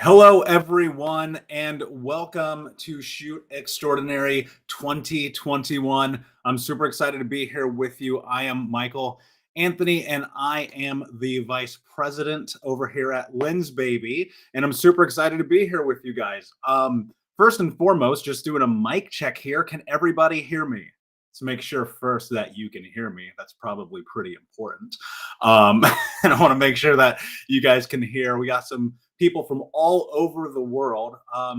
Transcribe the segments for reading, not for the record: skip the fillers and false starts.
Hello, everyone, and welcome to Shoot Extraordinary 2021. I'm super excited to be here with you. I am Michael Anthony, and I am the vice president over here at Lens Baby, and I'm super excited to be here with you guys. First and foremost, just doing a mic check here. Can everybody hear me? Let's make sure first that you can hear me. That's probably pretty important. And I want to make sure that you guys can hear. We got some people from all over the world.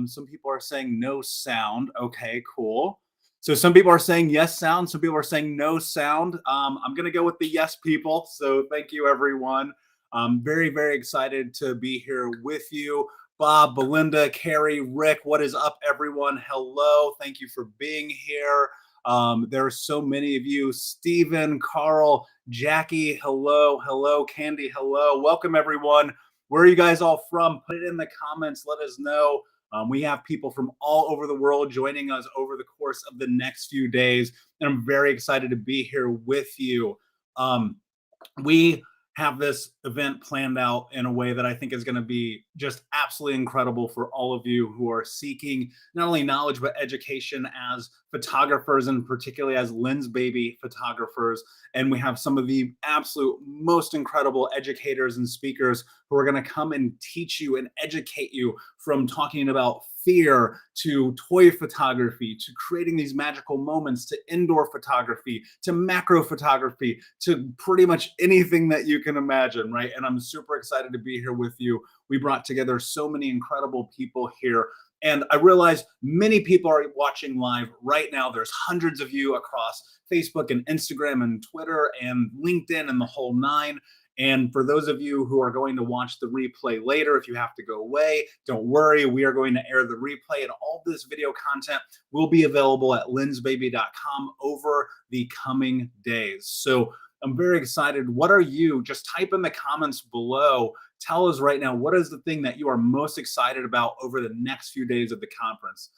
Some people are saying no sound. Okay, cool. So some people are saying yes sound. Some people are saying no sound. I'm going to go with the yes people. So thank you, everyone. I'm very, very excited to be here with you. Bob, Belinda, Carrie, Rick, what is up, everyone? Hello. Thank you for being here. There are so many of you. Stephen, Carl, Jackie, hello. Hello, Candy, hello. Welcome, everyone. Where are you guys all from? Put it in the comments. Let us know. We have people from all over the world joining us over the course of the next few days, and I'm very excited to be here with you. We have this event planned out in a way that I think is going to be just absolutely incredible for all of you who are seeking not only knowledge but education as photographers, and particularly as Lens Baby photographers. And we have some of the absolute most incredible educators and speakers who are going to come and teach you and educate you, from talking about fear to toy photography to creating these magical moments to indoor photography to macro photography to pretty much anything that you can imagine, right? And I'm super excited to be here with you. We brought together so many incredible people here. And I realize many people are watching live right now. There's hundreds of you across Facebook and Instagram and Twitter and LinkedIn and the whole nine. And for those of you who are going to watch the replay later, if you have to go away, don't worry. We are going to air the replay, and all this video content will be available at lensbaby.com over the coming days. So I'm very excited. What are you? Just type in the comments below. Tell us right now, what is the thing that you are most excited about over the next few days of the conference?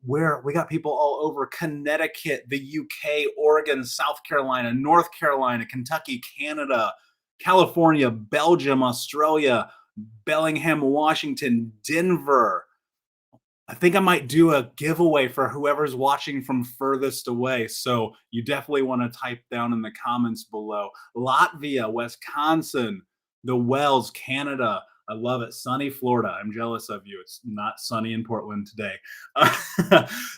Where we got people all over Connecticut, the UK, Oregon, South Carolina, North Carolina, Kentucky, Canada, California, Belgium, Australia, Bellingham, Washington, Denver. I think I might do a giveaway for whoever's watching from furthest away. So you definitely want to type down in the comments below. Latvia, Wisconsin, the Wells, Canada. I love it. Sunny Florida. I'm jealous of you. It's not sunny in Portland today.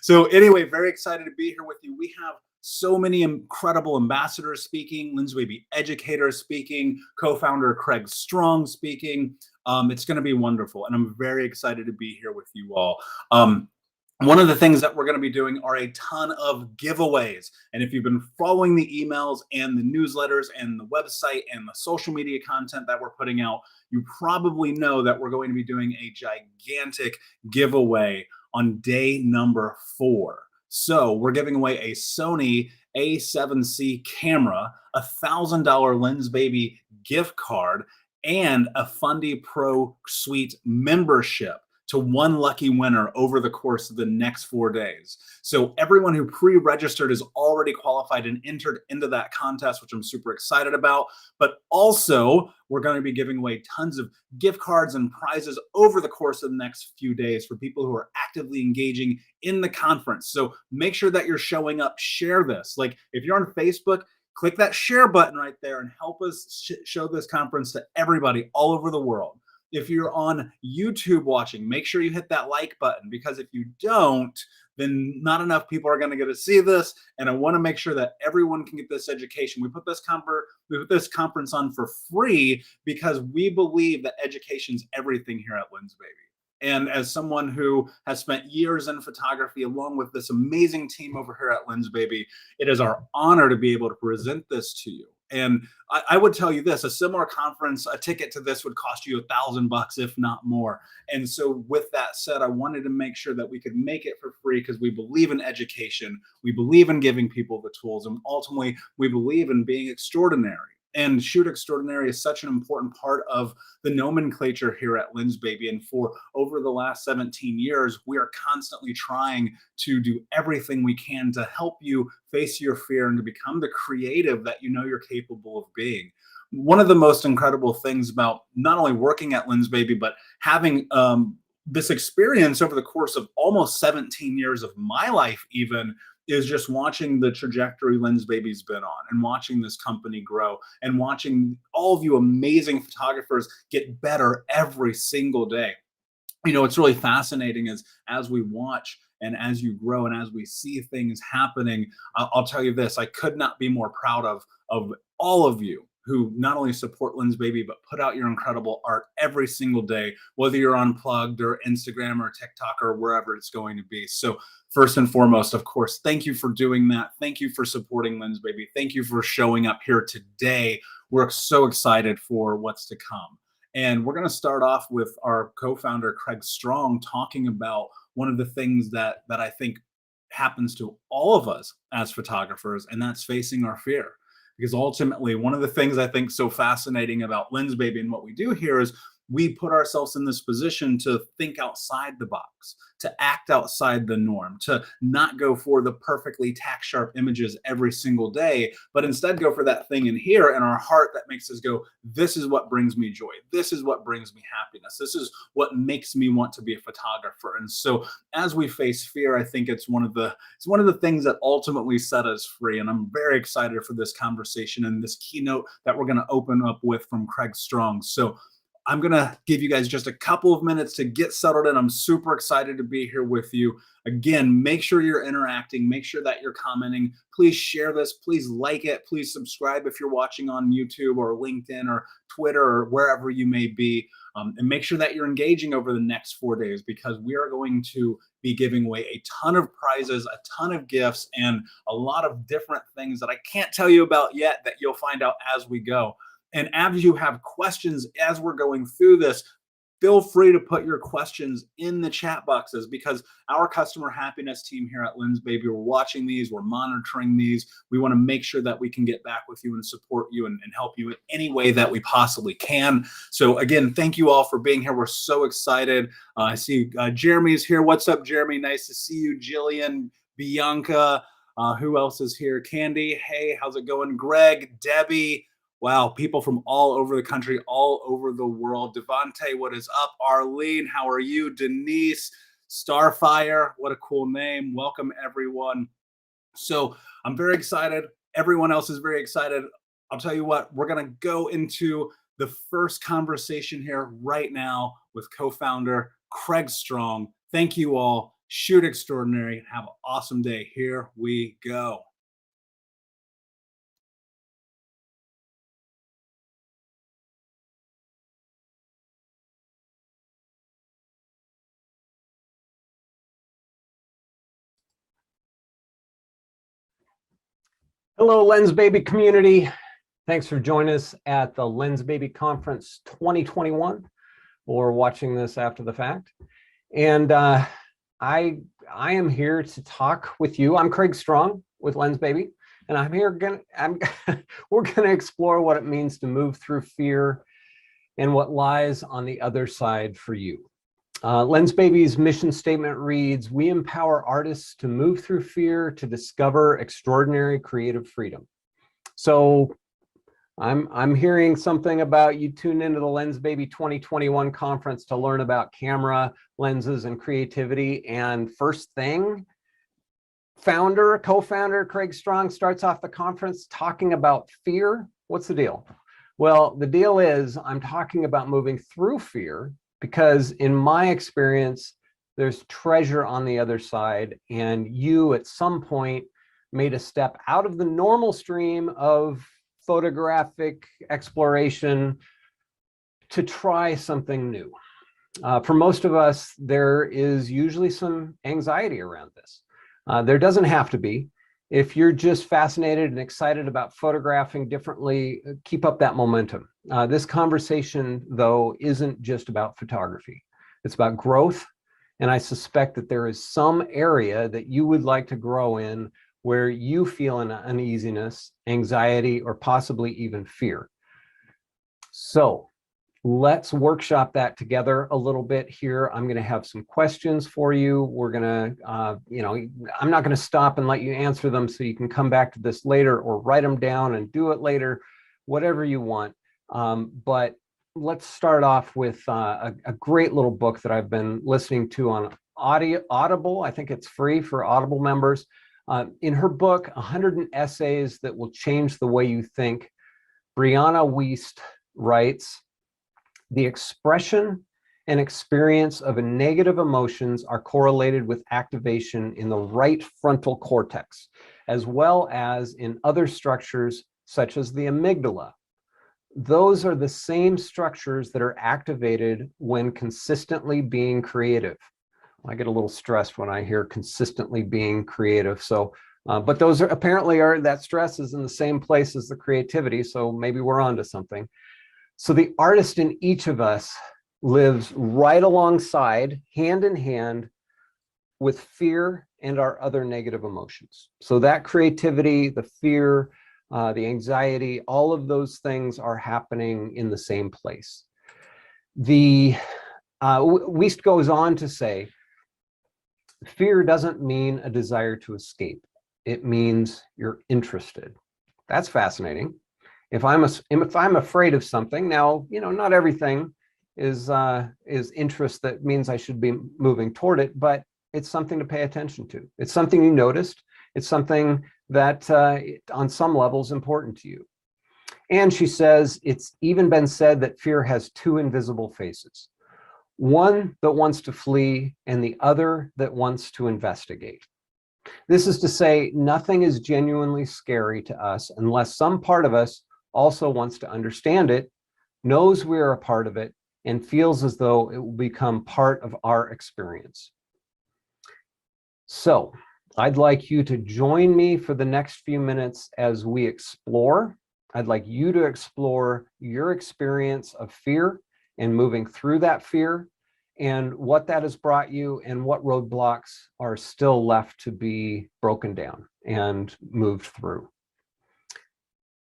So anyway, very excited to be here with you. We have so many incredible ambassadors speaking, Lens Baby educators speaking, co-founder Craig Strong speaking. It's going to be wonderful, and I'm very excited to be here with you all. One of the things that we're going to be doing are a ton of giveaways. And if you've been following the emails and the newsletters and the website and the social media content that we're putting out, you probably know that we're going to be doing a gigantic giveaway on day number 4. So we're giving away a Sony A7C camera, a $1,000 Lens Baby gift card, and a Fundy Pro Suite membership to one lucky winner over the course of the next 4 days. So everyone who pre-registered is already qualified and entered into that contest, which I'm super excited about. But also, we're going to be giving away tons of gift cards and prizes over the course of the next few days for people who are actively engaging in the conference. So make sure that you're showing up. Share this. Like, if you're on Facebook, click that share button right there and help us show this conference to everybody all over the world. If you're on YouTube watching, make sure you hit that like button, because if you don't, then not enough people are going to get to see this. And I want to make sure that everyone can get this education. We put this conference on for free because we believe that education's everything here at Lens Baby. And as someone who has spent years in photography along with this amazing team over here at Lens Baby, it is our honor to be able to present this to you. And I would tell you this, a similar conference, a ticket to this would cost you $1,000, if not more. And so with that said, I wanted to make sure that we could make it for free, because we believe in education. We believe in giving people the tools, and ultimately we believe in being extraordinary. And Shoot Extraordinary is such an important part of the nomenclature here at Lens Baby. And for over the last 17 years, we are constantly trying to do everything we can to help you face your fear and to become the creative that you know you're capable of being. one of the most incredible things about not only working at Lens Baby, but having this experience over the course of almost 17 years of my life, even, is just watching the trajectory Lens Baby's been on and watching this company grow and watching all of you amazing photographers get better every single day. You know, it's really fascinating as we watch and as you grow and as we see things happening. I'll tell you this, I could not be more proud of all of you who not only support Lens Baby, but put out your incredible art every single day, whether you're unplugged or Instagram or TikTok or wherever it's going to be. So first and foremost, of course, thank you for doing that. Thank you for supporting Lens Baby. Thank you for showing up here today. We're so excited for what's to come. And we're going to start off with our co-founder, Craig Strong, talking about one of the things that I think happens to all of us as photographers, and that's facing our fear. Because ultimately, one of the things I think so fascinating about Lens Baby and what we do here is we put ourselves in this position to think outside the box, to act outside the norm, to not go for the perfectly tack sharp images every single day, but instead go for that thing in here in our heart that makes us go, this is what brings me joy. This is what brings me happiness. This is what makes me want to be a photographer. And so as we face fear, I think it's one of the things that ultimately set us free. And I'm very excited for this conversation and this keynote that we're going to open up with from Craig Strong. So I'm going to give you guys just a couple of minutes to get settled in. I'm super excited to be here with you. Again, make sure you're interacting. Make sure that you're commenting. Please share this. Please like it. Please subscribe if you're watching on YouTube or LinkedIn or Twitter or wherever you may be. And make sure that you're engaging over the next 4 days, because we are going to be giving away a ton of prizes, a ton of gifts, and a lot of different things that I can't tell you about yet that you'll find out as we go. And as you have questions as we're going through this, feel free to put your questions in the chat boxes, because our customer happiness team here at Lens Baby, we're watching these, we're monitoring these. We want to make sure that we can get back with you and support you and help you in any way that we possibly can. So again, thank you all for being here. We're so excited. I see Jeremy's here. What's up, Jeremy? Nice to see you. Jillian, Bianca, who else is here? Candy, hey, how's it going? Greg, Debbie. Wow, people from all over the country, all over the world. Devante, what is up? Arlene, how are you? Denise, Starfire, what a cool name. Welcome, everyone. So I'm very excited. Everyone else is very excited. I'll tell you what, we're going to go into the first conversation here right now with co-founder Craig Strong. Thank you all. Shoot extraordinary. Have an awesome day. Here we go. Hello, Lens Baby community. Thanks for joining us at the Lens Baby Conference 2021, or watching this after the fact. And I am here to talk with you. I'm Craig Strong with Lens Baby, and we're gonna explore what it means to move through fear and what lies on the other side for you. Lens Baby's mission statement reads, "We empower artists to move through fear to discover extraordinary creative freedom." So I'm hearing something about you tuned into the Lens Baby 2021 conference to learn about camera, lenses, and creativity. And first thing, co-founder Craig Strong starts off the conference talking about fear. What's the deal? Well, the deal is I'm talking about moving through fear, because in my experience, there's treasure on the other side, and you at some point made a step out of the normal stream of photographic exploration to try something new. For most of us, there is usually some anxiety around this. There doesn't have to be. If you're just fascinated and excited about photographing differently, keep up that momentum. This conversation, though, isn't just about photography. It's about growth. And I suspect that there is some area that you would like to grow in where you feel an uneasiness, anxiety, or possibly even fear. So let's workshop that together a little bit here. I'm going to have some questions for you. We're going to, I'm not going to stop and let you answer them so you can come back to this later or write them down and do it later. whatever you want. But let's start off with a great little book that I've been listening to on Audible. I think it's free for Audible members. In her book, 100 Essays That Will Change the Way You Think, Brianna Wiest writes, the expression and experience of negative emotions are correlated with activation in the right frontal cortex, as well as in other structures such as the amygdala. Those are the same structures that are activated when consistently being creative. I get a little stressed when I hear consistently being creative. So, but those are apparently that stress is in the same place as the creativity. So maybe we're onto something. So the artist in each of us lives right alongside, hand in hand, with fear and our other negative emotions. So that creativity, the fear, the anxiety, all of those things are happening in the same place. Wiest goes on to say, fear doesn't mean a desire to escape. It means you're interested. That's fascinating. If I'm afraid of something, now, not everything is interest that means I should be moving toward it, but it's something to pay attention to. It's something you noticed. It's something that on some level is important to you. And she says, it's even been said that fear has two invisible faces, one that wants to flee and the other that wants to investigate. This is to say, nothing is genuinely scary to us unless some part of us also wants to understand it, knows we're a part of it, and feels as though it will become part of our experience. So I'd like you to join me for the next few minutes as we explore. I'd like you to explore your experience of fear and moving through that fear and what that has brought you and what roadblocks are still left to be broken down and moved through.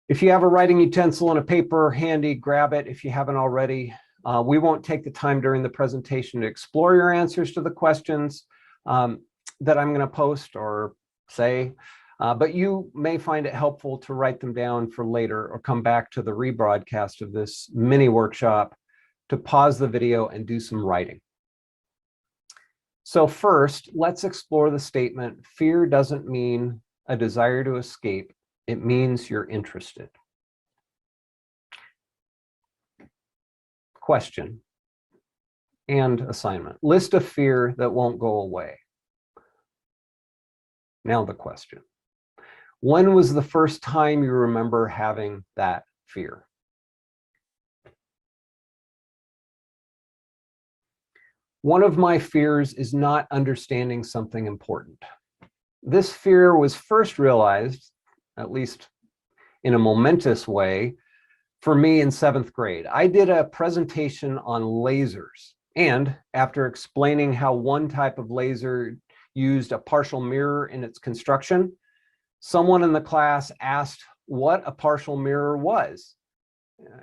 If you have a writing utensil and a paper handy, grab it if you haven't already. We won't take the time during the presentation to explore your answers to the questions that I'm going to post or say, but you may find it helpful to write them down for later or come back to the rebroadcast of this mini workshop to pause the video and do some writing. So first, let's explore the statement, fear doesn't mean a desire to escape, it means you're interested. Question and assignment. List a fear that won't go away. Now the question. When was the first time you remember having that fear? One of my fears is not understanding something important. This fear was first realized, at least in a momentous way, for me in 7th grade. I did a presentation on lasers, and after explaining how one type of laser used a partial mirror in its construction, someone in the class asked what a partial mirror was.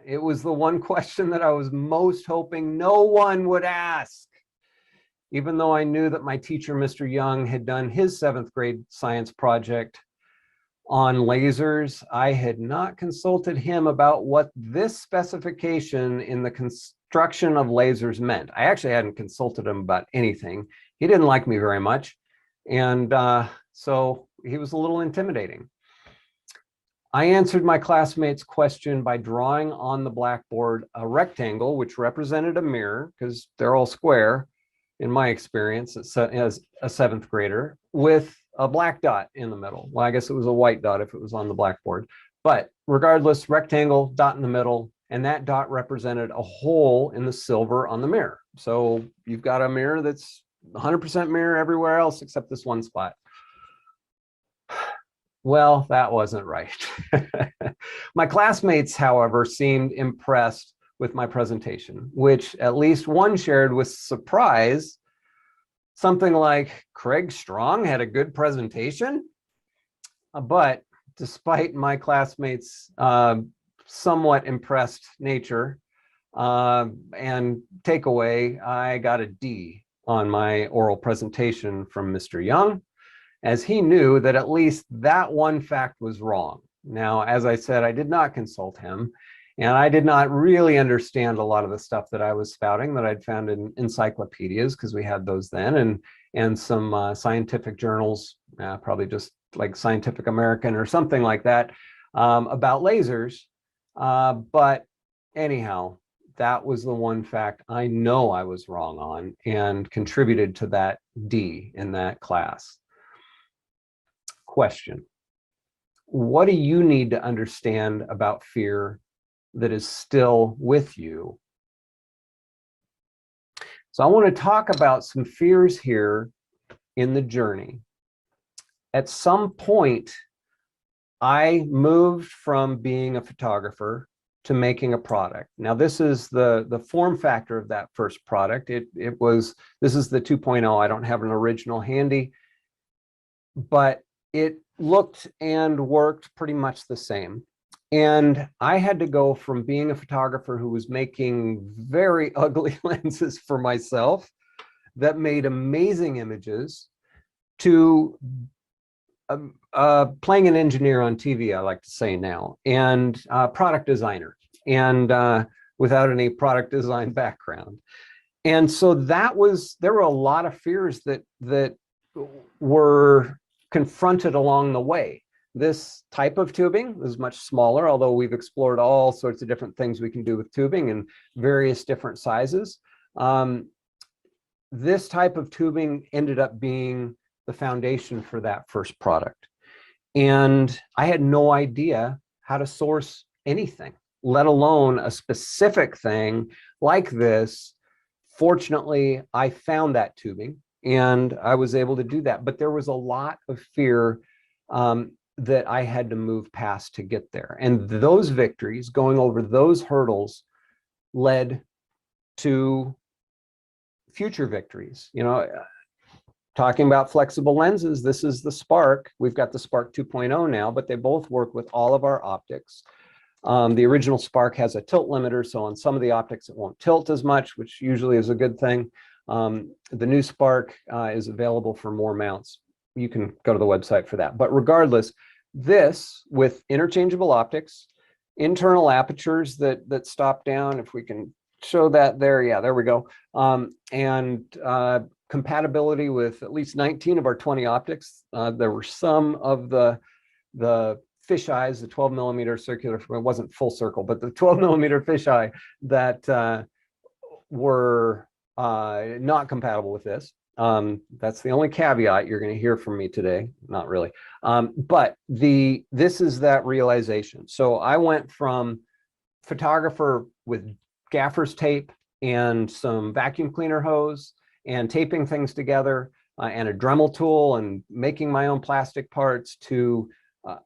It was the one question that I was most hoping no one would ask. Even though I knew that my teacher, Mr. Young, had done his 7th grade science project on lasers, I had not consulted him about what this specification in the construction of lasers meant. I actually hadn't consulted him about anything. He didn't like me very much. And so he was a little intimidating. I answered my classmate's question by drawing on the blackboard a rectangle, which represented a mirror, because they're all square, in my experience as a 7th grader, with a black dot in the middle. Well, I guess it was a white dot if it was on the blackboard. But regardless, rectangle, dot in the middle, and that dot represented a hole in the silver on the mirror. So you've got a mirror that's 100% mirror everywhere else except this one spot. Well, that wasn't right. My classmates, however, seemed impressed with my presentation, which at least one shared with surprise, something like, Craig Strong had a good presentation? But despite my classmates' somewhat impressed nature and takeaway, I got a D on my oral presentation from Mr. Young, as he knew that at least that one fact was wrong. Now, as I said, I did not consult him, and I did not really understand a lot of the stuff that I was spouting that I'd found in encyclopedias, because we had those then, and some scientific journals, probably just like Scientific American or something like that, about lasers. But anyhow, that was the one fact I know I was wrong on and contributed to that D in that class. Question: what do you need to understand about fear that is still with you? So I want to talk about some fears here in the journey. At some point, I moved from being a photographer to making a product. Now, this is the form factor of that first product. This is the 2.0. I don't have an original handy, but it looked and worked pretty much the same. And I had to go from being a photographer who was making very ugly lenses for myself that made amazing images to playing an engineer on TV, I like to say now, and product designer, and without any product design background. And so there were a lot of fears that were confronted along the way. This type of tubing is much smaller, although we've explored all sorts of different things we can do with tubing in various different sizes. This type of tubing ended up being the foundation for that first product. And I had no idea how to source anything, let alone a specific thing like this. Fortunately, I found that tubing and I was able to do that. But there was a lot of fear that I had to move past to get there. And those victories, going over those hurdles, led to future victories. You know, talking about flexible lenses, this is the Spark. We've got the Spark 2.0 now, but they both work with all of our optics. The original Spark has a tilt limiter, so on some of the optics it won't tilt as much, which usually is a good thing. The new Spark is available for more mounts. You can go to the website for that. But regardless, this with interchangeable optics, internal apertures that stop down, if we can show that there, yeah, there we go, and compatibility with at least 19 of our 20 optics. There were some of the fisheyes, the 12 millimeter circular, it wasn't full circle, but the 12 millimeter fisheye that were not compatible with this. That's the only caveat you're going to hear from me today. Not really. But this is that realization. So I went from photographer with gaffer's tape and some vacuum cleaner hose and taping things together and a Dremel tool and making my own plastic parts to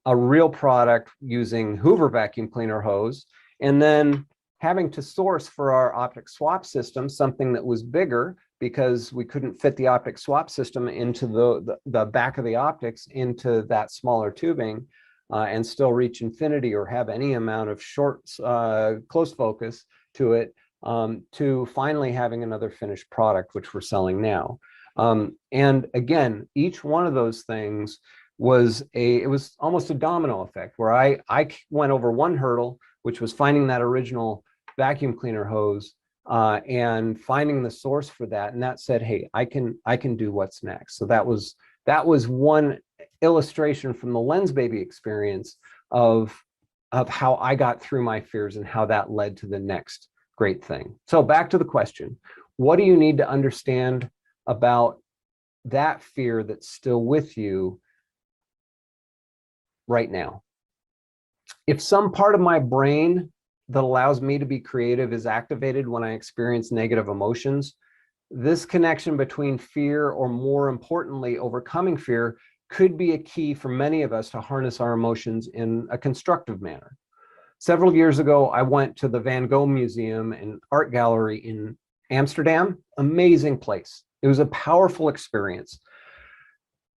a real product using Hoover vacuum cleaner hose, and then having to source for our optic swap system something that was bigger because we couldn't fit the optic swap system into the back of the optics into that smaller tubing and still reach infinity or have any amount of short close focus to it, to finally having another finished product, which we're selling now. And again, each one of those things it was almost a domino effect where I went over one hurdle, which was finding that original vacuum cleaner hose and finding the source for that. And that said, hey, I can do what's next. So that was one illustration from the Lens Baby experience of how I got through my fears and how that led to the next great thing. So back to the question, what do you need to understand about that fear that's still with you right now? If some part of my brain that allows me to be creative is activated when I experience negative emotions, this connection between fear, or more importantly, overcoming fear, could be a key for many of us to harness our emotions in a constructive manner. Several years ago, I went to the Van Gogh Museum and Art Gallery in Amsterdam. Amazing place. It was a powerful experience.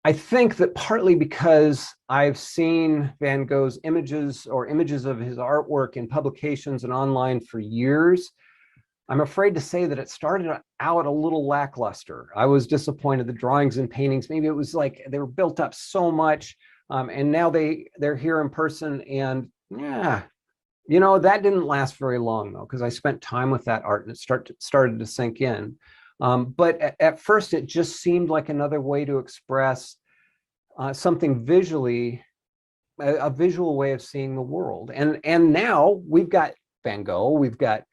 I think that partly because I've seen Van Gogh's images or images of his artwork in publications and online for years, I'm afraid to say that it started out a little lackluster. I was disappointed. The drawings and paintings, maybe it was like they were built up so much And now they're here in person, and yeah, that didn't last very long though, because I spent time with that art and it started to sink in. But at first it just seemed like another way to express something visually, a visual way of seeing the world. And now we've got Van Gogh, we've got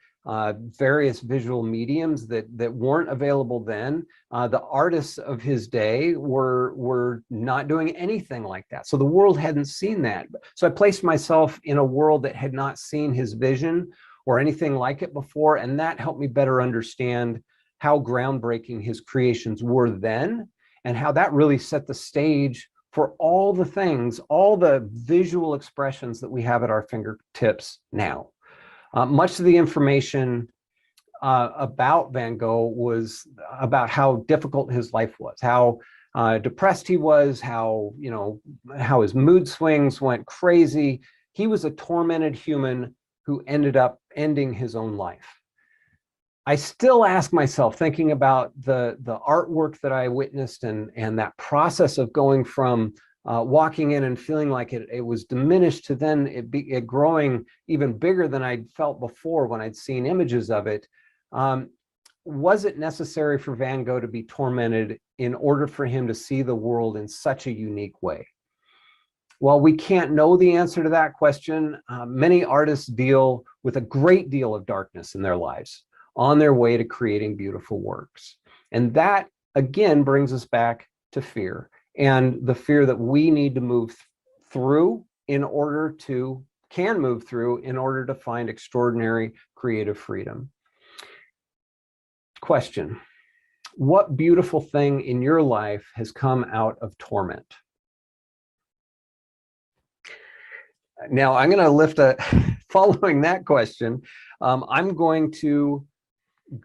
various visual mediums that weren't available then. The artists of his day were not doing anything like that. So the world hadn't seen that. So I placed myself in a world that had not seen his vision or anything like it before. And that helped me better understand how groundbreaking his creations were then, and how that really set the stage for all the things, all the visual expressions that we have at our fingertips now. Much of the information about Van Gogh was about how difficult his life was, how depressed he was, how his mood swings went crazy. He was a tormented human who ended up ending his own life. I still ask myself, thinking about the artwork that I witnessed and that process of going from walking in and feeling like it was diminished to then it growing even bigger than I'd felt before when I'd seen images of it. Was it necessary for Van Gogh to be tormented in order for him to see the world in such a unique way? Well, we can't know the answer to that question. Many artists deal with a great deal of darkness in their lives on their way to creating beautiful works. And that, again, brings us back to fear, and the fear that we need to move through in order to find extraordinary creative freedom. Question: what beautiful thing in your life has come out of torment? Now, I'm going to lift following that question, I'm going to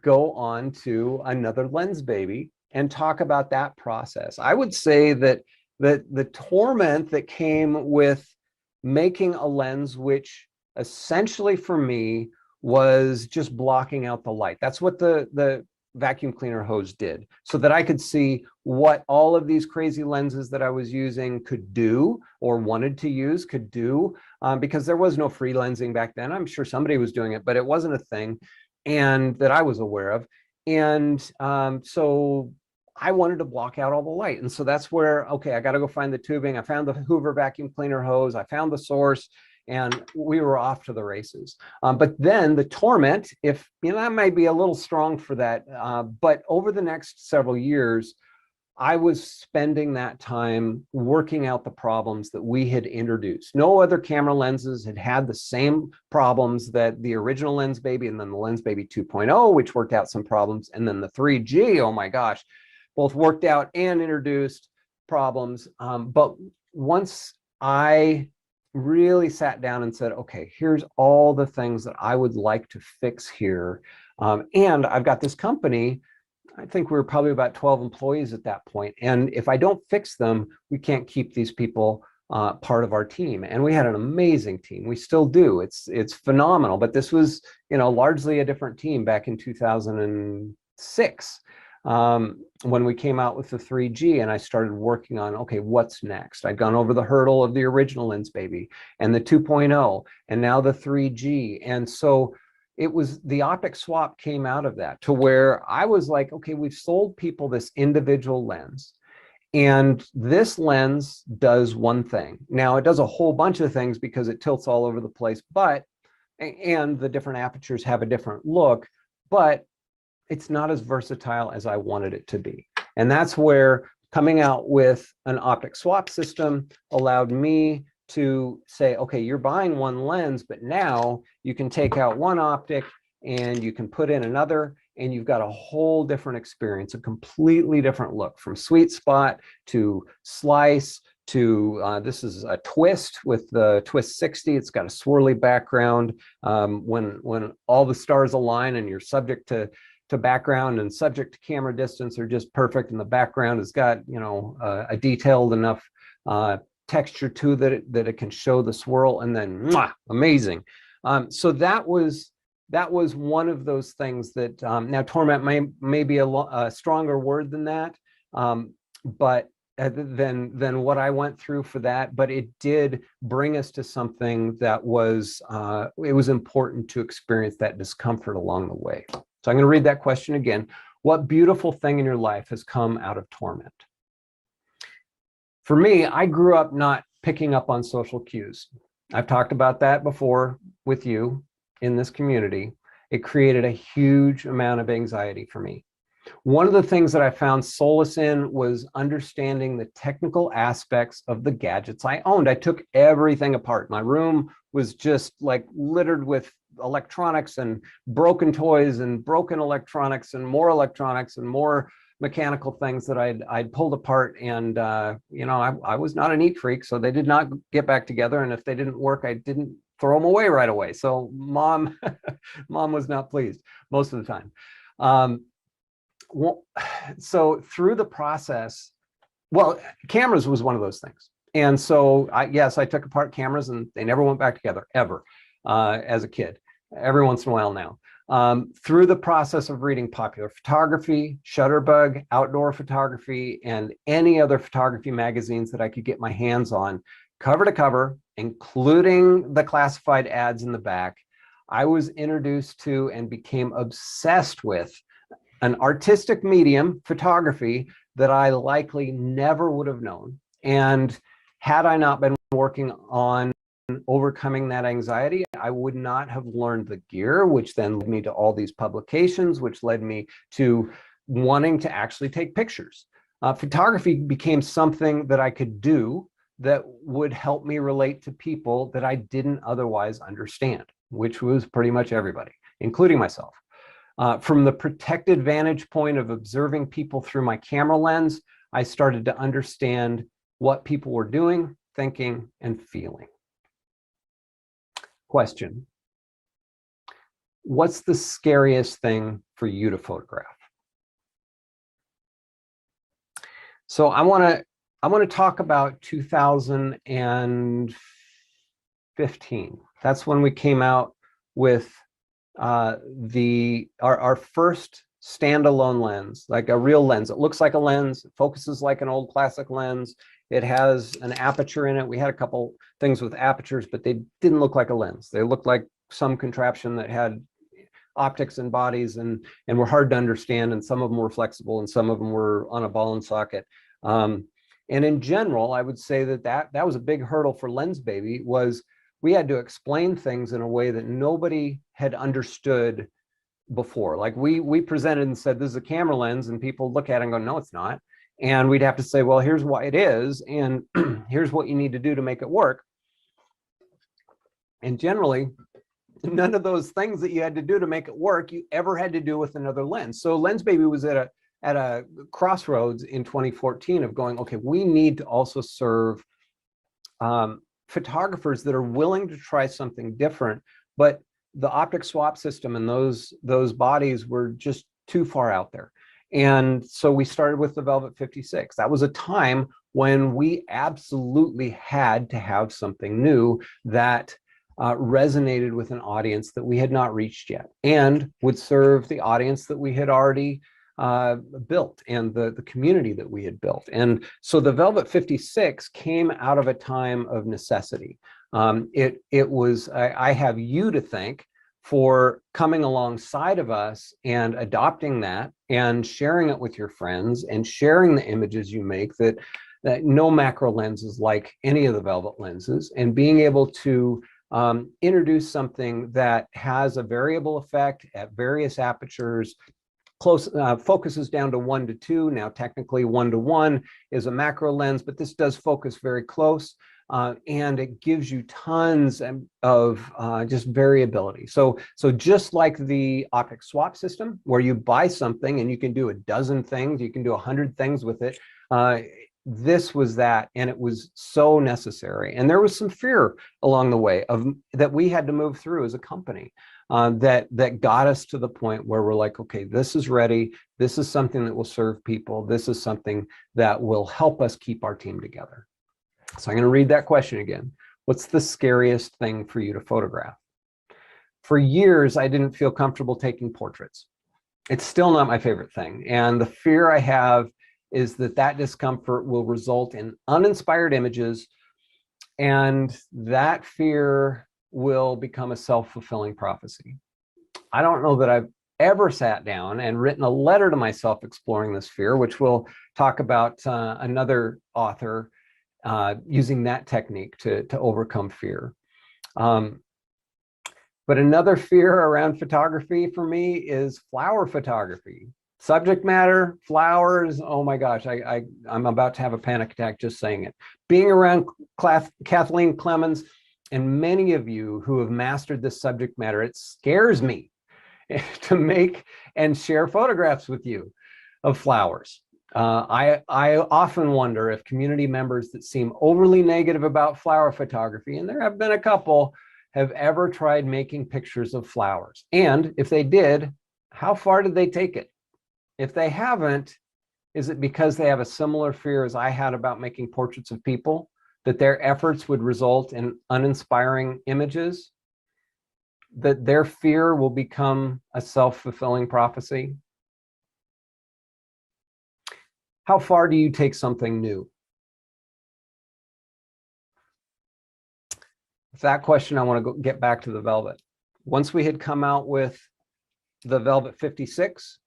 go on to another lens baby and talk about that process. I would say that the torment that came with making a lens, which essentially for me was just blocking out the light. That's what the vacuum cleaner hose did, so that I could see what all of these crazy lenses that I was using could do, or wanted to use could do, because there was no free lensing back then. I'm sure somebody was doing it, but it wasn't a thing and that I was aware of. And so I wanted to block out all the light. And so that's where, okay, I got to go find the tubing. I found the Hoover vacuum cleaner hose. I found the source, and we were off to the races. But then the torment, if that might be a little strong for that, but over the next several years, I was spending that time working out the problems that we had introduced. No other camera lenses had the same problems that the original Lens Baby, and then the Lens Baby 2.0, which worked out some problems, and then the 3G, oh my gosh, both worked out and introduced problems. But once I really sat down and said, okay, here's all the things that I would like to fix here. And I've got this company. I think we were probably about 12 employees at that point. And if I don't fix them, we can't keep these people part of our team. And we had an amazing team. We still do. It's phenomenal. But this was, largely a different team back in 2006. When we came out with the 3G and I started working on, okay, what's next? I'd gone over the hurdle of the original Lens Baby and the 2.0 and now the 3G. And so it was, the optic swap came out of that, to where I was like, okay, we've sold people this individual lens, and this lens does one thing. Now it does a whole bunch of things because it tilts all over the place, and the different apertures have a different look, but it's not as versatile as I wanted it to be. And that's where coming out with an optic swap system allowed me to say, okay, you're buying one lens, but now you can take out one optic and you can put in another, and you've got a whole different experience, a completely different look, from sweet spot to slice to this is a twist with the twist 60. It's got a swirly background. When all the stars align and you're subject to background and subject to camera distance are just perfect, and the background has got a detailed enough texture to that it can show the swirl, and then amazing. So that was one of those things that now torment may be a stronger word than that, but than what I went through for that, but it did bring us to something that was, it was important to experience that discomfort along the way. So I'm going to read that question again. What beautiful thing in your life has come out of torment? For me, I grew up not picking up on social cues. I've talked about that before with you in this community. It created a huge amount of anxiety for me. One of the things that I found solace in was understanding the technical aspects of the gadgets I owned. I took everything apart. My room was just like littered with electronics and broken toys and broken electronics and more mechanical things that I'd pulled apart. And you know, I was not a neat freak, so they did not get back together. And if they didn't work, I didn't throw them away right away. So mom was not pleased most of the time. Well, so through the process, well, cameras was one of those things. And so yes, I took apart cameras and they never went back together ever as a kid, every once in a while now. Through the process of reading popular photography, Shutterbug, outdoor photography, and any other photography magazines that I could get my hands on, cover to cover, including the classified ads in the back, I was introduced to and became obsessed with an artistic medium, photography, that I likely never would have known. And had I not been working on overcoming that anxiety, I would not have learned the gear, which then led me to all these publications, which led me to wanting to actually take pictures. Photography became something that I could do that would help me relate to people that I didn't otherwise understand, which was pretty much everybody, including myself. From the protected vantage point of observing people through my camera lens, I started to understand what people were doing, thinking, and feeling. Question: what's the scariest thing for you to photograph? So I want to talk about 2015. That's when we came out with our first standalone lens, like a real lens. It looks like a lens, it focuses like an old classic lens. It has an aperture in it. We had a couple things with apertures, but they didn't look like a lens. They looked like some contraption that had optics and bodies and were hard to understand. And some of them were flexible and some of them were on a ball and socket. And in general, I would say that was a big hurdle for Lens Baby. Was we had to explain things in a way that nobody had understood before. Like we presented and said, this is a camera lens, and people look at it and go, no, it's not. And we'd have to say, well, here's why it is, and here's what you need to do to make it work. And generally, none of those things that you had to do to make it work, you ever had to do with another lens. So Lens Baby was at a crossroads in 2014 of going, okay, we need to also serve photographers that are willing to try something different, but the optic swap system and those bodies were just too far out there. And so we started with the Velvet 56. That was a time when we absolutely had to have something new that resonated with an audience that we had not reached yet and would serve the audience that we had already built and the community that we had built. And so the Velvet 56 came out of a time of necessity. It was, I have you to thank for coming alongside of us and adopting that and sharing it with your friends and sharing the images you make, that no macro lens is like any of the Velvet lenses, and being able to introduce something that has a variable effect at various apertures, close focuses down to 1 to 2. Now, technically 1 to 1 is a macro lens, but this does focus very close. And it gives you tons of just variability. So just like the optic swap system, where you buy something and you can do a dozen things, you can do 100 things with it. This was that, and it was so necessary. And there was some fear along the way that we had to move through as a company. That got us to the point where we're like, okay, this is ready. This is something that will serve people. This is something that will help us keep our team together. So I'm going to read that question again. What's the scariest thing for you to photograph? For years, I didn't feel comfortable taking portraits. It's still not my favorite thing. And the fear I have is that discomfort will result in uninspired images, and that fear will become a self-fulfilling prophecy. I don't know that I've ever sat down and written a letter to myself exploring this fear, which we'll talk about another author using that technique to overcome fear. But another fear around photography for me is flower photography. Subject matter, flowers, oh my gosh, I'm about to have a panic attack just saying it. Being around Kathleen Clemens and many of you who have mastered this subject matter, it scares me to make and share photographs with you of flowers. I often wonder if community members that seem overly negative about flower photography, and there have been a couple, have ever tried making pictures of flowers. And if they did, how far did they take it? If they haven't, is it because they have a similar fear as I had about making portraits of people, that their efforts would result in uninspiring images, that their fear will become a self-fulfilling prophecy? How far do you take something new? With that question, I want to get back to the Velvet. Once we had come out with the Velvet 56,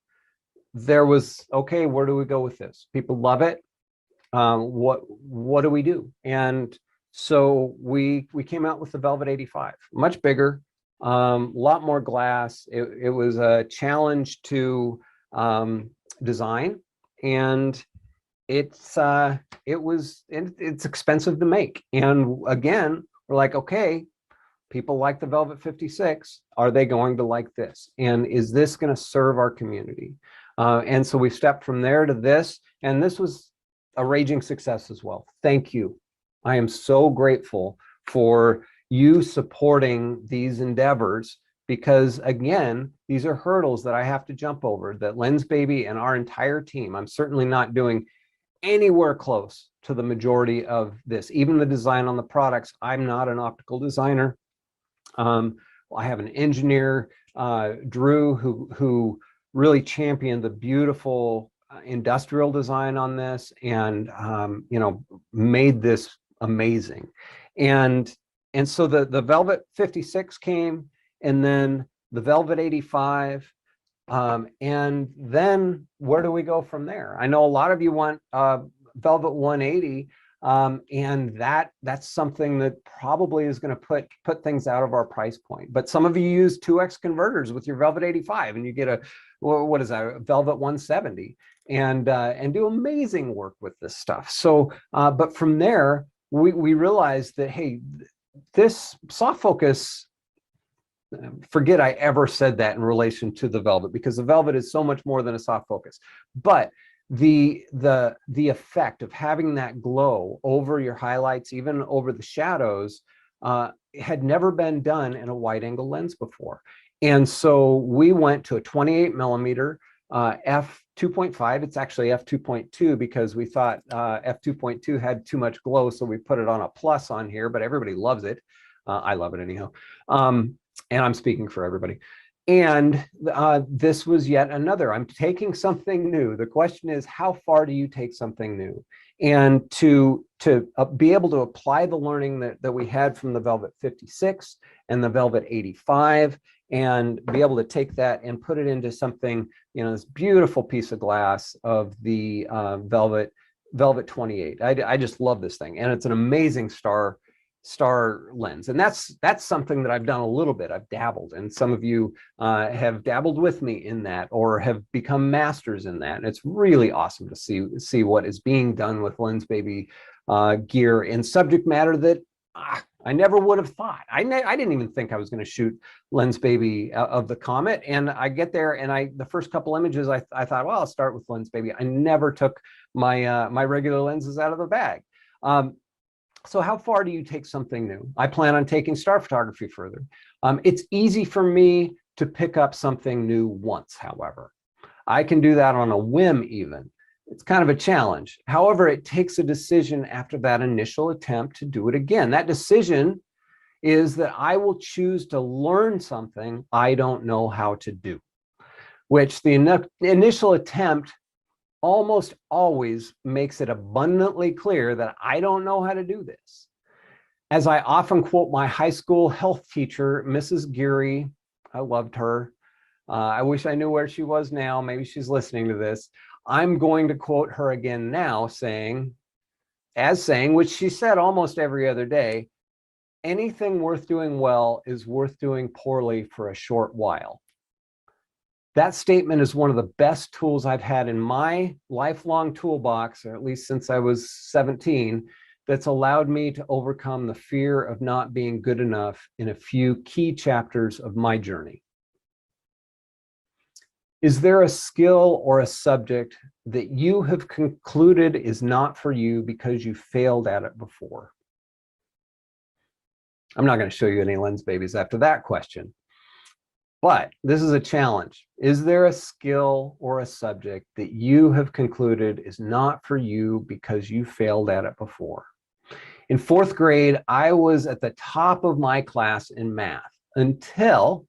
there was, okay, where do we go with this? People love it. What do we do? And so we came out with the Velvet 85, much bigger, a lot more glass. It was a challenge to design, and it's expensive to make. And again, we're like, okay, people like the Velvet 56. Are they going to like this? And is this going to serve our community? And so we stepped from there to this, and this was a raging success as well. Thank you. I am so grateful for you supporting these endeavors, because again, these are hurdles that I have to jump over, that Lensbaby and our entire team, I'm certainly not doing anywhere close to the majority of this. Even the design on the products, I'm not an optical designer. I have an engineer, Drew, who really championed the beautiful industrial design on this, and made this amazing. And so the Velvet 56 came, and then the Velvet 85, and then where do we go from there? I know a lot of you want Velvet 180, and that's something that probably is going to put things out of our price point. But some of you use 2x converters with your Velvet 85, and you get a, what is that, a Velvet 170, and do amazing work with this stuff. So, but from there, we realized that, hey, this soft focus, forget I ever said that in relation to the Velvet, because the Velvet is so much more than a soft focus. But the effect of having that glow over your highlights, even over the shadows, had never been done in a wide angle lens before. And so we went to a 28 millimeter f2.5. It's actually f2.2 because we thought f2.2 had too much glow, so we put it on a plus on here, but everybody loves it. I love it anyhow. And I'm speaking for everybody. And this was yet another. I'm taking something new. The question is, how far do you take something new? And to be able to apply the learning that we had from the Velvet 56 and the Velvet 85, and be able to take that and put it into something, this beautiful piece of glass of the Velvet 28. I just love this thing, and it's an amazing star lens. And that's something that I've done a little bit. I've dabbled, and some of you have dabbled with me in that, or have become masters in that. And it's really awesome to see what is being done with Lensbaby gear in subject matter that I never would have thought. I didn't even think I was going to shoot Lensbaby of the Comet. And I get there, and the first couple images, I thought, well, I'll start with Lensbaby. I never took my my regular lenses out of the bag. So how far do you take something new? I plan on taking star photography further. It's easy for me to pick up something new once, however. I can do that on a whim even. It's kind of a challenge. However, it takes a decision after that initial attempt to do it again. That decision is that I will choose to learn something I don't know how to do, which the initial attempt almost always makes it abundantly clear that I don't know how to do this. As I often quote my high school health teacher, Mrs. Geary, I loved her. I wish I knew where she was now. Maybe she's listening to this. I'm going to quote her again now, saying, which she said almost every other day, anything worth doing well is worth doing poorly for a short while. That statement is one of the best tools I've had in my lifelong toolbox, or at least since I was 17, that's allowed me to overcome the fear of not being good enough in a few key chapters of my journey. Is there a skill or a subject that you have concluded is not for you because you failed at it before? I'm not going to show you any lens babies after that question, but this is a challenge. Is there a skill or a subject that you have concluded is not for you because you failed at it before? In fourth grade, I was at the top of my class in math until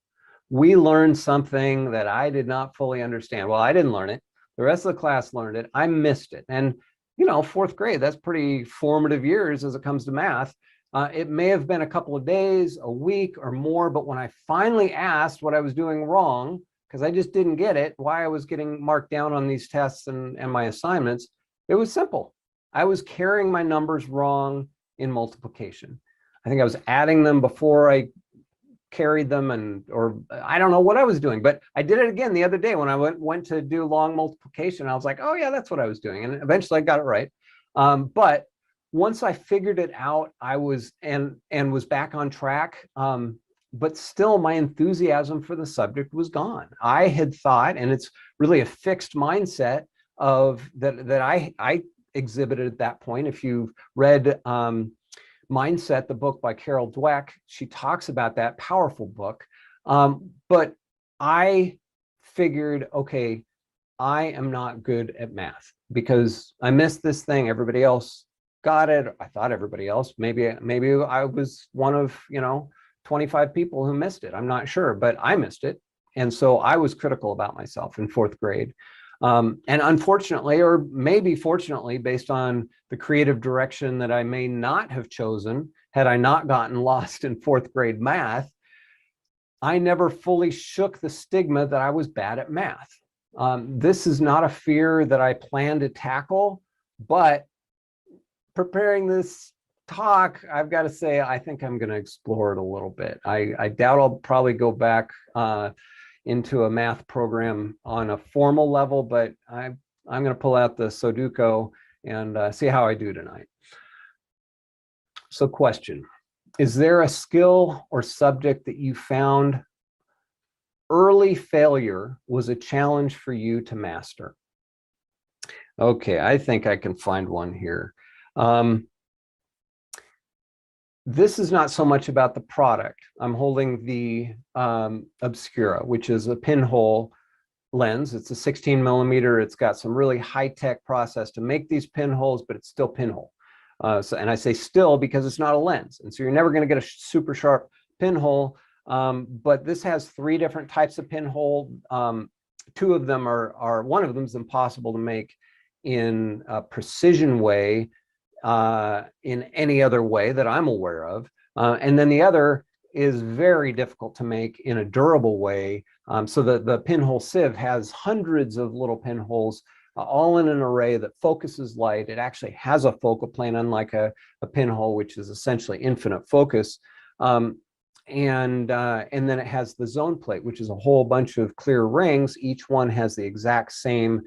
we learned something that I did not fully understand. Well, I didn't learn it. The rest of the class learned it. I missed it. And, you know, fourth grade, that's pretty formative years as it comes to math. It may have been a couple of days, a week or more, but when I finally asked what I was doing wrong, because I just didn't get it, why I was getting marked down on these tests and my assignments, it was simple. I was carrying my numbers wrong in multiplication. I think I was adding them before I carried them, or I don't know what I was doing, but I did it again the other day when I went to do long multiplication. I was like, oh yeah, that's what I was doing. And eventually I got it right. But once I figured it out, I was was back on track. But still my enthusiasm for the subject was gone. I had thought, and it's really a fixed mindset of that I exhibited at that point. If you've read Mindset, the book by Carol Dweck, she talks about that, powerful book. But I figured, okay, I am not good at math because I missed this thing. Everybody else got it. I thought everybody else, maybe I was one of, 25 people who missed it. I'm not sure, but I missed it. And so I was critical about myself in fourth grade. And unfortunately, or maybe fortunately, based on the creative direction that I may not have chosen, had I not gotten lost in fourth grade math, I never fully shook the stigma that I was bad at math. This is not a fear that I plan to tackle, but preparing this talk, I've got to say, I think I'm going to explore it a little bit. I doubt I'll probably go back into a math program on a formal level, but I'm going to pull out the Sudoku and see how I do tonight. So question, is there a skill or subject that you found early failure was a challenge for you to master? Okay, I think I can find one here. This is not so much about the product. I'm holding the Obscura, which is a pinhole lens. It's a 16 millimeter. It's got some really high-tech process to make these pinholes, but it's still pinhole. And I say still because it's not a lens. And so you're never going to get a super sharp pinhole. But this has 3 different types of pinhole. 2 of them one of them is impossible to make in a precision way, in any other way that I'm aware of. And then the other is very difficult to make in a durable way. So the pinhole sieve has hundreds of little pinholes, all in an array that focuses light. It actually has a focal plane, unlike a pinhole, which is essentially infinite focus. And then it has the zone plate, which is a whole bunch of clear rings. Each one has the exact same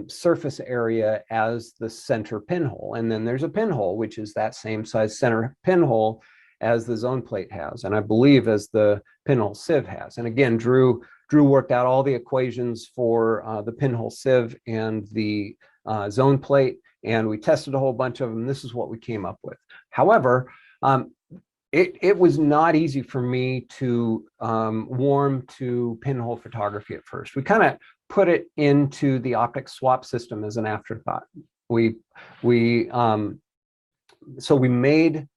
surface area as the center pinhole. And then there's a pinhole, which is that same size center pinhole as the zone plate has, and I believe as the pinhole sieve has. And again, Drew worked out all the equations for the pinhole sieve and the zone plate, and we tested a whole bunch of them. This is what we came up with. However, it was not easy for me to warm to pinhole photography at first. We kind of put it into the optic swap system as an afterthought. So we made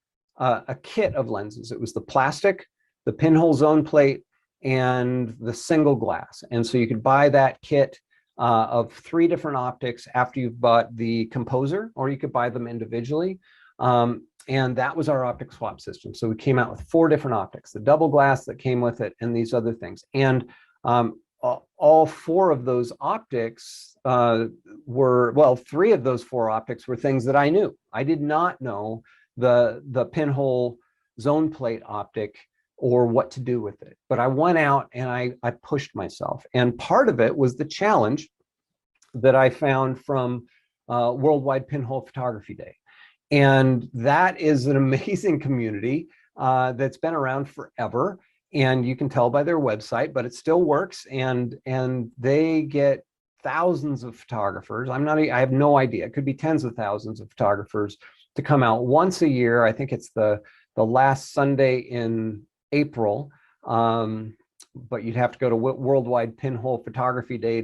a kit of lenses. It was the plastic, the pinhole zone plate, and the single glass. And so you could buy that kit of 3 different optics after you've bought the composer, or you could buy them individually. And that was our optic swap system. So we came out with 4 different optics, the double glass that came with it, and these other things. And all 4 of those optics were, well, 3 of those 4 optics were things that I knew. I did not know the pinhole zone plate optic or what to do with it. But I went out and I pushed myself. And part of it was the challenge that I found from Worldwide Pinhole Photography Day. And that is an amazing community that's been around forever. And you can tell by their website, but it still works. And they get thousands of photographers. I have no idea. It could be tens of thousands of photographers to come out once a year. I think it's the last Sunday in April. But you'd have to go to Worldwide Pinhole Photography Day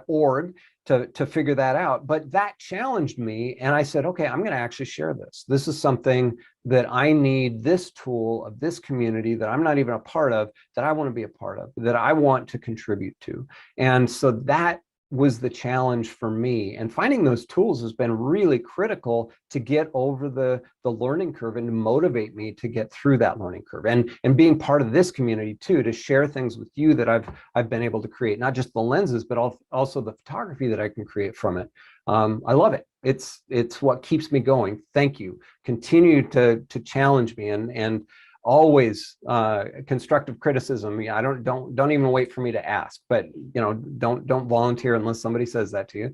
.org to figure that out. But that challenged me, and I said, okay, I'm going to actually share this. This is something that I need, this tool of this community that I'm not even a part of, that I want to be a part of, that I want to contribute to. And so that was the challenge for me. And finding those tools has been really critical to get over the learning curve and to motivate me to get through that learning curve. And being part of this community too, to share things with you that I've been able to create, not just the lenses, but also the photography that I can create from it. I love it. It's what keeps me going. Thank you. Continue to challenge me and always constructive criticism. I don't even wait for me to ask, but don't volunteer unless somebody says that to you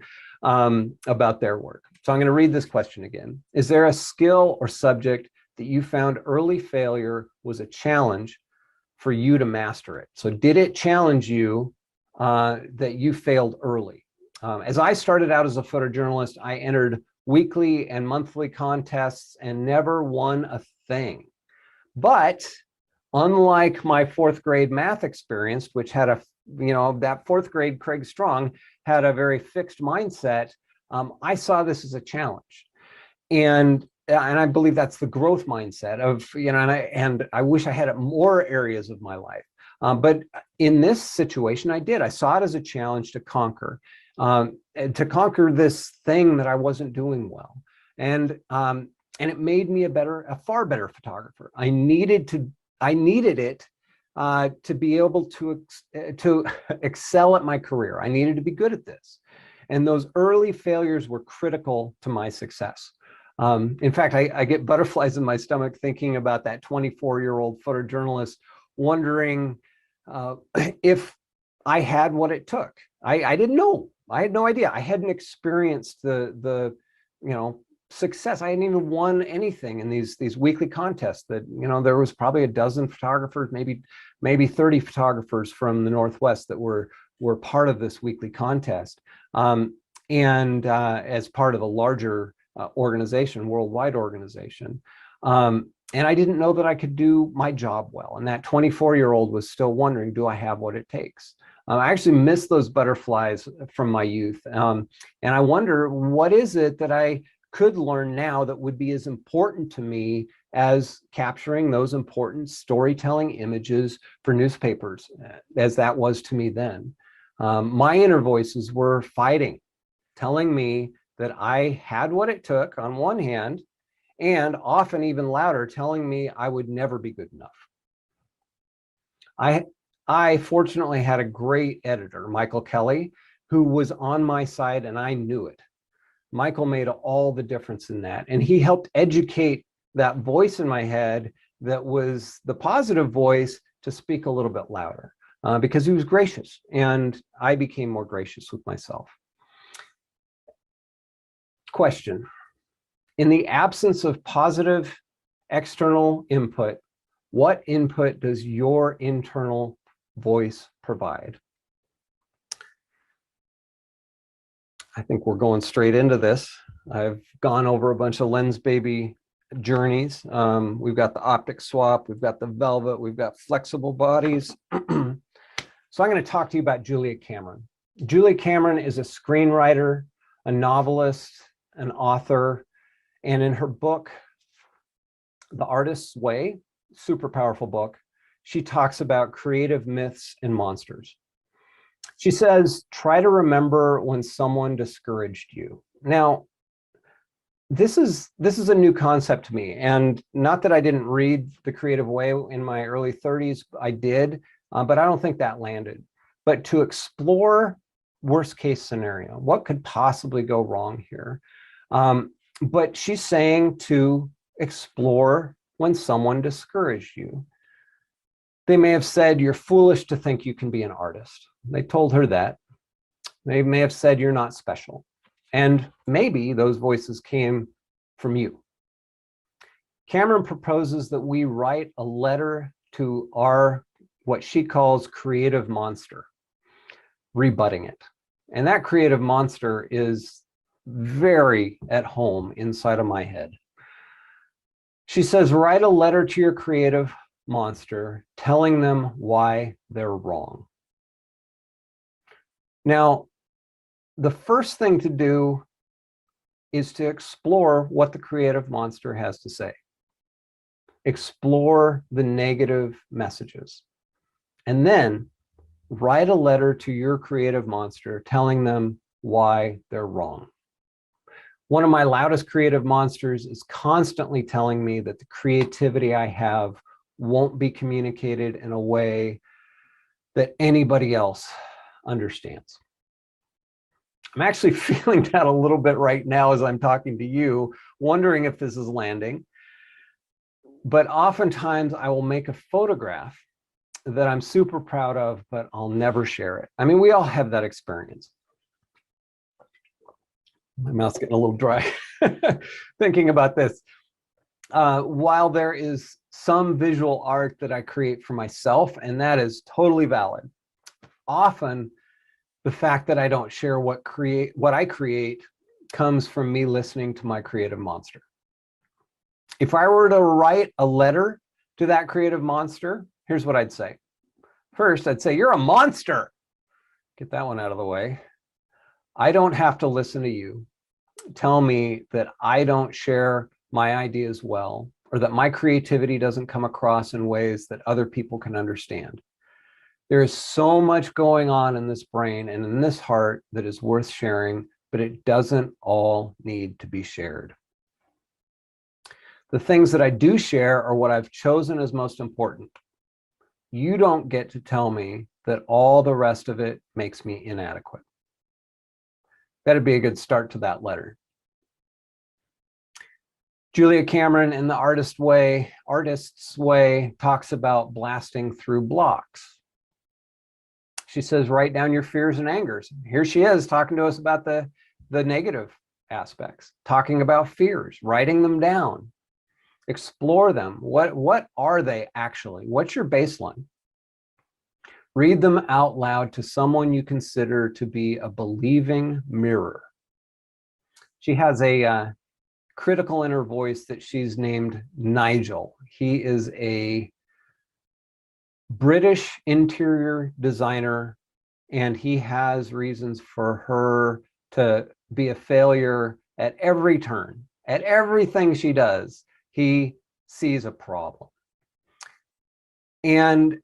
about their work. So I'm going to read this question again. Is there a skill or subject that you found early failure was a challenge for you to master it? So did it challenge you that you failed early? As I started out as a photojournalist, I entered weekly and monthly contests and never won a thing. But unlike my 4th grade math experience, which had that 4th grade Craig Strong had a very fixed mindset, I saw this as a challenge. And I believe that's the growth mindset of, and I wish I had it in more areas of my life. But in this situation, I did. I saw it as a challenge to conquer this thing that I wasn't doing well. And it made me a far better photographer. I needed it to be able to excel at my career. I needed to be good at this. And those early failures were critical to my success. In fact, I get butterflies in my stomach thinking about that 24-year-old photojournalist wondering if I had what it took. I didn't know. I had no idea. I hadn't experienced the success. I hadn't even won anything in these weekly contests that, there was probably a dozen photographers, maybe 30 photographers from the Northwest that were part of this weekly contest. And as part of a larger organization, worldwide organization. And I didn't know that I could do my job well. And that 24-year-old was still wondering, do I have what it takes? I actually miss those butterflies from my youth. And I wonder, what is it that I could learn now that would be as important to me as capturing those important storytelling images for newspapers as that was to me then? My inner voices were fighting, telling me that I had what it took on one hand, and often even louder, telling me I would never be good enough. I fortunately had a great editor, Michael Kelly, who was on my side, and I knew it. Michael made all the difference in that. And he helped educate that voice in my head that was the positive voice to speak a little bit louder because he was gracious. And I became more gracious with myself. Question. In the absence of positive external input, what input does your internal voice provide? I think we're going straight into this. I've gone over a bunch of Lens Baby journeys. We've got the optic swap, we've got the velvet, we've got flexible bodies. So I'm going to talk to you about Julia Cameron. Julia Cameron is a screenwriter, a novelist, an author, and in her book, The Artist's Way, super powerful book, she talks about creative myths and monsters. She says, try to remember when someone discouraged you. Now, this is a new concept to me, and not that I didn't read The Creative Way in my early 30s, I did, but I don't think that landed. But to explore worst case scenario, what could possibly go wrong here? But she's saying to explore when someone discouraged you. They may have said, you're foolish to think you can be an artist. They told her that. They may have said, you're not special. And maybe those voices came from you. Cameron proposes that we write a letter to our, what she calls creative monster, rebutting it. And that creative monster is very at home inside of my head. She says, write a letter to your creative monster, telling them why they're wrong. Now, the first thing to do is to explore what the creative monster has to say. Explore the negative messages. And then write a letter to your creative monster telling them why they're wrong. One of my loudest creative monsters is constantly telling me that the creativity I have won't be communicated in a way that anybody else understands. I'm actually feeling that a little bit right now as I'm talking to you, wondering if this is landing. But oftentimes I will make a photograph that I'm super proud of, but I'll never share it. I mean, we all have that experience. My mouth's getting a little dry thinking about this. While there is some visual art that I create for myself, and that is totally valid, often the fact that I don't share what I create comes from me listening to my creative monster. If I were to write a letter to that creative monster, here's what I'd say. First, I'd say, you're a monster. Get that one out of the way. I don't have to listen to you tell me that I don't share my ideas well, or that my creativity doesn't come across in ways that other people can understand. There is so much going on in this brain and in this heart that is worth sharing, but it doesn't all need to be shared. The things that I do share are what I've chosen as most important. You don't get to tell me that all the rest of it makes me inadequate. That'd be a good start to that letter. Julia Cameron, in the Artist's Way, talks about blasting through blocks. She says, write down your fears and angers. Here she is talking to us about the negative aspects, talking about fears, writing them down, explore them. What are they actually? What's your baseline? Read them out loud to someone you consider to be a believing mirror. She has a critical inner voice that she's named Nigel. He is a British interior designer, and he has reasons for her to be a failure at every turn. At everything she does, he sees a problem. And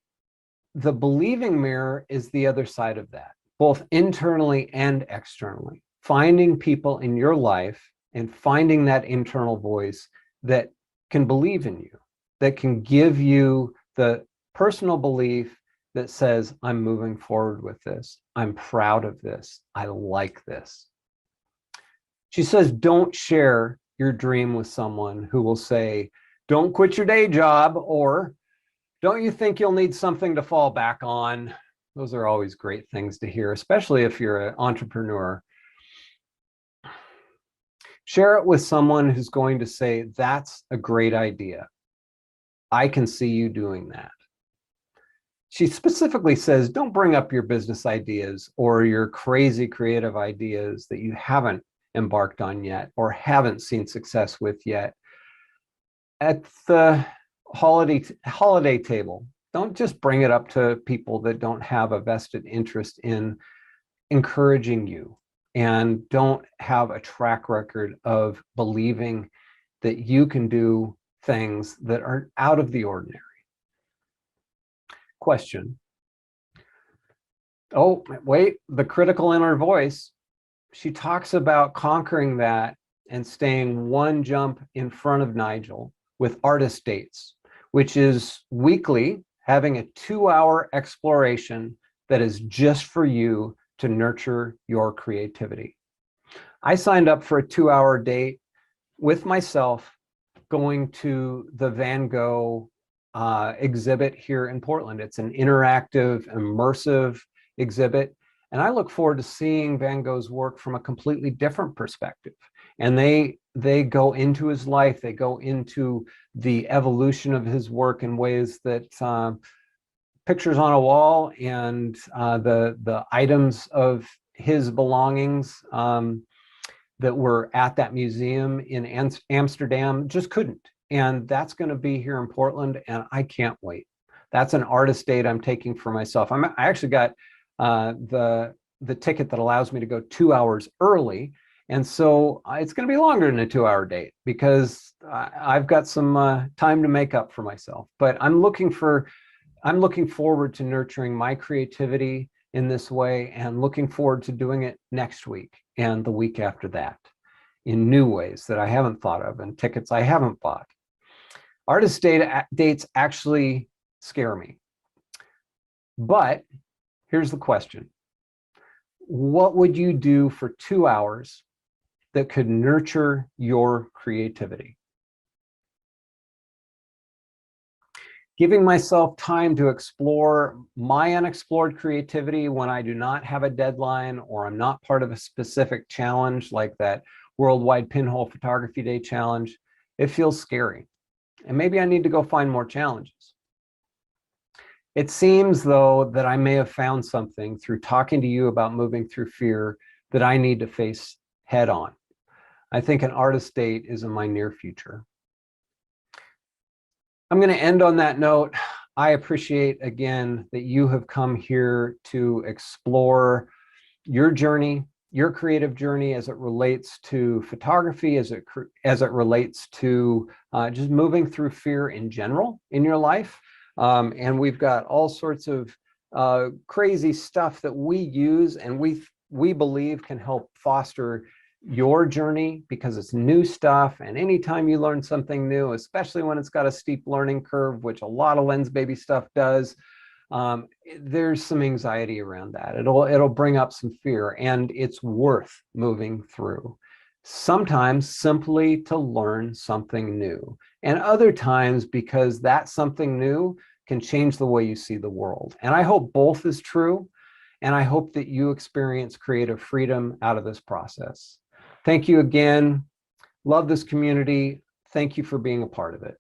the believing mirror is the other side of that, both internally and externally. Finding people in your life and finding that internal voice that can believe in you, that can give you the personal belief that says, I'm moving forward with this. I'm proud of this. I like this. She says, don't share your dream with someone who will say, don't quit your day job, or don't you think you'll need something to fall back on? Those are always great things to hear, especially if you're an entrepreneur. Share it with someone who's going to say, that's a great idea. I can see you doing that. She specifically says, don't bring up your business ideas or your crazy creative ideas that you haven't embarked on yet or haven't seen success with yet at the holiday table. Don't just bring it up to people that don't have a vested interest in encouraging you and don't have a track record of believing that you can do things that are out of the ordinary. Question. Oh, wait, the critical inner voice. She talks about conquering that and staying one jump in front of Nigel with artist dates, which is weekly, having a 2-hour exploration that is just for you to nurture your creativity. I signed up for a 2-hour date with myself going to the Van Gogh exhibit here in Portland. It's an interactive, immersive exhibit. And I look forward to seeing Van Gogh's work from a completely different perspective. And they go into his life, they go into the evolution of his work in ways that pictures on a wall and the items of his belongings that were at that museum in Amsterdam just couldn't. And that's going to be here in Portland, and I can't wait. That's an artist date I'm taking for myself. I actually got the ticket that allows me to go 2 hours early. And so it's going to be longer than a 2-hour date because I've got some time to make up for myself. But I'm looking forward to nurturing my creativity in this way and looking forward to doing it next week and the week after that in new ways that I haven't thought of and tickets I haven't bought. Artist dates actually scare me. But here's the question. What would you do for 2 hours that could nurture your creativity? Giving myself time to explore my unexplored creativity when I do not have a deadline or I'm not part of a specific challenge like that Worldwide Pinhole Photography Day challenge, it feels scary. And maybe I need to go find more challenges. It seems, though, that I may have found something through talking to you about moving through fear that I need to face head on. I think an artist date is in my near future. I'm going to end on that note. I appreciate, again, that you have come here to explore your journey, your creative journey as it relates to photography, as it relates to just moving through fear in general in your life. And we've got all sorts of crazy stuff that we use and we believe can help foster your journey because it's new stuff. And anytime you learn something new, especially when it's got a steep learning curve, which a lot of Lens Baby stuff does, there's some anxiety around that. It'll bring up some fear, and it's worth moving through. Sometimes simply to learn something new, and other times because that something new can change the way you see the world. And I hope both is true, and I hope that you experience creative freedom out of this process. Thank you again. Love this community. Thank you for being a part of it.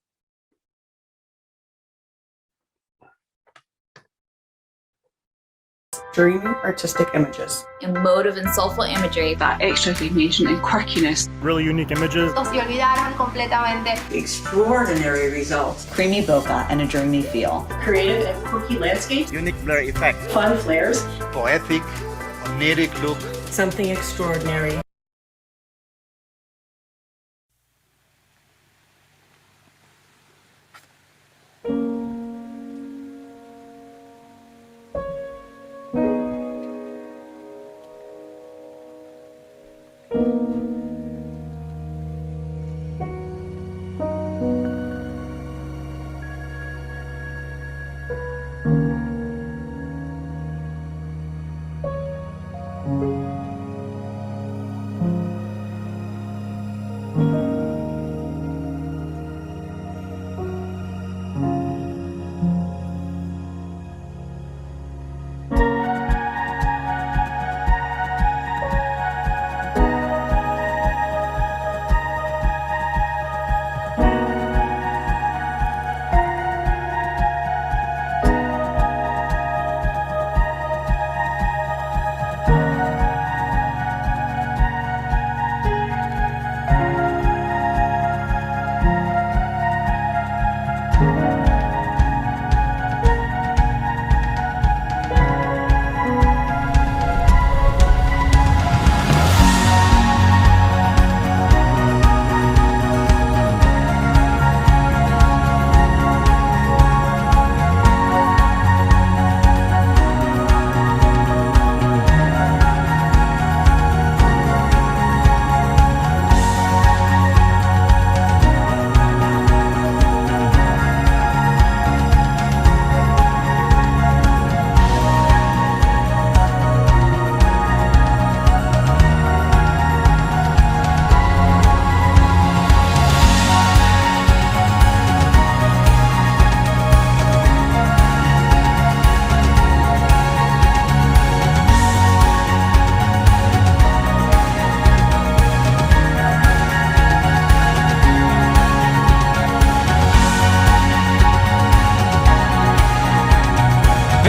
Dreamy artistic images. Emotive and soulful imagery. That extra dimension and quirkiness. Really unique images. Se olvidaron completamente. Extraordinary results. Creamy bokeh and a dreamy feel. Creative and quirky landscapes. Unique blur effect. Fun flares. Poetic, oniric look. Something extraordinary.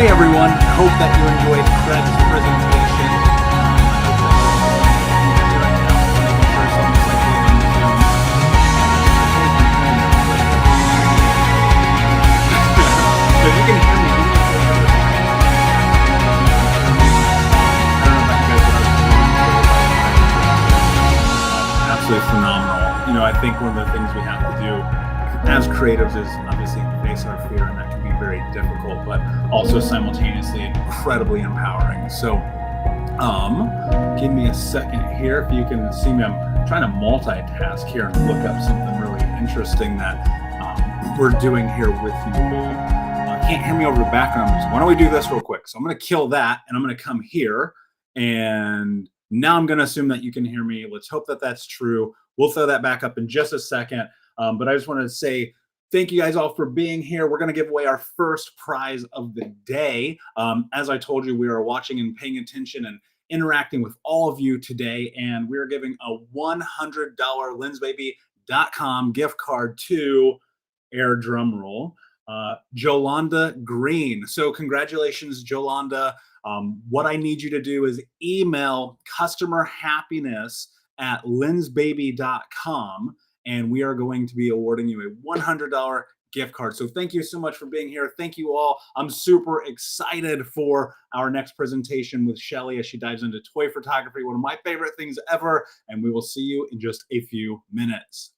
Hey everyone, hope that you enjoyed Craig's presentation. So you can hear me. Absolutely phenomenal. You know, I think one of the things we have to do as creatives is obviously face our fear, and that can be very difficult, but also simultaneously incredibly empowering. So give me a second here. If you can see me, I'm trying to multitask here and look up something really interesting that we're doing here with you all. Can't hear me over the background music. Why don't we do this real quick? So I'm going to kill that, and I'm going to come here, and now I'm going to assume that you can hear me. Let's hope that that's true. We'll throw that back up in just a second. But I just want to say thank you guys all for being here. We're going to give away our first prize of the day. As I told you, we are watching and paying attention and interacting with all of you today, and we're giving a $100 lensbaby.com gift card to, air drum roll, Jolanda Green. So congratulations, Jolanda. What I need you to do is email customerhappiness@lensbaby.com, and we are going to be awarding you a $100 gift card. So thank you so much for being here. Thank you all. I'm super excited for our next presentation with Shelly as she dives into toy photography, one of my favorite things ever, and we will see you in just a few minutes.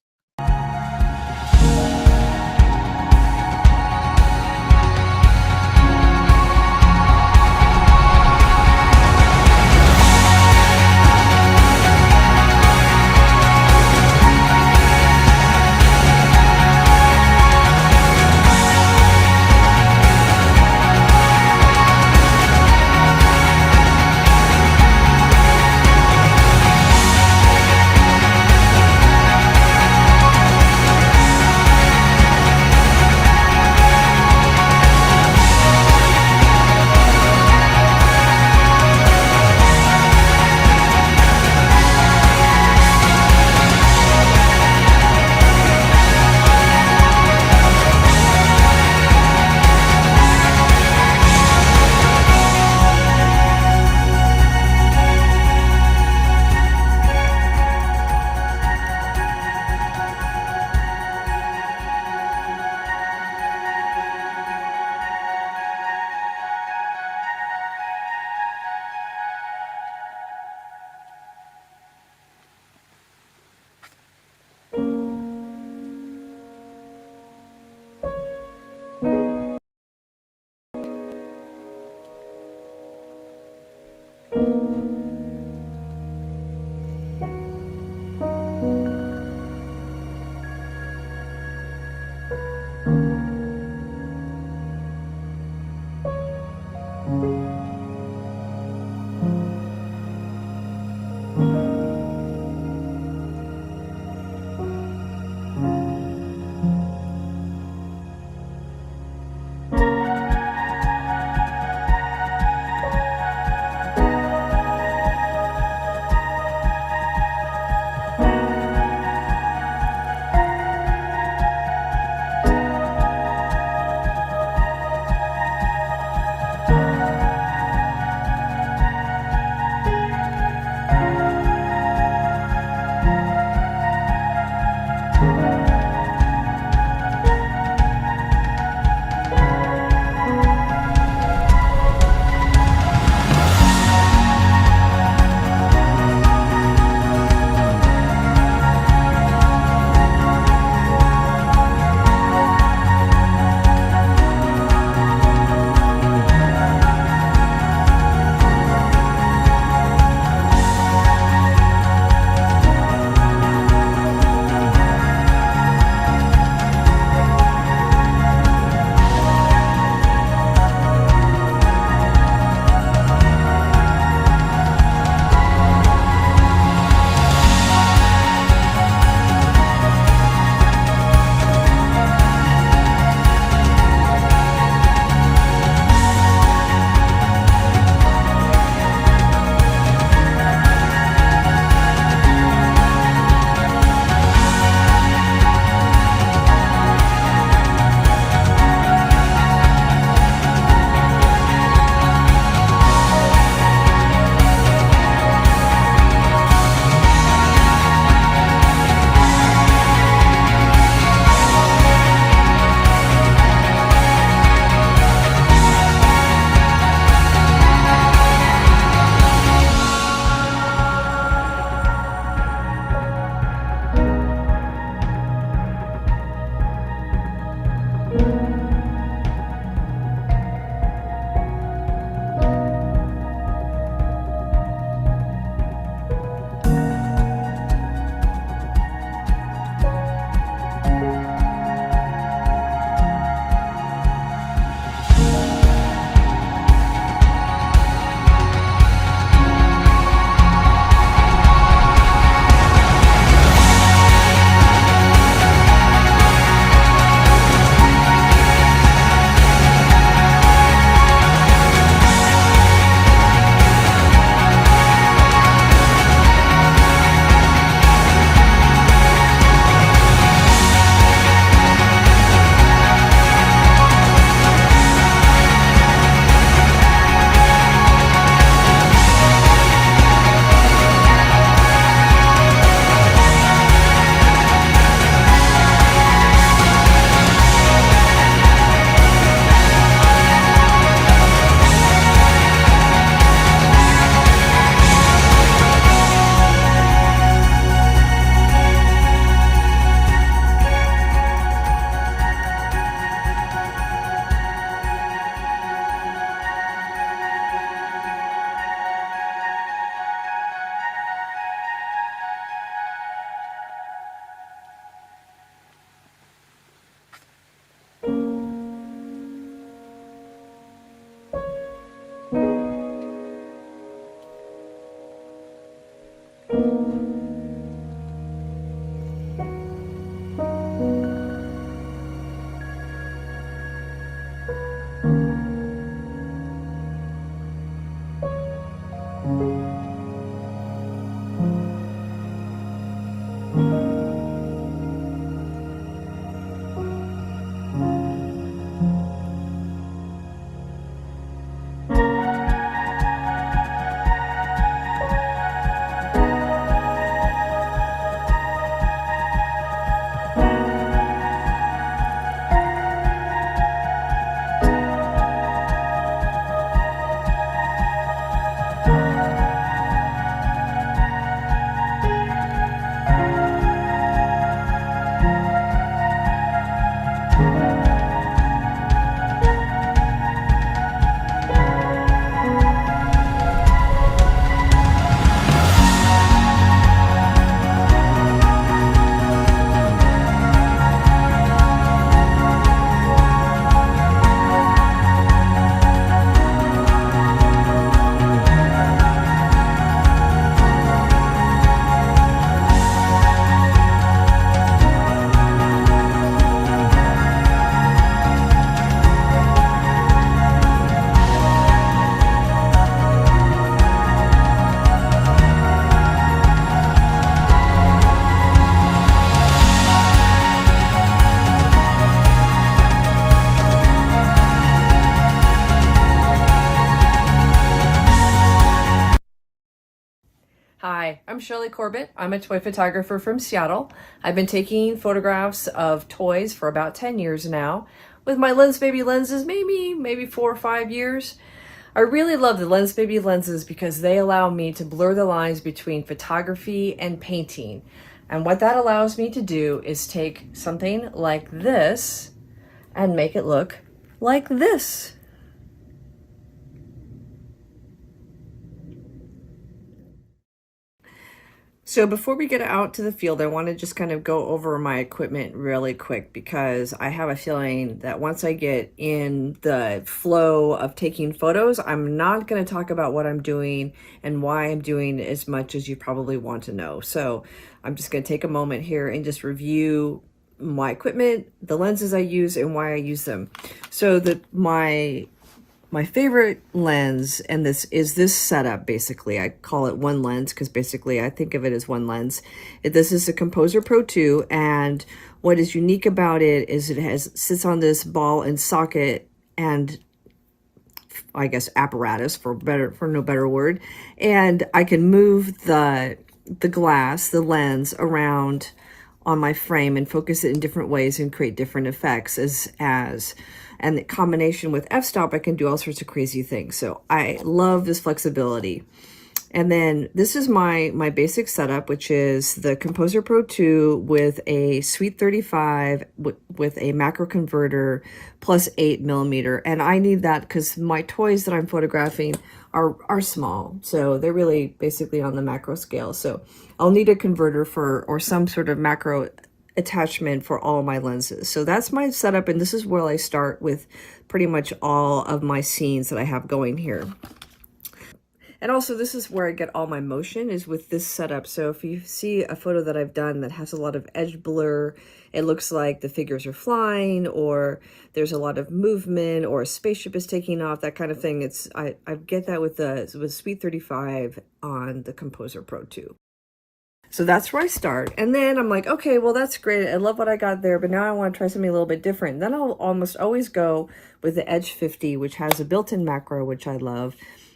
I'm Shirley Corbett. I'm a toy photographer from Seattle. I've been taking photographs of toys for about 10 years now. With my Lens Baby lenses, maybe 4 or 5 years. I really love the Lens Baby lenses because they allow me to blur the lines between photography and painting. And what that allows me to do is take something like this and make it look like this. So before we get out to the field, I want to just kind of go over my equipment really quick because I have a feeling that once I get in the flow of taking photos, I'm not going to talk about what I'm doing and why I'm doing as much as you probably want to know. So I'm just going to take a moment here and just review my equipment, the lenses I use, and why I use them. So my favorite lens, and this is this setup, basically. I call it one lens because basically I think of it as one lens. This is a Composer Pro 2, and what is unique about it is it sits on this ball and socket and I guess apparatus for no better word, and I can move the glass, the lens around on my frame and focus it in different ways and create different effects and the combination with f-stop, I can do all sorts of crazy things. So I love this flexibility. And then this is my basic setup, which is the Composer Pro 2 with a Sweet 35 with a macro converter plus 8mm. And I need that because my toys that I'm photographing are small. So they're really basically on the macro scale. So I'll need a converter or some sort of macro attachment for all of my lenses. So that's my setup, and this is where I start with pretty much all of my scenes that I have going here. And also this is where I get all my motion, is with this setup. So if you see a photo that I've done that has a lot of edge blur, it looks like the figures are flying or there's a lot of movement or a spaceship is taking off, that kind of thing. I get that with Sweet 35 on the Composer Pro 2. So that's where I start. And then I'm like, okay, well, that's great. I love what I got there, but now I want to try something a little bit different. Then I'll almost always go with the Edge 50, which has a built-in macro, which I love.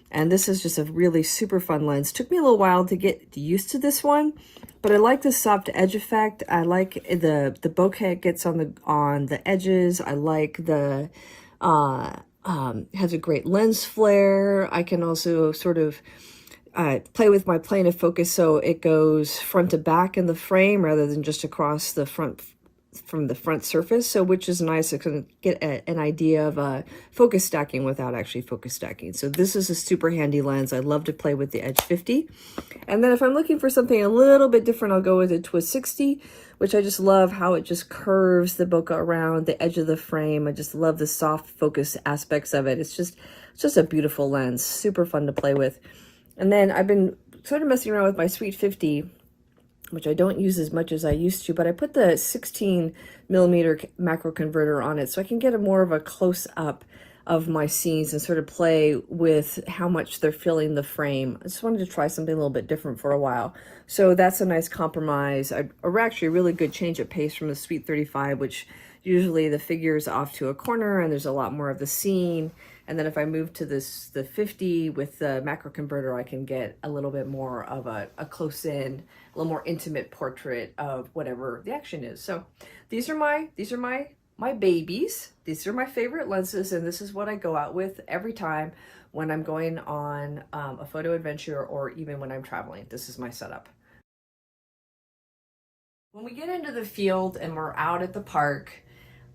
And this is just a really super fun lens. Took me a little while to get used to this one, but I like the soft edge effect. I like the bokeh it gets on the edges. I like the has a great lens flare. I can also sort of play with my plane of focus so it goes front to back in the frame rather than just across the front from the front surface, so which is nice. I can get an idea of focus stacking without actually focus stacking. So this is a super handy lens. I love to play with the Edge 50. And then if I'm looking for something a little bit different, I'll go with a Twist 60, which I just love how it just curves the bokeh around the edge of the frame. I just love the soft focus aspects of it. It's just a beautiful lens, super fun to play with. And then I've been sort of messing around with my Sweet 50, which I don't use as much as I used to, but I put the 16mm macro converter on it so I can get more of a close-up of my scenes and sort of play with how much they're filling the frame. I just wanted to try something a little bit different for a while. So that's a nice compromise. Or actually a really good change of pace from the Sweet 35, which usually the figure is off to a corner and there's a lot more of the scene. And then if I move to the 50 with the macro converter, I can get a little bit more of a close-in, a little more intimate portrait of whatever the action is. So these are my babies. These are my favorite lenses, and this is what I go out with every time when I'm going on a photo adventure or even when I'm traveling. This is my setup. When we get into the field and we're out at the park,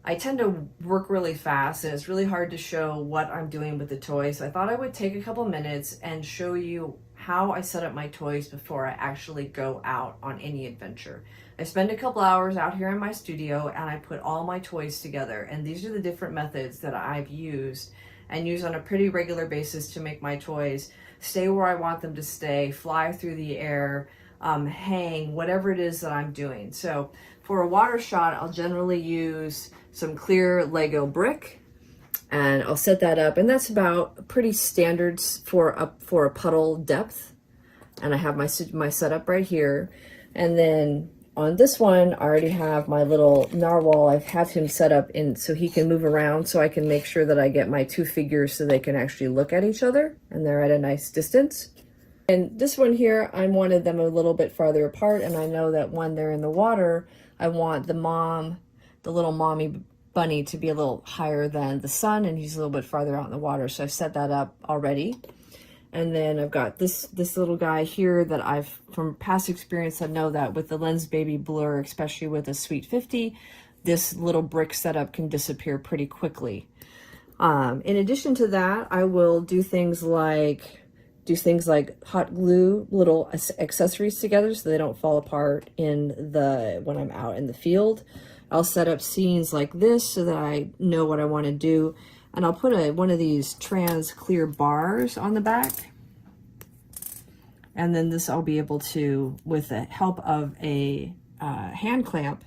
I tend to work really fast and it's really hard to show what I'm doing with the toys. So I thought I would take a couple minutes and show you how I set up my toys before I actually go out on any adventure. I spend a couple hours out here in my studio and I put all my toys together, and these are the different methods that I've used and use on a pretty regular basis to make my toys stay where I want them to stay, fly through the air, hang, whatever it is that I'm doing. So for a water shot, I'll generally use some clear Lego brick, and I'll set that up, and that's about pretty standard for a puddle depth. And I have my setup right here, and then on this one I already have my little narwhal. I have him set up in so he can move around, so I can make sure that I get my two figures so they can actually look at each other and they're at a nice distance. And this one here, I wanted them a little bit farther apart, and I know that when they're in the water, I want the little mommy bunny to be a little higher than the sun, and he's a little bit farther out in the water. So I've set that up already. And then I've got this little guy here that I've, from past experience, I know that with the Lens Baby blur, especially with a Sweet 50, this little brick setup can disappear pretty quickly. In addition to that, I will do things like hot glue little accessories together so they don't fall apart when I'm out in the field. I'll set up scenes like this so that I know what I want to do. And I'll put one of these trans clear bars on the back. And then this I'll be able to, with the help of a hand clamp,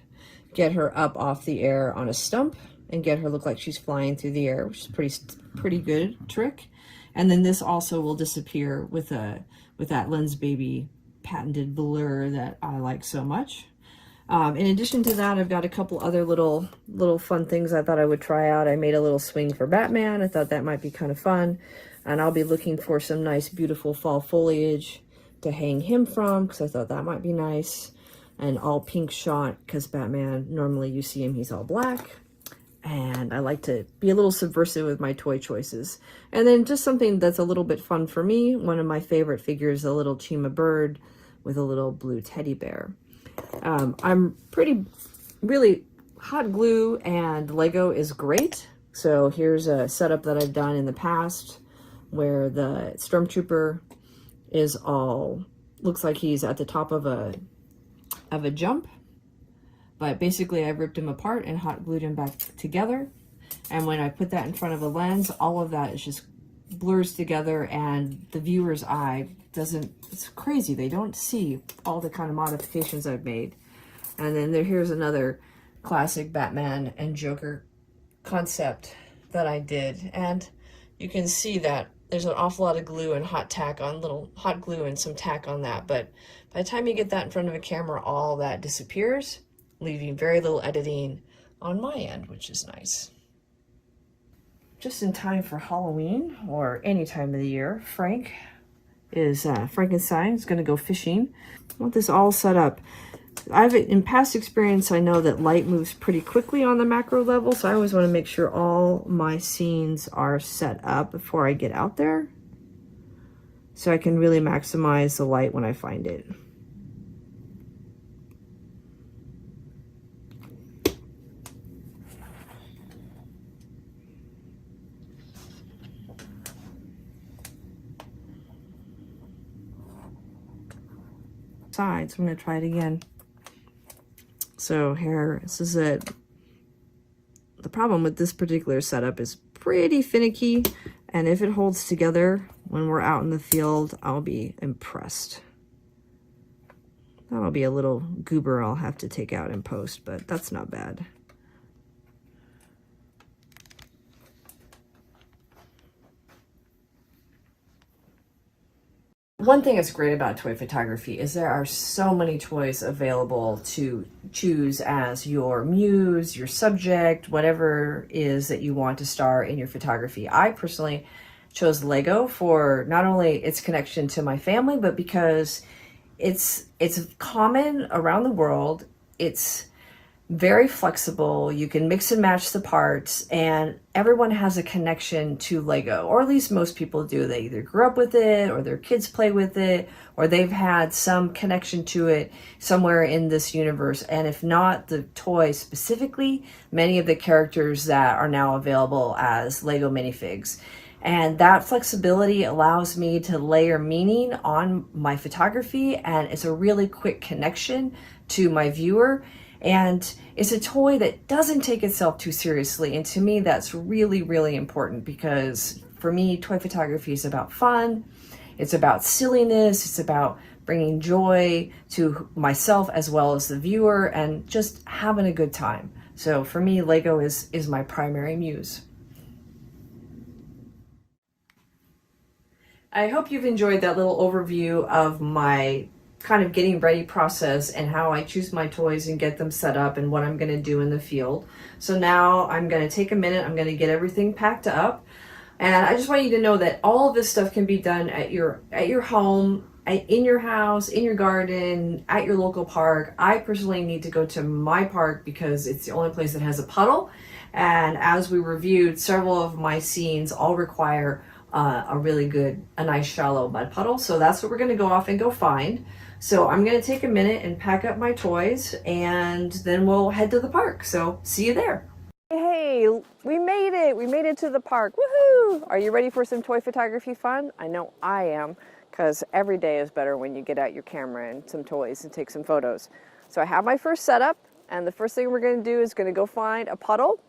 get her up off the air on a stump and get her look like she's flying through the air, which is pretty good trick. And then this also will disappear with that Lens Baby patented blur that I like so much. In addition to that, I've got a couple other little fun things I thought I would try out. I made a little swing for Batman. I thought that might be kind of fun. And I'll be looking for some nice, beautiful fall foliage to hang him from, because I thought that might be nice. And all pink shot, because Batman, normally you see him, he's all black. And I like to be a little subversive with my toy choices. And then just something that's a little bit fun for me. One of my favorite figures, a little Chima bird with a little blue teddy bear. I'm really hot glue and Lego is great. So here's a setup that I've done in the past where the Stormtrooper is looks like he's at the top of a jump. But basically I ripped him apart and hot glued him back together. And when I put that in front of a lens, all of that is just blurs together and the viewer's eye it's crazy. They don't see all the kind of modifications I've made. And then here's another classic Batman and Joker concept that I did. And you can see that there's an awful lot of glue and hot glue and some tack on that. But by the time you get that in front of a camera, all that disappears, leaving very little editing on my end, which is nice. Just in time for Halloween, or any time of the year, Frankenstein is going to go fishing. I want this all set up. In past experience, I know that light moves pretty quickly on the macro level, so I always want to make sure all my scenes are set up before I get out there, so I can really maximize the light when I find it. Sides. I'm going to try it again. So here, this is it. The problem with this particular setup is pretty finicky, and if it holds together when we're out in the field, I'll be impressed. That'll be a little goober I'll have to take out in post, but that's not bad. One thing that's great about toy photography is there are so many toys available to choose as your muse, your subject, whatever it is that you want to star in your photography. I personally chose Lego for not only its connection to my family, but because it's common around the world. It's very flexible. You can mix and match the parts, and everyone has a connection to Lego, or at least most people do. They either grew up with it, or their kids play with it, or they've had some connection to it somewhere in this universe. And if not the toy specifically, many of the characters that are now available as Lego minifigs. And that flexibility allows me to layer meaning on my photography, and it's a really quick connection to my viewer. And it's a toy that doesn't take itself too seriously. And to me, that's really, really important, because for me, toy photography is about fun. It's about silliness. It's about bringing joy to myself as well as the viewer, and just having a good time. So for me, Lego is my primary muse. I hope you've enjoyed that little overview of my kind of getting ready process and how I choose my toys and get them set up and what I'm going to do in the field. So now I'm going to take a minute. I'm going to get everything packed up. And I just want you to know that all of this stuff can be done at your home, in your house, in your garden, at your local park. I personally need to go to my park because it's the only place that has a puddle. And as we reviewed, several of my scenes all require a nice shallow mud puddle. So that's what we're going to go off and go find. So I'm going to take a minute and pack up my toys, and then we'll head to the park. So see you there. Hey, we made it. We made it to the park. Woohoo! Are you ready for some toy photography fun? I know I am, because every day is better when you get out your camera and some toys and take some photos. So I have my first setup, and the first thing we're going to do is going to go find a puddle.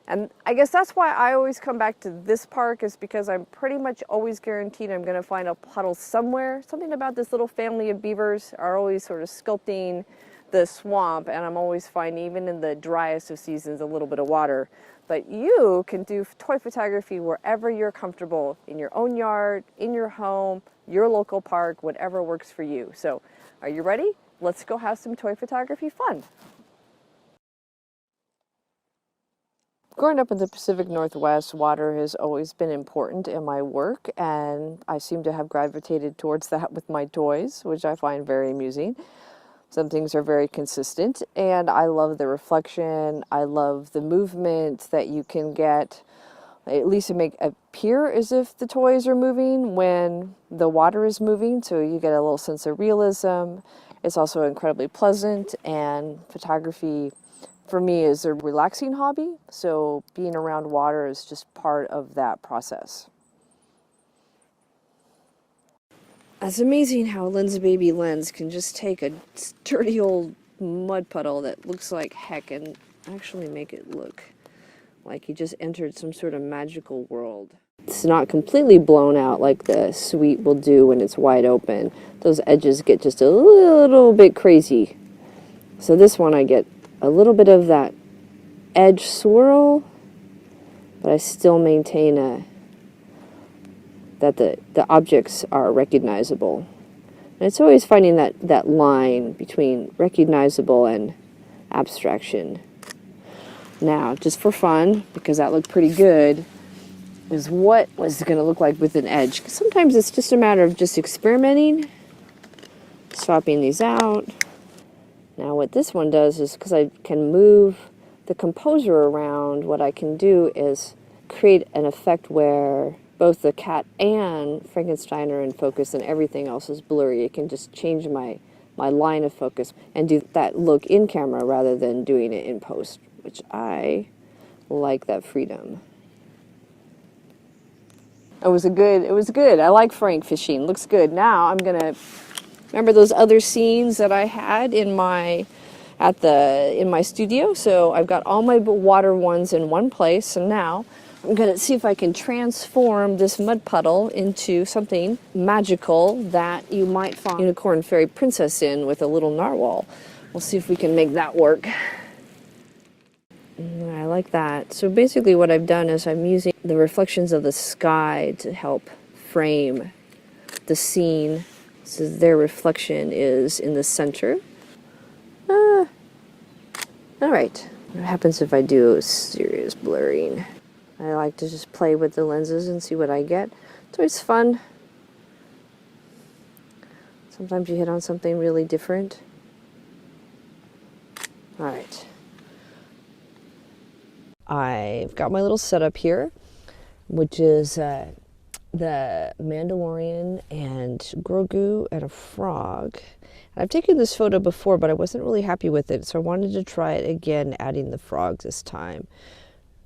And I guess that's why I always come back to this park, is because I'm pretty much always guaranteed I'm going to find a puddle somewhere. Something about this little family of beavers are always sort of sculpting the swamp, and I'm always finding, even in the driest of seasons, a little bit of water. But you can do toy photography wherever you're comfortable, in your own yard, in your home, your local park, whatever works for you. So are you ready? Let's go have some toy photography fun. Growing up in the Pacific Northwest, water has always been important in my work, and I seem to have gravitated towards that with my toys, which I find very amusing. Some things are very consistent, and I love the reflection. I love the movement that you can get, at least to make it appear as if the toys are moving when the water is moving, so you get a little sense of realism. It's also incredibly pleasant, and photography for me is a relaxing hobby, so being around water is just part of that process. It's amazing how Lynn's baby lens can just take a dirty old mud puddle that looks like heck and actually make it look like you just entered some sort of magical world. It's not completely blown out like the suite will do when it's wide open. Those edges get just a little bit crazy. So this one I get a little bit of that edge swirl, but I still maintain that the objects are recognizable. And it's always finding that line between recognizable and abstraction. Now, just for fun, because that looked pretty good, is what was it going to look like with an edge. Sometimes it's just a matter of just experimenting, swapping these out. Now what this one does is, because I can move the composer around, what I can do is create an effect where both the cat and Frankenstein are in focus and everything else is blurry. It can just change my line of focus and do that look in camera rather than doing it in post, which I like that freedom. It was good. I like Frank fishing. Looks good. Now I'm gonna remember those other scenes that I had in my studio. So I've got all my water ones in one place, and now I'm gonna see if I can transform this mud puddle into something magical that you might find Unicorn Fairy Princess in with a little narwhal. We'll see if we can make that work. I like that. So basically what I've done is I'm using the reflections of the sky to help frame the scene. So their reflection is in the center. All right. What happens if I do serious blurring? I like to just play with the lenses and see what I get. It's always fun. Sometimes you hit on something really different. All right. I've got my little setup here, which is the Mandalorian and Grogu and a frog. I've taken this photo before, but I wasn't really happy with it, so I wanted to try it again, adding the frog this time.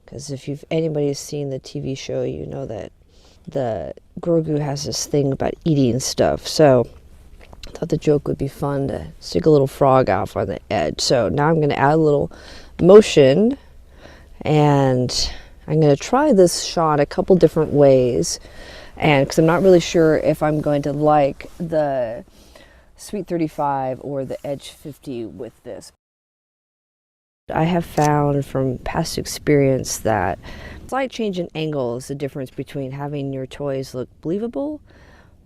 Because if anybody's seen the TV show, you know that the Grogu has this thing about eating stuff. So I thought the joke would be fun to stick a little frog off on the edge. So now I'm going to add a little motion, and I'm going to try this shot a couple different ways. And because I'm not really sure if I'm going to like the Sweet 35 or the Edge 50 with this. I have found from past experience that slight change in angle is the difference between having your toys look believable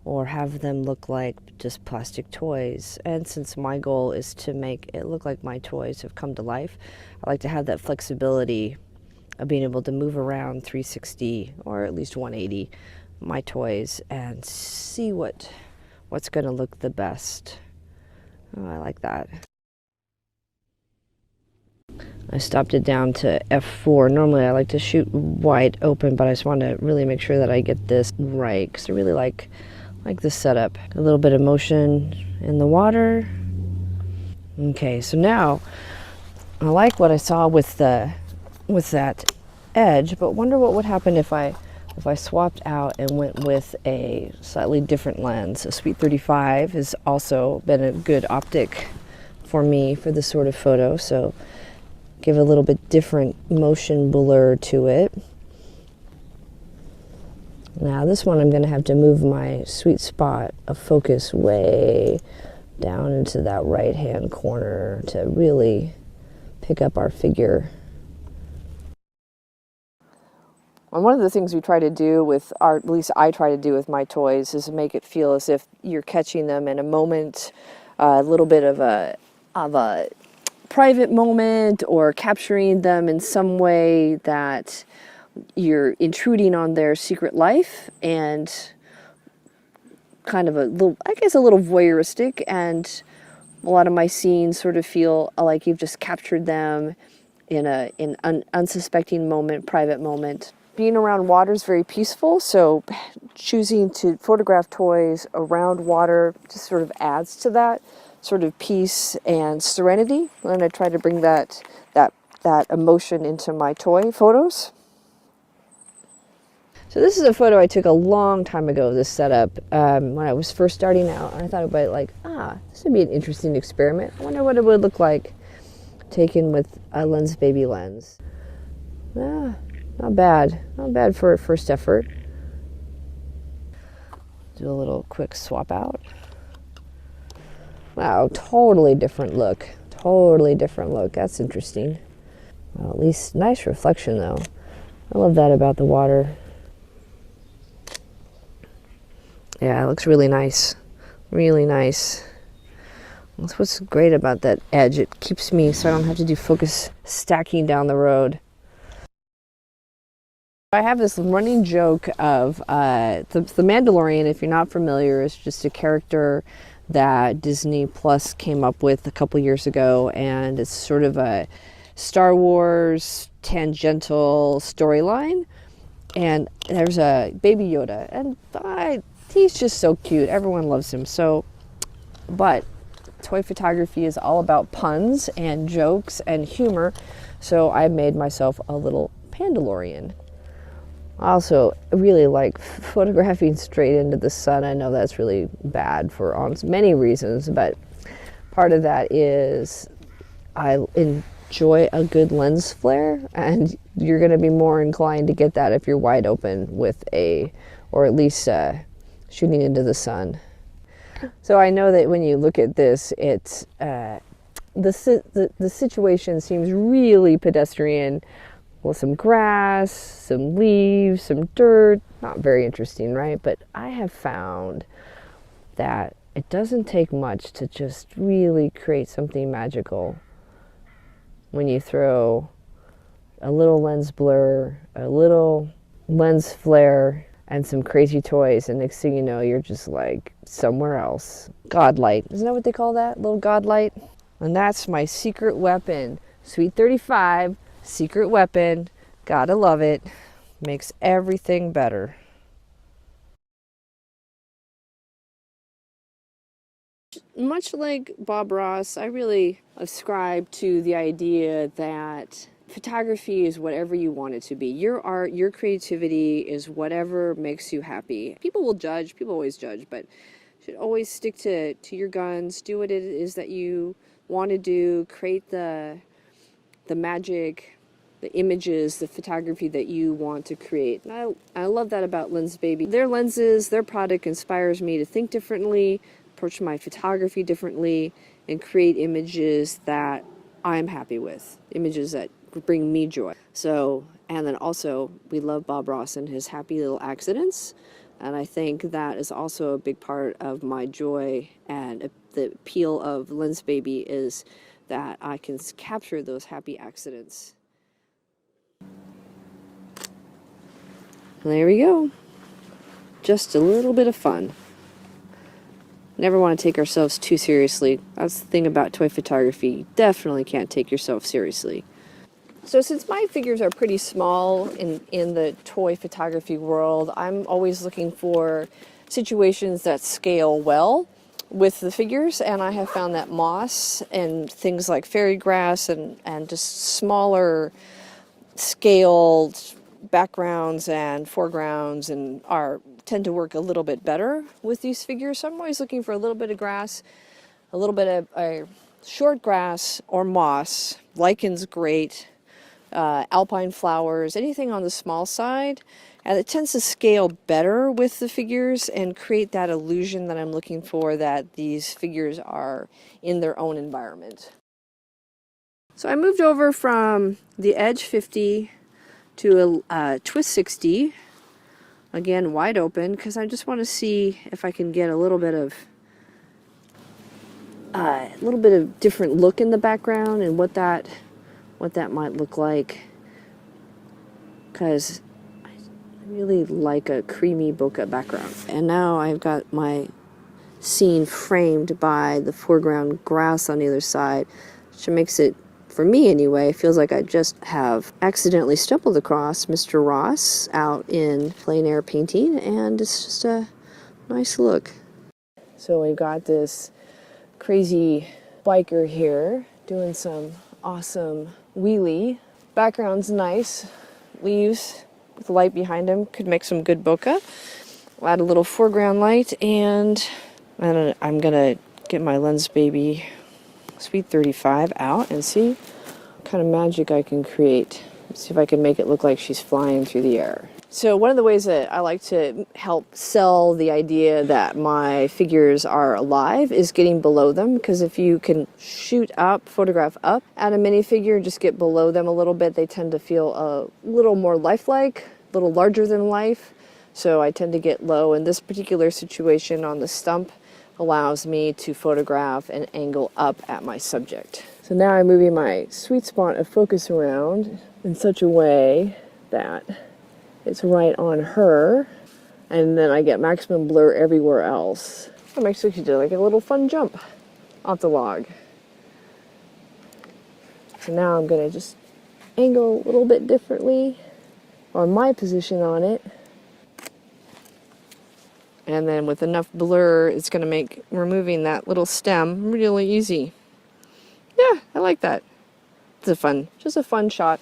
or have them look like just plastic toys. And since my goal is to make it look like my toys have come to life, I like to have that flexibility of being able to move around 360 or at least 180 my toys and see what's going to look the best. Oh, I like that. I stopped it down to f4. Normally I like to shoot wide open, but I just want to really make sure that I get this right because I really like this setup. A little bit of motion in the water. Okay, so now I like what I saw with that edge, but wonder what would happen if I swapped out and went with a slightly different lens. A Sweet 35 has also been a good optic for me for this sort of photo, so give a little bit different motion blur to it. Now this one I'm going to have to move my sweet spot of focus way down into that right hand corner to really pick up our figure. And one of the things we try to do with art, at least I try to do with my toys, is make it feel as if you're catching them in a moment, a little bit of a private moment, or capturing them in some way that you're intruding on their secret life, and kind of a little, I guess, a little voyeuristic. And a lot of my scenes sort of feel like you've just captured them in an unsuspecting moment, private moment. Being around water is very peaceful, so choosing to photograph toys around water just sort of adds to that sort of peace and serenity. And I try to bring that emotion into my toy photos. So this is a photo I took a long time ago, this setup, when I was first starting out. And I thought about it like, this would be an interesting experiment. I wonder what it would look like taken with a Lens Baby lens. Not bad for a first effort. Do a little quick swap out. Wow, totally different look. Totally different look. That's interesting. Well, at least nice reflection though. I love that about the water. Yeah, it looks really nice. Really nice. That's what's great about that edge. It keeps me so I don't have to do focus stacking down the road. I have this running joke of the Mandalorian, if you're not familiar, is just a character that Disney Plus came up with a couple years ago, and it's sort of a Star Wars tangential storyline. And there's a Baby Yoda, and he's just so cute. Everyone loves him. But toy photography is all about puns and jokes and humor, so I made myself a little Pandalorian. I also really like photographing straight into the sun. I know that's really bad for many reasons, but part of that is I enjoy a good lens flare, and you're going to be more inclined to get that if you're wide open with or at least shooting into the sun. So I know that when you look at this, it's the situation seems really pedestrian. Well, some grass, some leaves, some dirt, not very interesting, right? But I have found that it doesn't take much to just really create something magical when you throw a little lens blur, a little lens flare, and some crazy toys, and next thing you know, you're just like somewhere else. God light, isn't that what they call that? Little God light? And that's my secret weapon, Sweet 35. Secret weapon, gotta love it, makes everything better. Much like Bob Ross, I really ascribe to the idea that photography is whatever you want it to be. Your art, your creativity is whatever makes you happy. People will judge, people always judge, but you should always stick to your guns, do what it is that you want to do, create the magic, the images, the photography that you want to create. And I love that about Lens Baby. Their lenses, their product inspires me to think differently, approach my photography differently, and create images that I'm happy with, images that bring me joy. So, and then also, we love Bob Ross and his happy little accidents. And I think that is also a big part of my joy, and the appeal of Lens Baby is that I can capture those happy accidents. There we go. Just a little bit of fun. Never want to take ourselves too seriously. That's the thing about toy photography. You definitely can't take yourself seriously. So since my figures are pretty small in the toy photography world, I'm always looking for situations that scale well with the figures, and I have found that moss and things like fairy grass and just smaller scaled backgrounds and foregrounds and tend to work a little bit better with these figures. So I'm always looking for a little bit of grass, a little bit of short grass or moss. Lichen's great. Alpine flowers, anything on the small side, and it tends to scale better with the figures and create that illusion that I'm looking for, that these figures are in their own environment. So I moved over from the Edge 50 to a Twist 60, again wide open, because I just want to see if I can get a little bit of different look in the background and what that might look like, because I really like a creamy bokeh background. And now I've got my scene framed by the foreground grass on either side, which makes it, for me anyway, feels like I just have accidentally stumbled across Mr. Ross out in plein air painting, and it's just a nice look. So we've got this crazy biker here doing some awesome wheelie. Background's nice. Leaves with light behind him could make some good bokeh. I'll add a little foreground light, and I'm gonna get my Lens Baby Sweet 35 out and see what kind of magic I can create. See if I can make it look like she's flying through the air. So one of the ways that I like to help sell the idea that my figures are alive is getting below them, because if you can shoot up, photograph up at a minifigure, just get below them a little bit, they tend to feel a little more lifelike, a little larger than life. So I tend to get low. In this particular situation on the stump allows me to photograph and angle up at my subject. So now I'm moving my sweet spot of focus around in such a way that it's right on her, and then I get maximum blur everywhere else. I'm actually doing like a little fun jump off the log. So now I'm gonna just angle a little bit differently on my position on it. And then with enough blur, it's gonna make removing that little stem really easy. Yeah, I like that. It's just a fun shot.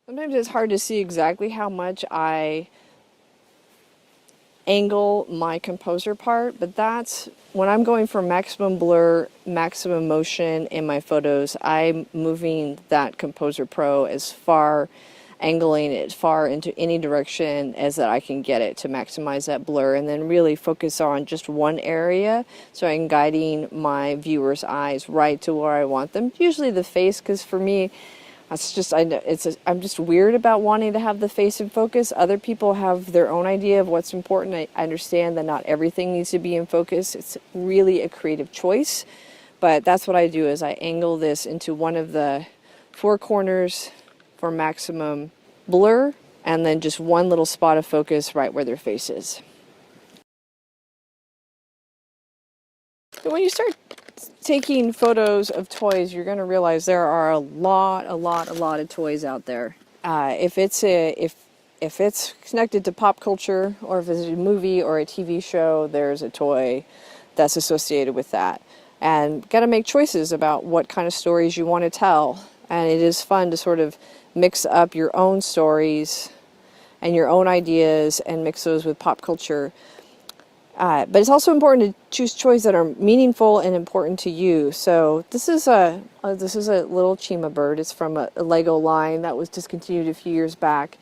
Sometimes it's hard to see exactly how much I angle my composer part, but that's when I'm going for maximum blur, maximum motion in my photos. I'm moving that Composer Pro as far, angling it far into any direction as that I can get it to maximize that blur, and then really focus on just one area so I'm guiding my viewer's eyes right to where I want them. Usually the face, because for me, I'm just weird about wanting to have the face in focus. Other people have their own idea of what's important. I understand that not everything needs to be in focus. It's really a creative choice, but that's what I do, is I angle this into one of the four corners for maximum blur, and then just one little spot of focus right where their face is. So when you start taking photos of toys, you're going to realize there are a lot of toys out there. If it's connected to pop culture, or if it's a movie or a TV show, there's a toy that's associated with that. And got to make choices about what kind of stories you want to tell. And it is fun to sort of mix up your own stories and your own ideas and mix those with pop culture. But it's also important to choose toys that are meaningful and important to you. So this is a little Chima bird. It's from a Lego line that was discontinued a few years back.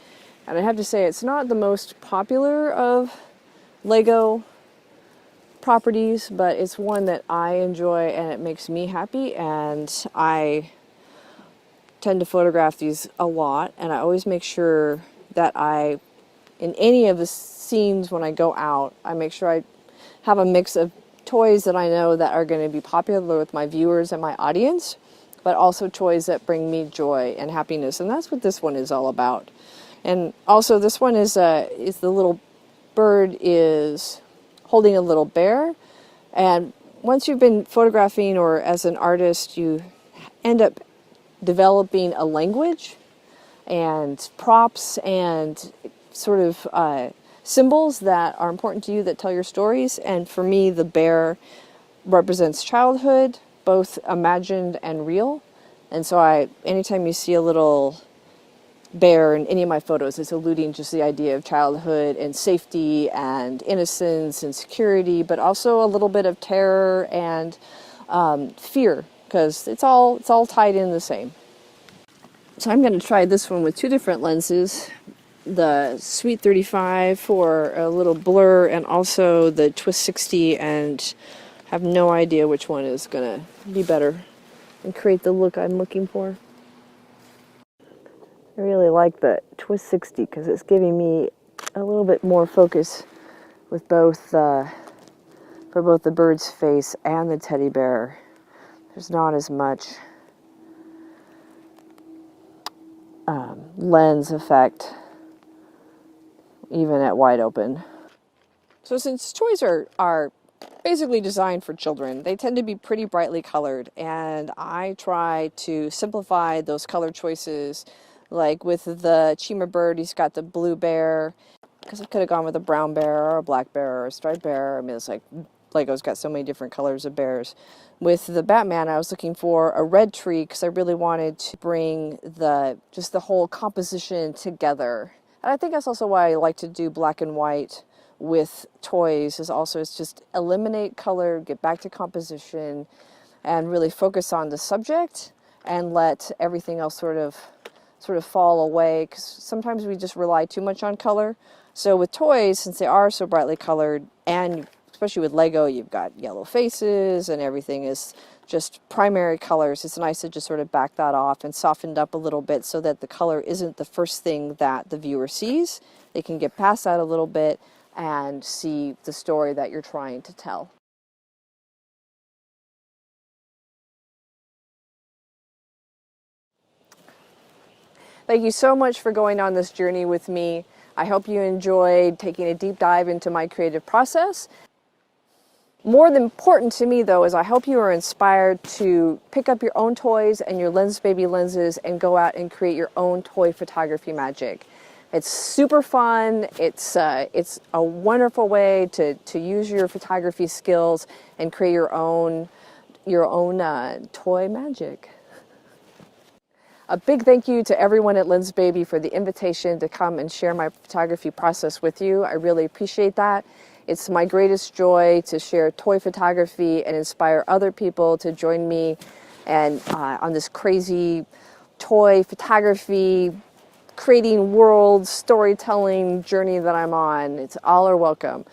And I have to say, it's not the most popular of Lego properties, but it's one that I enjoy and it makes me happy, and I tend to photograph these a lot, and I always make sure that in any of the scenes when I go out, I make sure I have a mix of toys that I know that are going to be popular with my viewers and my audience, but also toys that bring me joy and happiness, and that's what this one is all about. And also this one is the little bird is holding a little bear. And once you've been photographing or as an artist, you end up developing a language and props and sort of symbols that are important to you that tell your stories. And for me, the bear represents childhood, both imagined and real. And so anytime you see a little bear in any of my photos, it's alluding just the idea of childhood and safety and innocence and security, but also a little bit of terror and fear, because it's all tied in the same. So I'm going to try this one with two different lenses, the Sweet 35 for a little blur and also the Twist 60, and have no idea which one is going to be better and create the look I'm looking for. I really like the Twist 60 because it's giving me a little bit more focus with both for both the bird's face and the teddy bear. There's not as much lens effect even at wide open. So since toys are basically designed for children, they tend to be pretty brightly colored, and I try to simplify those color choices. Like with the Chima bird, he's got the blue bear, because I could have gone with a brown bear or a black bear or a striped bear. I mean, it's like Lego's got so many different colors of bears. With the Batman, I was looking for a red tree because I really wanted to bring just the whole composition together. And I think that's also why I like to do black and white with toys, it's just eliminate color, get back to composition, and really focus on the subject and let everything else sort of fall away, because sometimes we just rely too much on color. So with toys, since they are so brightly colored, and especially with Lego, you've got yellow faces and everything is just primary colors, it's nice to just sort of back that off and soften it up a little bit so that the color isn't the first thing that the viewer sees. They can get past that a little bit and see the story that you're trying to tell. Thank you so much for going on this journey with me. I hope you enjoyed taking a deep dive into my creative process. More than important to me, though, is I hope you are inspired to pick up your own toys and your Lens Baby lenses and go out and create your own toy photography magic. It's super fun. It's a wonderful way to use your photography skills and create your own toy magic. A big thank you to everyone at Lens Baby for the invitation to come and share my photography process with you. I really appreciate that. It's my greatest joy to share toy photography and inspire other people to join me and on this crazy toy photography, creating world storytelling journey that I'm on. It's all are welcome.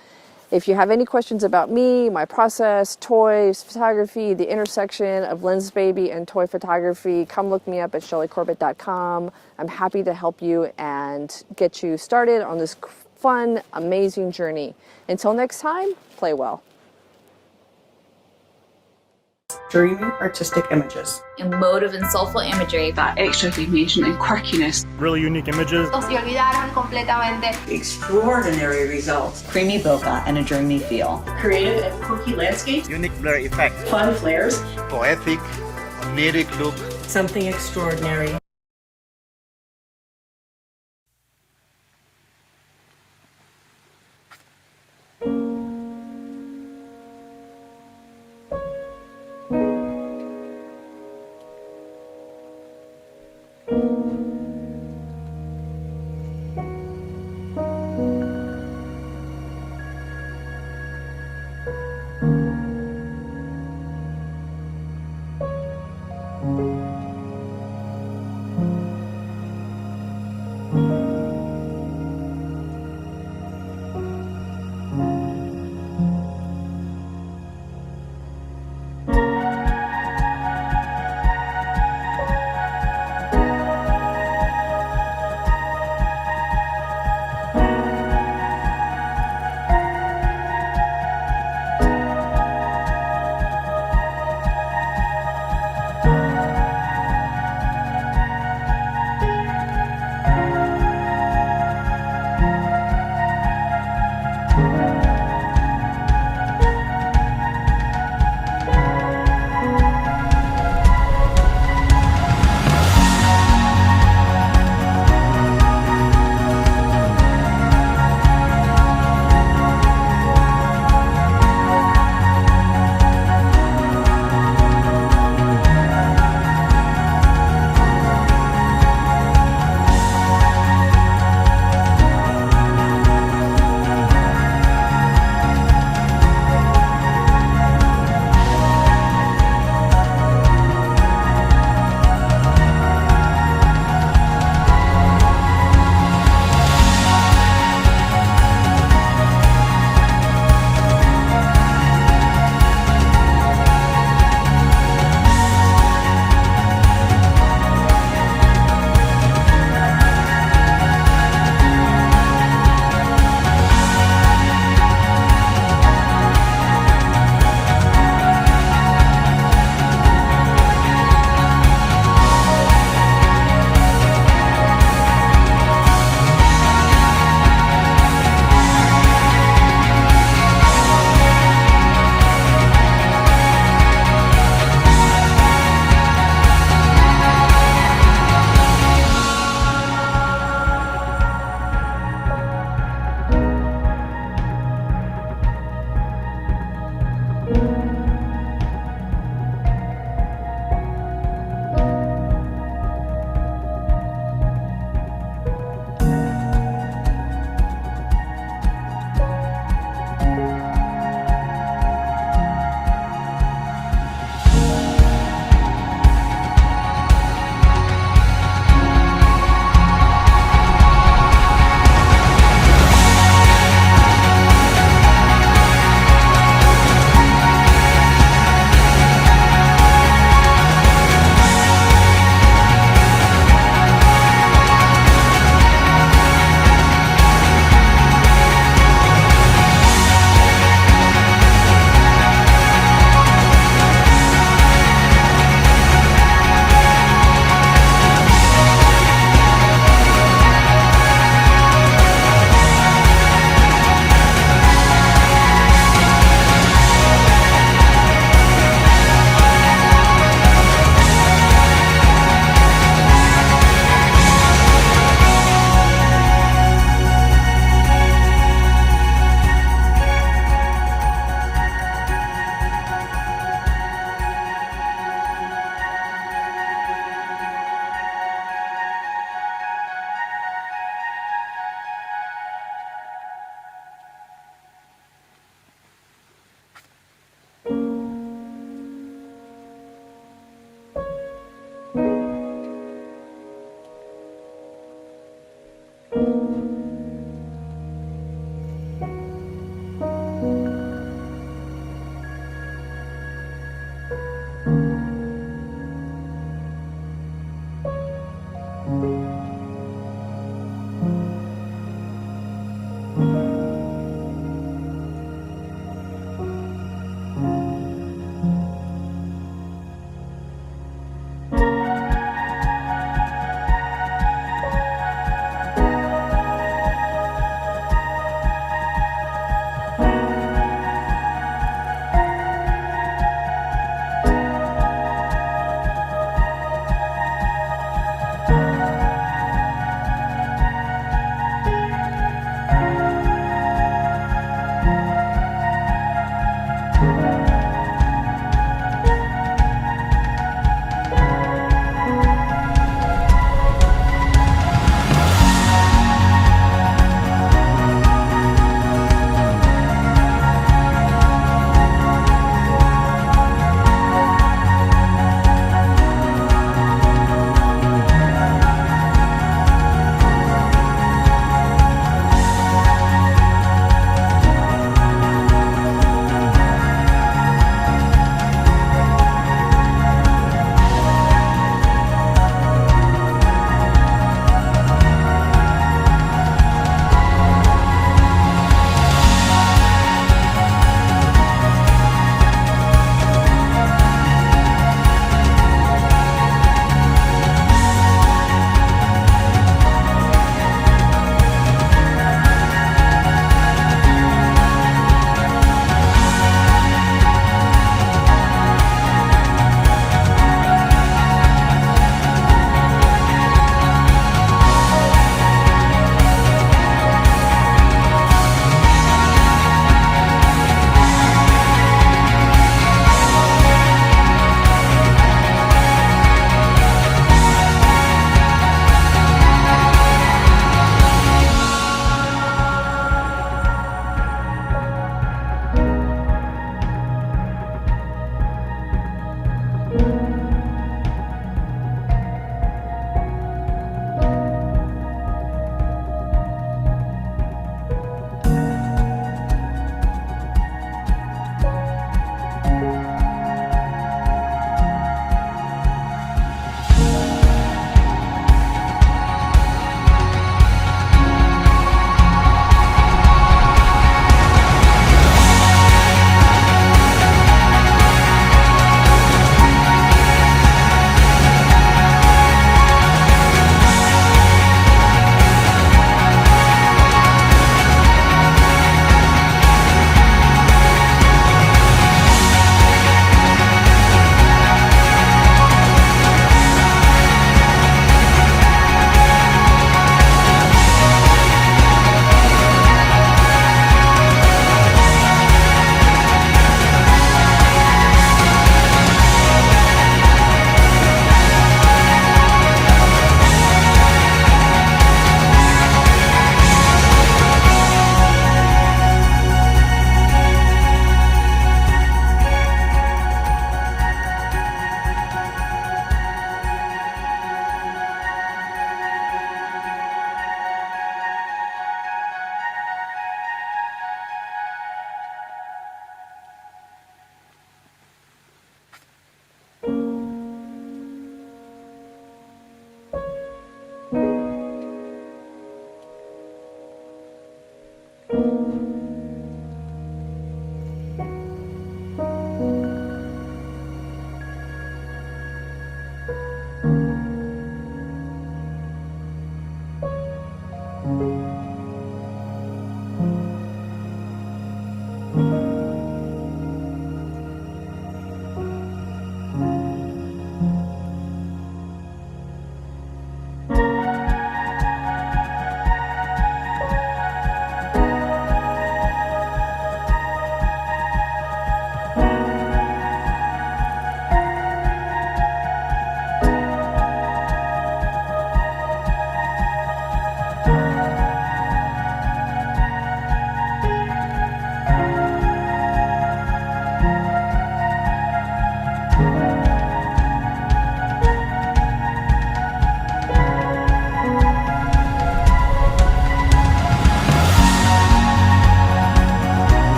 If you have any questions about me, my process, toys, photography, the intersection of Lens Baby and toy photography, come look me up at shellycorbett.com. I'm happy to help you and get you started on this fun, amazing journey. Until next time, play well. Dreamy artistic images. Emotive and soulful imagery. That extra information and quirkiness. Really unique images. Se olvidaron completamente. Extraordinary results. Creamy bokeh and a dreamy feel. Creative and quirky landscapes. Unique blur effect. Fun flares. Poetic, oniric look. Something extraordinary.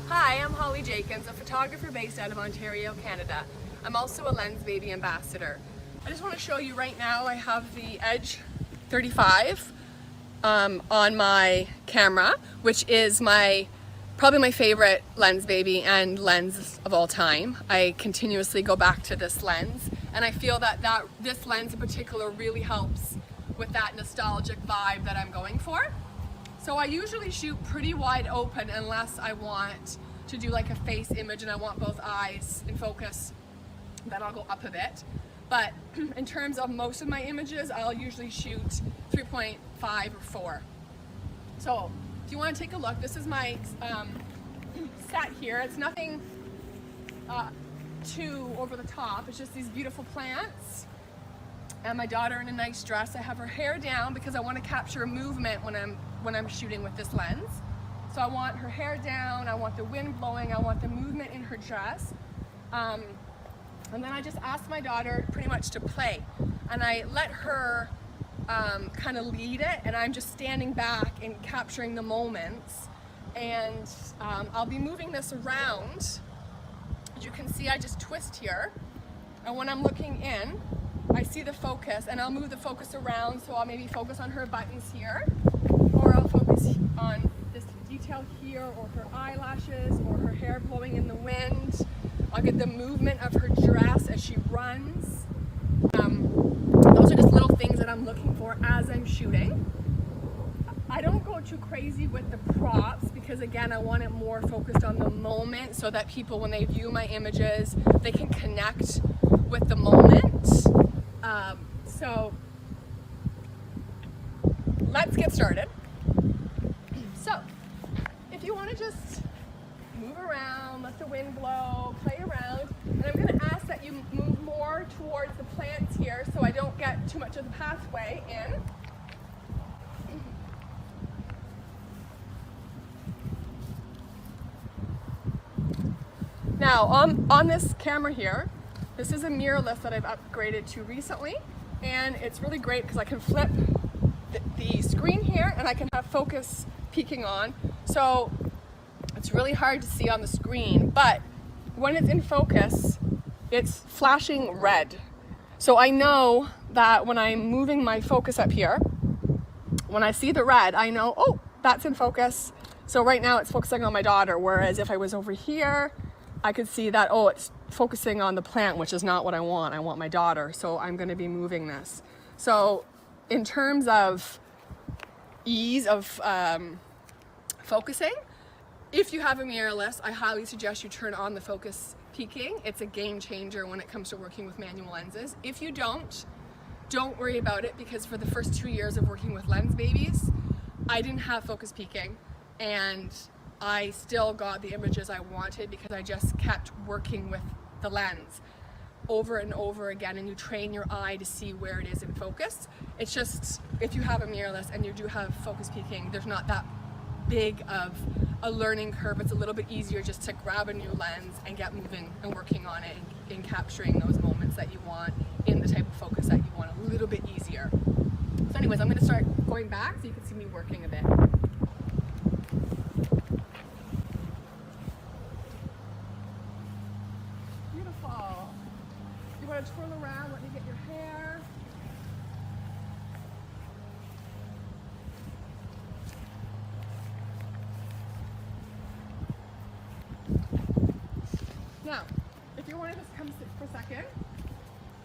Hi, I'm Holly Jenkins, a photographer based out of Ontario, Canada. I'm also a Lens Baby ambassador. I just want to show you right now I have the Edge 35 on my camera, which is probably my favorite Lens Baby and lens of all time. I continuously go back to this lens, and I feel that this lens in particular really helps with that nostalgic vibe that I'm going for. So I usually shoot pretty wide open unless I want to do like a face image and I want both eyes in focus, then I'll go up a bit. But in terms of most of my images, I'll usually shoot 3.5 or 4. So if you want to take a look, this is my set here. It's nothing too over the top. It's just these beautiful plants and my daughter in a nice dress. I have her hair down because I want to capture movement when I'm shooting with this lens. So I want her hair down, I want the wind blowing, I want the movement in her dress. And then I just asked my daughter pretty much to play. And I let her kind of lead it, and I'm just standing back and capturing the moments. And I'll be moving this around. As you can see, I just twist here. And when I'm looking in, I see the focus, and I'll move the focus around, so I'll maybe focus on her buttons here, or I'll focus on this detail here, or her eyelashes, or her hair blowing in the wind. I'll get the movement of her dress as she runs. Those are just little things that I'm looking for as I'm shooting. I don't go too crazy with the props because, again, I want it more focused on the moment so that people, when they view my images, they can connect with the moment. So let's get started. So if you want to just move around, let the wind blow, play around, and I'm going to ask that you move more towards the plants here so I don't get too much of the pathway in. Now on this camera here, this is a mirrorless that I've upgraded to recently, and it's really great because I can flip the screen here and I can have focus peeking on. So it's really hard to see on the screen, but when it's in focus, it's flashing red. So I know that when I'm moving my focus up here, when I see the red, I know, oh, that's in focus. So right now it's focusing on my daughter, whereas if I was over here, I could see that, oh, it's focusing on the plant, which is not what I want. I want my daughter, so I'm going to be moving this. So in terms of ease of focusing, if you have a mirrorless, I highly suggest you turn on the focus peaking. It's a game changer when it comes to working with manual lenses. If you don't worry about it, because for the first 2 years of working with Lens Babies, I didn't have focus peaking, and I still got the images I wanted because I just kept working with the lens over and over again, and you train your eye to see where it is in focus. It's just, if you have a mirrorless and you do have focus peaking, there's not that big of a learning curve. It's a little bit easier just to grab a new lens and get moving and working on it and capturing those moments that you want in the type of focus that you want, a little bit easier. So anyways, I'm going to start going back so you can see me working a bit. Beautiful. You want to twirl around, let me get your hair. Now, if you want to just come sit for a second,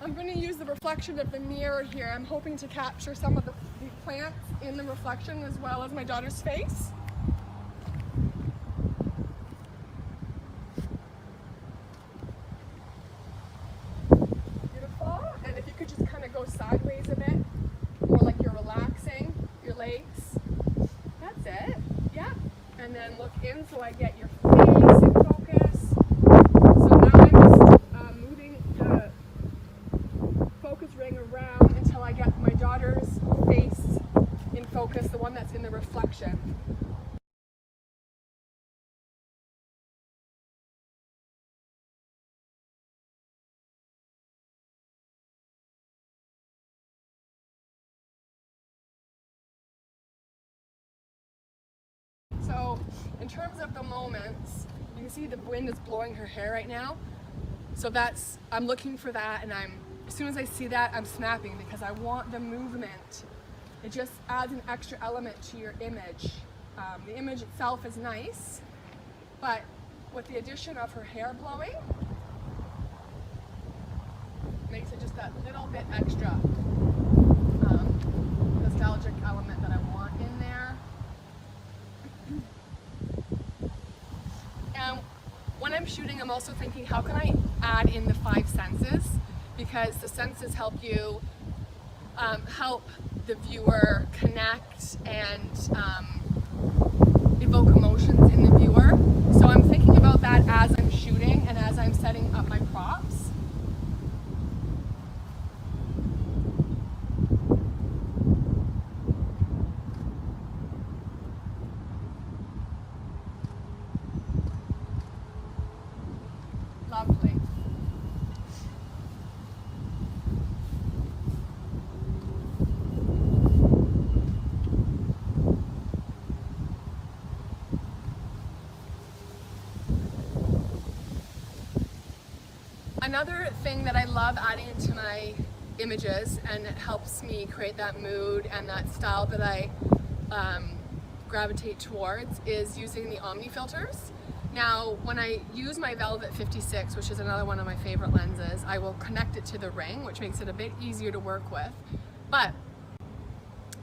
I'm going to use the reflection of the mirror here. I'm hoping to capture some of the plants in the reflection as well as my daughter's face. Beautiful. And if you could just kind of go sideways a bit, more like you're relaxing your legs. That's it. Yeah. And then look in so I get your face in focus. So now I'm just moving the focus ring around until I get my daughter's face in focus, the one that's in the reflection. So in terms of the moments, You can see the wind is blowing her hair right now. So I'm looking for that, and as soon as I see that, I'm snapping because I want the movement. It just adds an extra element to your image. The image itself is nice, but with the addition of her hair blowing, makes it just that little bit extra nostalgic element that I want in there. And when I'm shooting, I'm also thinking, how can I add in the 5 senses? Because the senses help you help the viewer connect and evoke emotions in the viewer. So I'm thinking about that as I'm shooting and as I'm setting up my props. Lovely. Another thing that I love adding into my images, and it helps me create that mood and that style that I gravitate towards, is using the Omni filters. Now, when I use my Velvet 56, which is another one of my favorite lenses, I will connect it to the ring, which makes it a bit easier to work with. But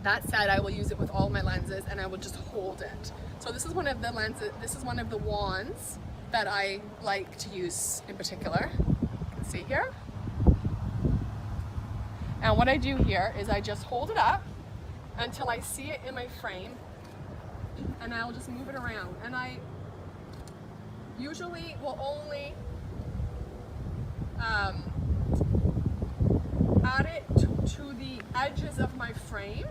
that said, I will use it with all my lenses, and I will just hold it. So this is one of the lenses, this is one of the wands that I like to use in particular. See here? And what I do here is I just hold it up until I see it in my frame, and I'll just move it around. And I usually will only add it to the edges of my frame,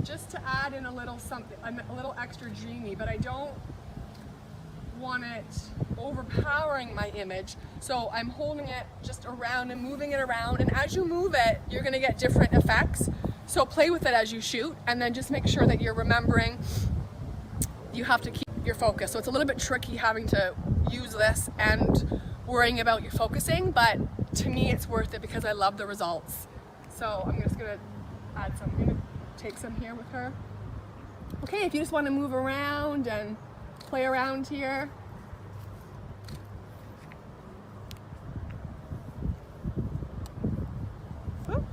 just to add in a little something, a little extra dreamy, but I don't want it overpowering my image. So I'm holding it just around and moving it around, and as you move it, you're gonna get different effects. So play with it as you shoot, and then just make sure that you're remembering you have to keep your focus. So it's a little bit tricky having to use this and worrying about your focusing, but to me it's worth it because I love the results. So I'm just gonna add some, I'm gonna take some here with her. Okay, if you just wanna move around and play around here. Whoop.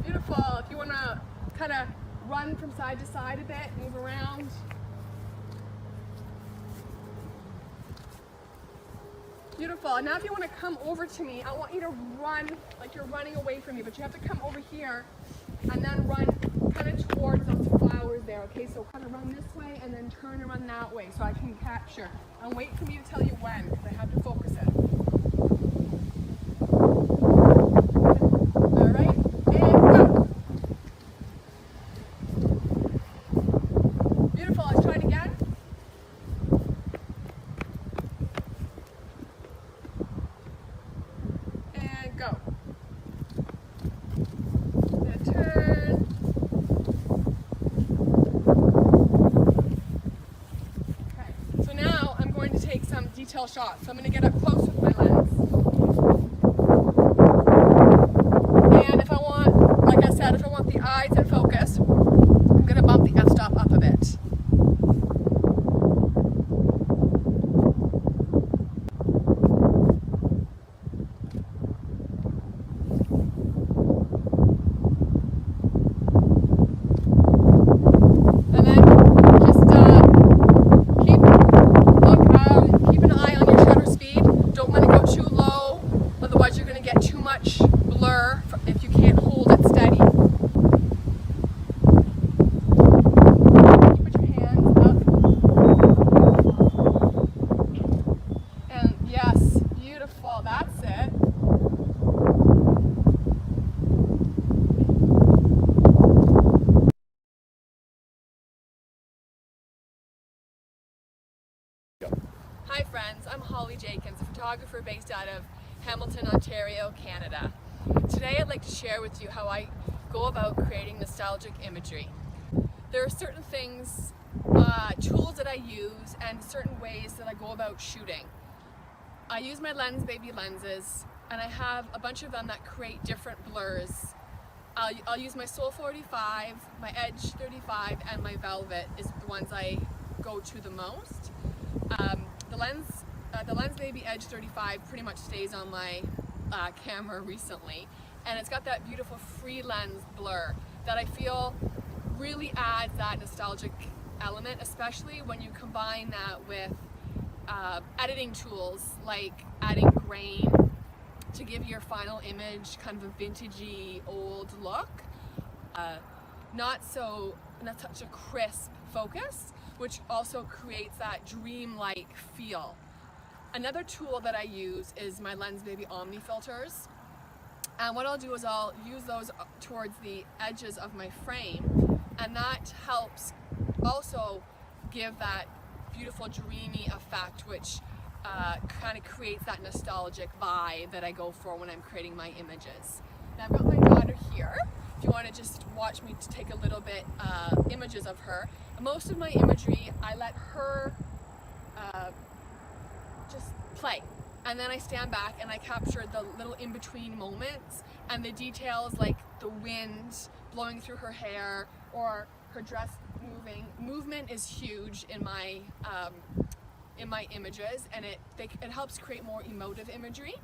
Beautiful. If you want to kind of run from side to side a bit, move around. Beautiful. And now if you want to come over to me, I want you to run like you're running away from me, but you have to come over here and then run kind of towards those flowers there. Okay, so kind of run this way and then turn and run that way so I can capture. And wait for me to tell you when, because I have to focus it. All right, and go. Beautiful. Let's try it again. And go. And turn. Okay, so now I'm going to take some detail shots. So I'm going to get up close with my lens. And if I want, like I said, if I want the eyes in focus, I'm going to bump the f-stop up a bit. And then just keep an eye on your shutter speed. Don't let it go too low, otherwise you're going to get too much blur if you can't hold it steady. Put your hands up. And yes, beautiful. That's it. Hi friends, I'm Holly Jenkins, a photographer based out of Hamilton, Ontario, Canada. Today I'd like to share with you how I go about creating nostalgic imagery. There are certain things tools that I use and certain ways that I go about shooting. I use my Lens Baby lenses, and I have a bunch of them that create different blurs. I'll use my Sol 45, my Edge 35, and my Velvet is the ones I go to the most. The Lens Baby Edge 35 pretty much stays on my camera recently, and it's got that beautiful free lens blur that I feel really adds that nostalgic element, especially when you combine that with editing tools like adding grain to give your final image kind of a vintagey old look, not such a crisp focus, which also creates that dreamlike feel. Another tool that I use is my Lens Baby Omni filters, and what I'll do is I'll use those towards the edges of my frame, and that helps also give that beautiful dreamy effect, which kind of creates that nostalgic vibe that I go for when I'm creating my images. Now I've got my daughter here. If you want to just watch me to take a little bit images of her. Most of my imagery I let her just play, and then I stand back and I capture the little in-between moments and the details like the wind blowing through her hair or her dress moving. Movement is huge in my images, and it helps create more emotive imagery.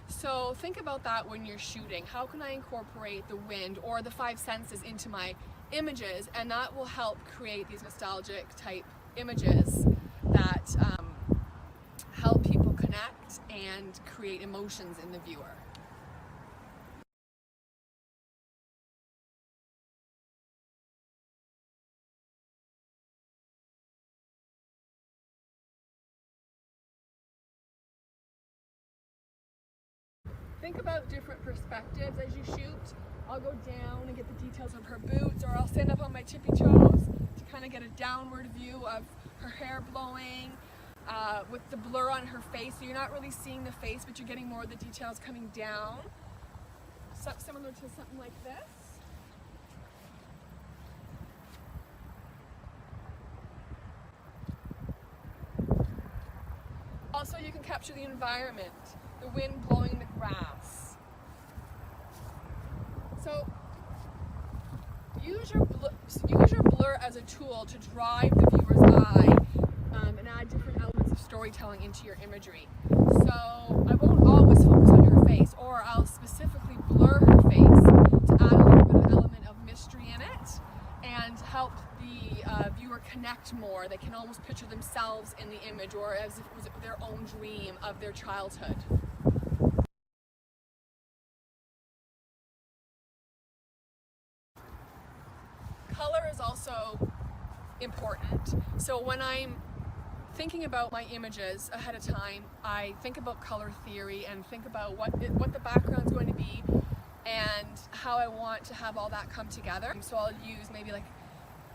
So think about that when you're shooting. How can I incorporate the wind or the five senses into my images, and that will help create these nostalgic type images that help people connect and create emotions in the viewer. Think about different perspectives as you shoot. I'll go down and get the details of her boots, or I'll stand up on my tippy toes to kind of get a downward view of her hair blowing with the blur on her face. So you're not really seeing the face, but you're getting more of the details coming down. So, similar to something like this. Also, you can capture the environment, the wind blowing the grass. So use your blur as a tool to drive the viewer's eye and add different elements of storytelling into your imagery. So I won't always focus on her face, or I'll specifically blur her face to add a little bit of element of mystery in it and help the viewer connect more. They can almost picture themselves in the image, or as if it was their own dream of their childhood. Color is also important. So when I'm thinking about my images ahead of time, I think about color theory and think about what the background's going to be and how I want to have all that come together. So I'll use maybe like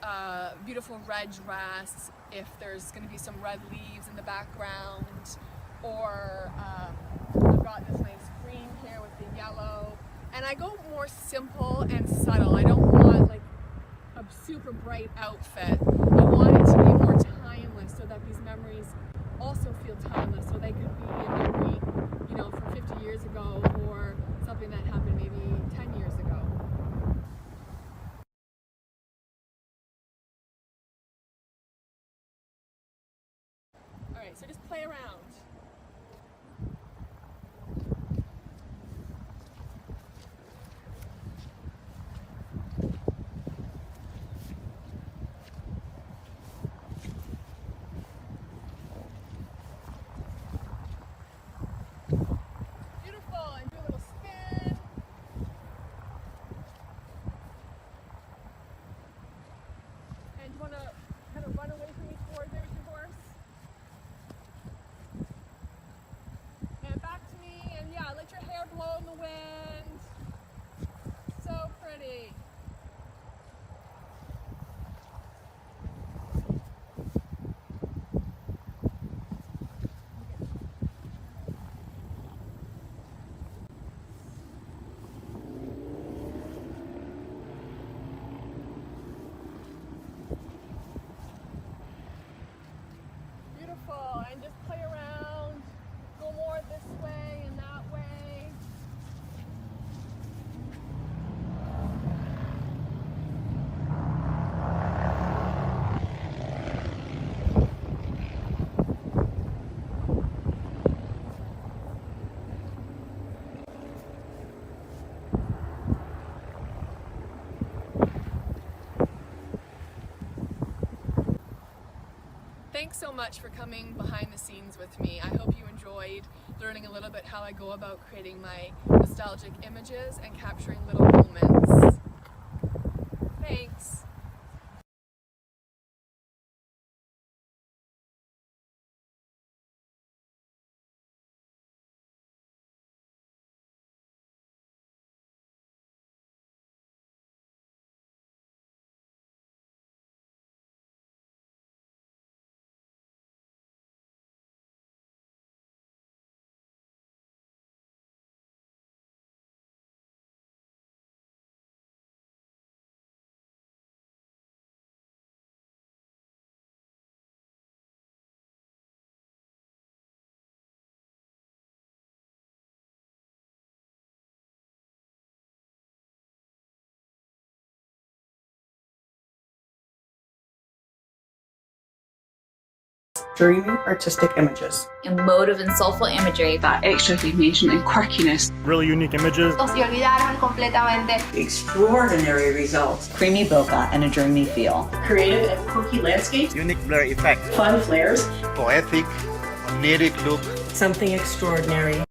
a beautiful red dress if there's going to be some red leaves in the background, or I've got this nice green here with the yellow, and I go more simple and subtle. I don't want like a super bright outfit. I want it to be more timeless, so that these memories also feel timeless, so they could be a memory, you know, from 50 years ago, or something that happened maybe 10 years ago. Alright, so just play around. thanks so much for coming behind the scenes with me. I hope you enjoyed learning a little bit how I go about creating my nostalgic images and capturing little moments. Thanks. Dreamy artistic images. Emotive and soulful imagery. That extra dimension and quirkiness. Really unique images. Se olvidaron completamente. Extraordinary results. Creamy bokeh and a dreamy feel. Creative and quirky landscapes. Unique blur effect. Fun flares. Poetic, oniric look. Something extraordinary.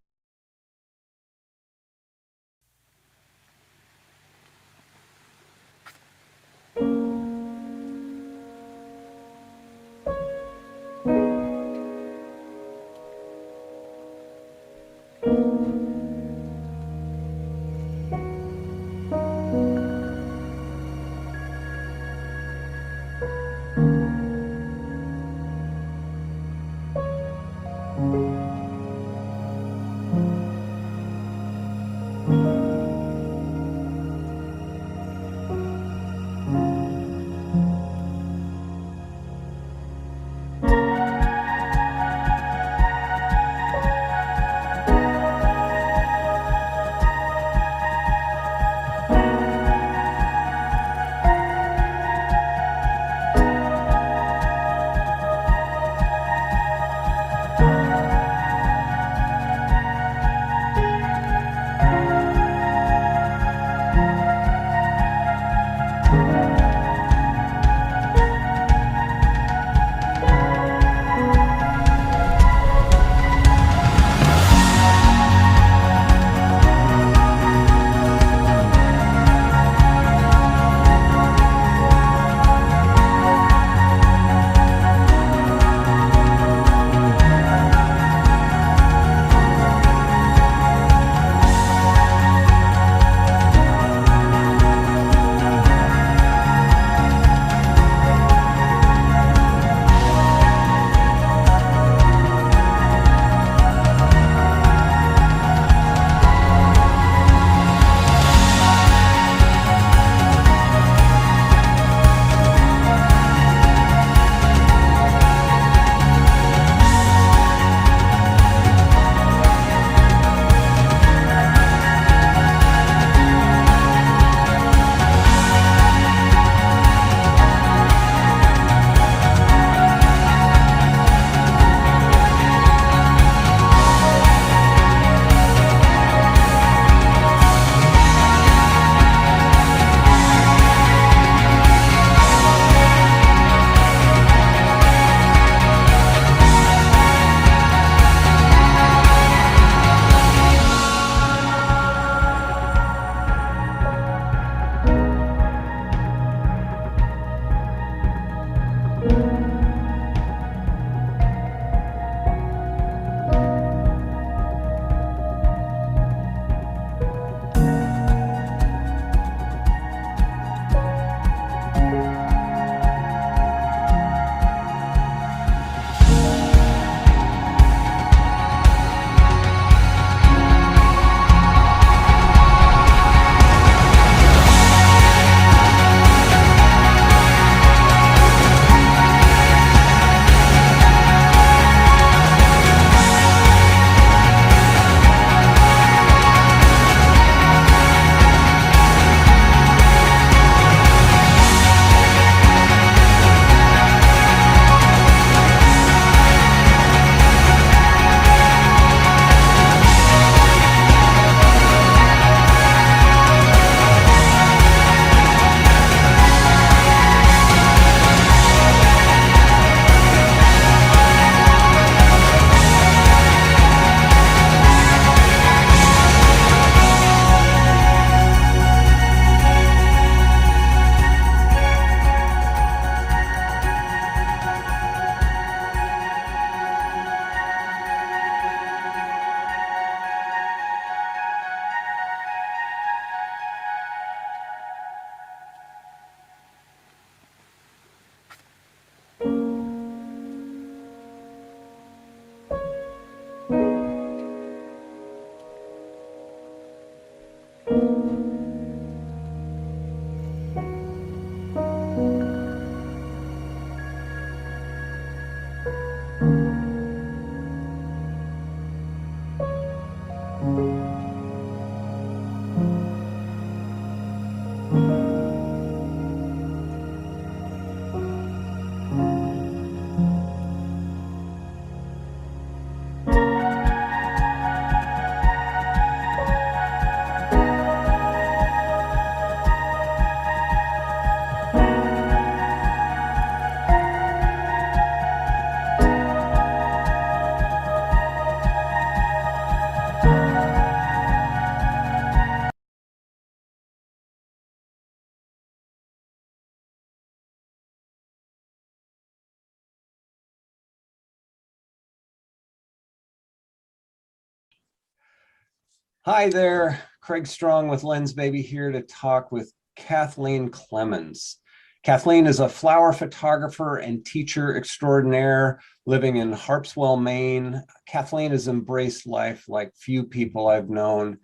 Hi there, Craig Strong with Lens Baby here to talk with Kathleen Clemens. Kathleen is a flower photographer and teacher extraordinaire living in Harpswell, Maine. Kathleen has embraced life like few people I've known,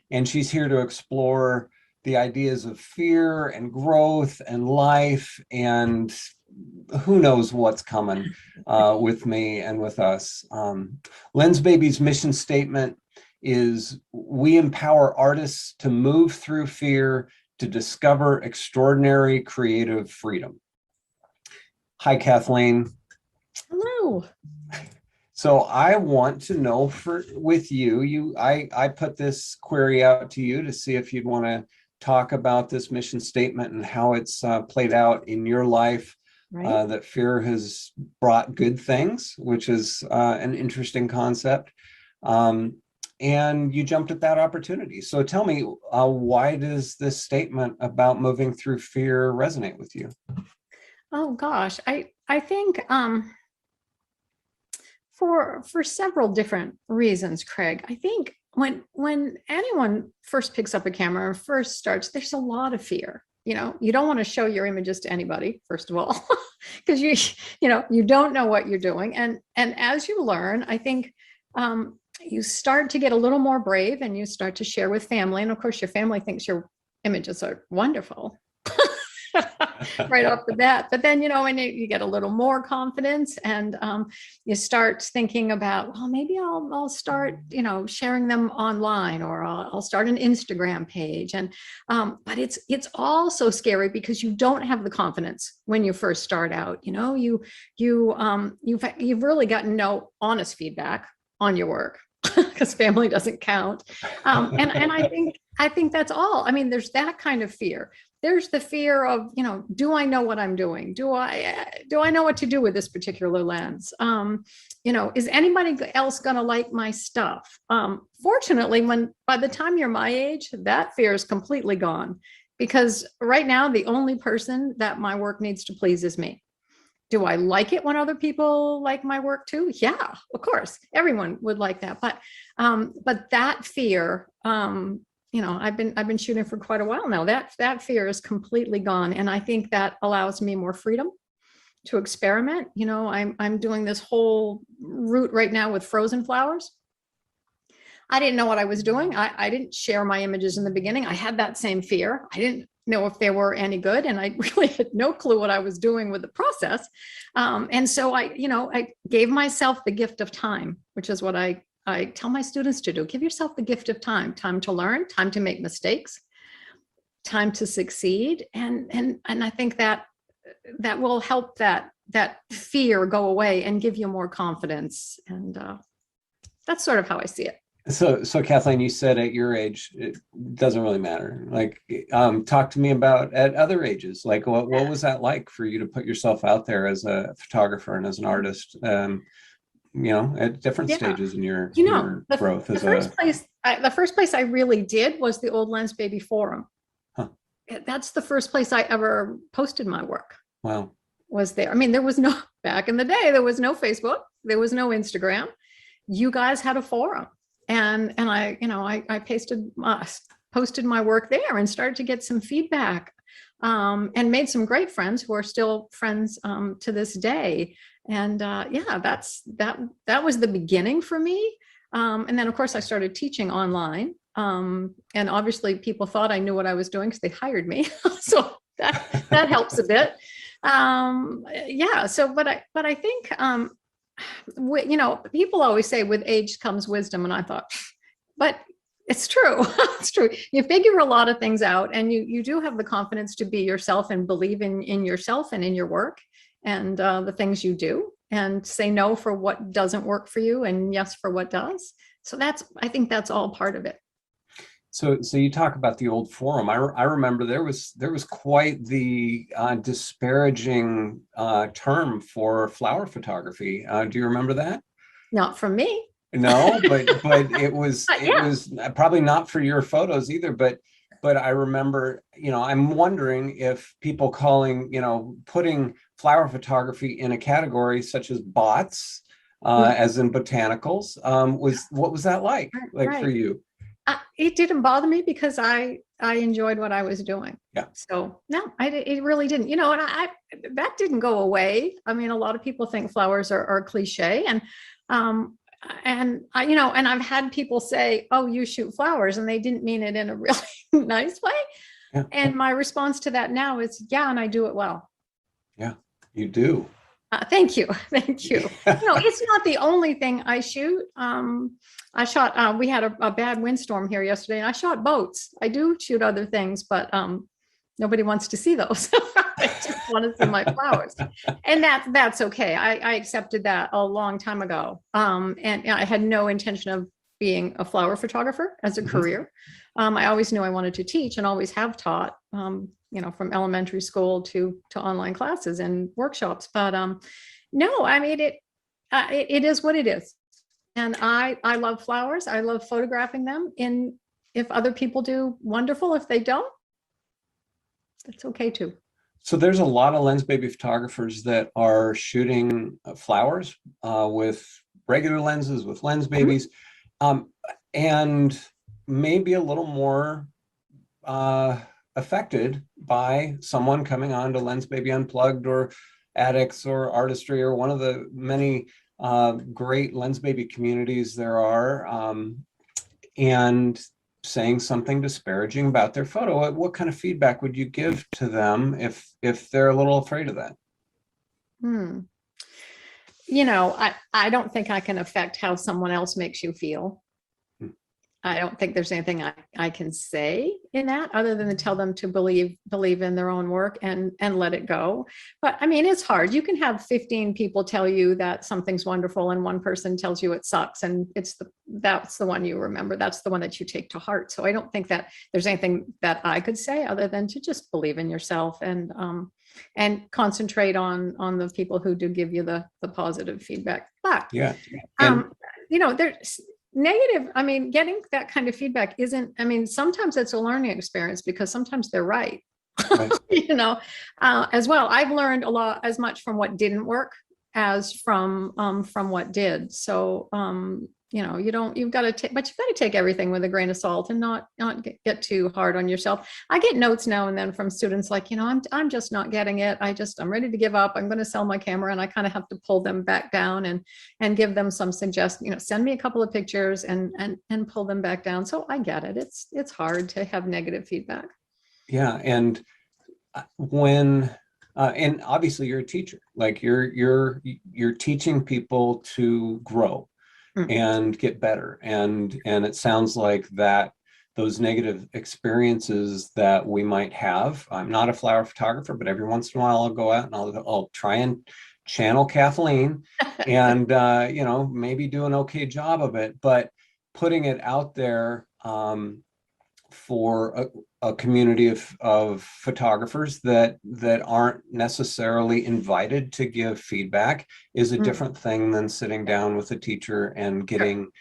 and she's here to explore the ideas of fear and growth and life, and who knows what's coming with me and with us. Lens Baby's mission statement is we empower artists to move through fear to discover extraordinary creative freedom. Hi, Kathleen. Hello. So I want to know with you, I put this query out to you to see if you'd want to talk about this mission statement and how it's played out in your life. Right. That fear has brought good things, which is an interesting concept. And you jumped at that opportunity. So tell me, why does this statement about moving through fear resonate with you? Oh gosh, I think for several different reasons, Craig. I think when anyone first picks up a camera or first starts, there's a lot of fear. You know, you don't want to show your images to anybody, first of all, because you don't know what you're doing. And as you learn, I think you start to get a little more brave and you start to share with family. And of course, your family thinks your images are wonderful right off the bat. But then, when you get a little more confidence and you start thinking about, well, maybe I'll start, sharing them online, or I'll start an Instagram page. And but it's all so scary because you don't have the confidence when you first start out. You've really gotten no honest feedback on your work because family doesn't count. And I think that's all. I mean, there's that kind of fear. There's the fear of, do I know what I'm doing? Do I know what to do with this particular lens? Is anybody else going to like my stuff? Fortunately, by the time you're my age, that fear is completely gone, because right now, the only person that my work needs to please is me. Do I like it when other people like my work too? Yeah, of course, everyone would like that. But that fear, I've been shooting for quite a while now. That fear is completely gone, and I think that allows me more freedom to experiment. I'm doing this whole route right now with frozen flowers. I didn't know what I was doing. I didn't share my images in the beginning. I had that same fear. I didn't know if they were any good, and I really had no clue what I was doing with the process. And so I gave myself the gift of time, which is what I tell my students to do. Give yourself the gift of time to learn, time to make mistakes, time to succeed. And I think that will help that fear go away and give you more confidence. And that's sort of how I see it. So Kathleen, you said at your age, it doesn't really matter. Like, talk to me about at other ages. Like, what was that like for you to put yourself out there as a photographer and as an artist? At different stages in your growth. The first place I really did was the old Lens Baby forum. Huh. That's the first place I ever posted my work. Wow. Was there. I mean, back in the day, there was no Facebook, there was no Instagram. You guys had a forum. And I posted my work there and started to get some feedback, and made some great friends who are still friends to this day. And that was the beginning for me. And then of course I started teaching online. And obviously people thought I knew what I was doing because they hired me. So that helps a bit. But I think, people always say with age comes wisdom. And I thought, but it's true. It's true. You figure a lot of things out, and you do have the confidence to be yourself and believe in yourself and in your work and the things you do, and say no for what doesn't work for you and yes for what does. So I think that's all part of it. So you talk about the old forum. I remember there was quite the disparaging term for flower photography. Do you remember that? Not from me. No, but it was probably not for your photos either. But I remember, I'm wondering if people putting flower photography in a category such as bots, as in botanicals, what was that like for you? It didn't bother me because I enjoyed what I was doing. Yeah. So no, it really didn't. And that didn't go away. I mean, a lot of people think flowers are cliche, and I've had people say, "Oh, you shoot flowers," and they didn't mean it in a really nice way. Yeah. And my response to that now is, yeah, and I do it well. Yeah, you do. Thank you. Thank you. It's not the only thing I shoot. I shot, we had a bad windstorm here yesterday, and I shot boats. I do shoot other things, but nobody wants to see those. They just want to see my flowers. And that's okay. I accepted that a long time ago. And I had no intention of being a flower photographer as a career. I always knew I wanted to teach, and always have taught, from elementary school to online classes and workshops. But no, I mean, it is what it is. And I love flowers. I love photographing them. And if other people do, wonderful. If they don't, that's okay too. So there's a lot of lens baby photographers that are shooting flowers with regular lenses, with lens babies, and maybe a little more affected by someone coming on to Lens Baby Unplugged or Addicts or Artistry or one of the many great Lens Baby communities there are, and saying something disparaging about their photo. What kind of feedback would you give to them if they're a little afraid of that? I don't think I can affect how someone else makes you feel. I don't think there's anything I can say in that other than to tell them to believe in their own work and let it go. But I mean, it's hard. You can have 15 people tell you that something's wonderful and one person tells you it sucks, and that's the one you remember. That's the one that you take to heart. So I don't think that there's anything that I could say other than to just believe in yourself and concentrate on the people who do give you the positive feedback. But yeah, there's negative. I mean, getting that kind of feedback sometimes it's a learning experience because sometimes they're right. As well. I've learned as much from what didn't work as from what did. So, you've got to take everything with a grain of salt and not get too hard on yourself. I get notes now and then from students like, I'm just not getting it. I'm ready to give up. I'm going to sell my camera. And I kind of have to pull them back down and give them some suggestions, send me a couple of pictures and pull them back down. So I get it. It's hard to have negative feedback. Yeah. And and obviously you're a teacher, like you're teaching people to grow and get better. And it sounds like that those negative experiences that we might have, I'm not a flower photographer, but every once in a while I'll go out and I'll try and channel Kathleen and, maybe do an okay job of it, but putting it out there for a community of photographers that aren't necessarily invited to give feedback is a different thing than sitting down with a teacher and getting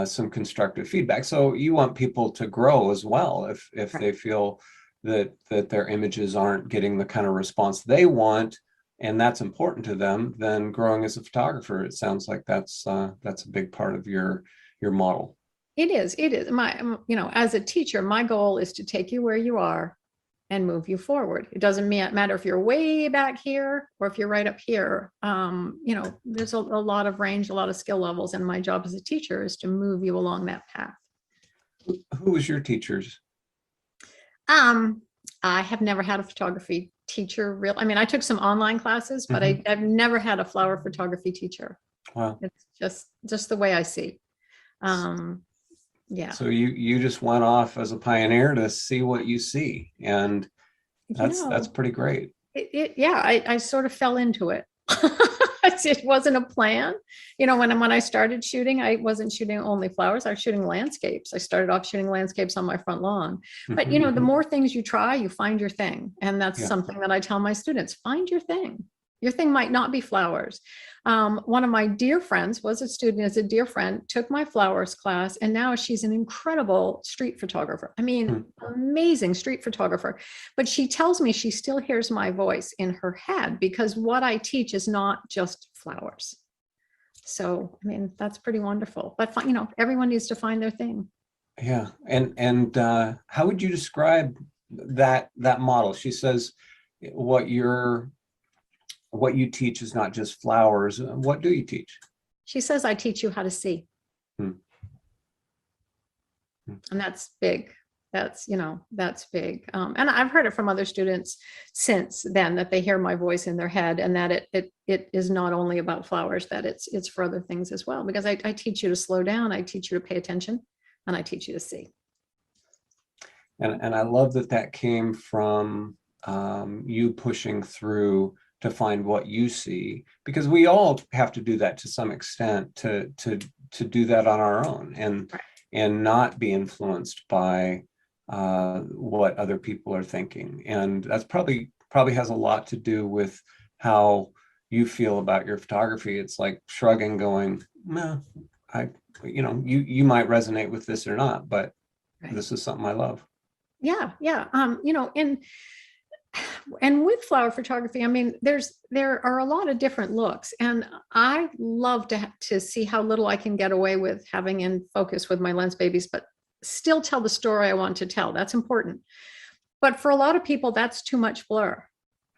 some constructive feedback. So you want people to grow as well. If they feel that their images aren't getting the kind of response they want, and that's important to them, then growing as a photographer, it sounds like that's a big part of your model. It is. As a teacher, my goal is to take you where you are and move you forward. It doesn't matter if you're way back here or if you're right up here. There's a lot of range, a lot of skill levels, and my job as a teacher is to move you along that path. Who was your teachers? I have never had a photography teacher. I took some online classes, but I've never had a flower photography teacher. Wow. It's just the way I see. Yeah. So you just went off as a pioneer to see what you see, and that's pretty great. Yeah, I sort of fell into it. It wasn't a plan. When I started shooting, I wasn't shooting only flowers. I was shooting landscapes. I started off shooting landscapes on my front lawn. But, the more things you try, you find your thing. And that's something that I tell my students, find your thing. Your thing might not be flowers. One of my dear friends was a student, is a dear friend, took my flowers class, and now she's an incredible street photographer. I mean, amazing street photographer. But she tells me she still hears my voice in her head because what I teach is not just flowers. So, I mean, that's pretty wonderful. But, everyone needs to find their thing. Yeah. And how would you describe that model? She says what you teach is not just flowers. What do you teach? She says, I teach you how to see. And that's big. That's big. And I've heard it from other students since then, that they hear my voice in their head, and that it is not only about flowers, that it's for other things as well, because I teach you to slow down. I teach you to pay attention, and I teach you to see. And I love that came from you pushing through to find what you see, because we all have to do that to some extent, to do that on our own, and not be influenced by what other people are thinking. And that's probably has a lot to do with how you feel about your photography. It's like shrugging, going, no, you might resonate with this or not, but this is something I love. Yeah. And with flower photography, I mean, there are a lot of different looks, and I love to see how little I can get away with having in focus with my lens babies, but still tell the story I want to tell. That's important. But for a lot of people, that's too much blur,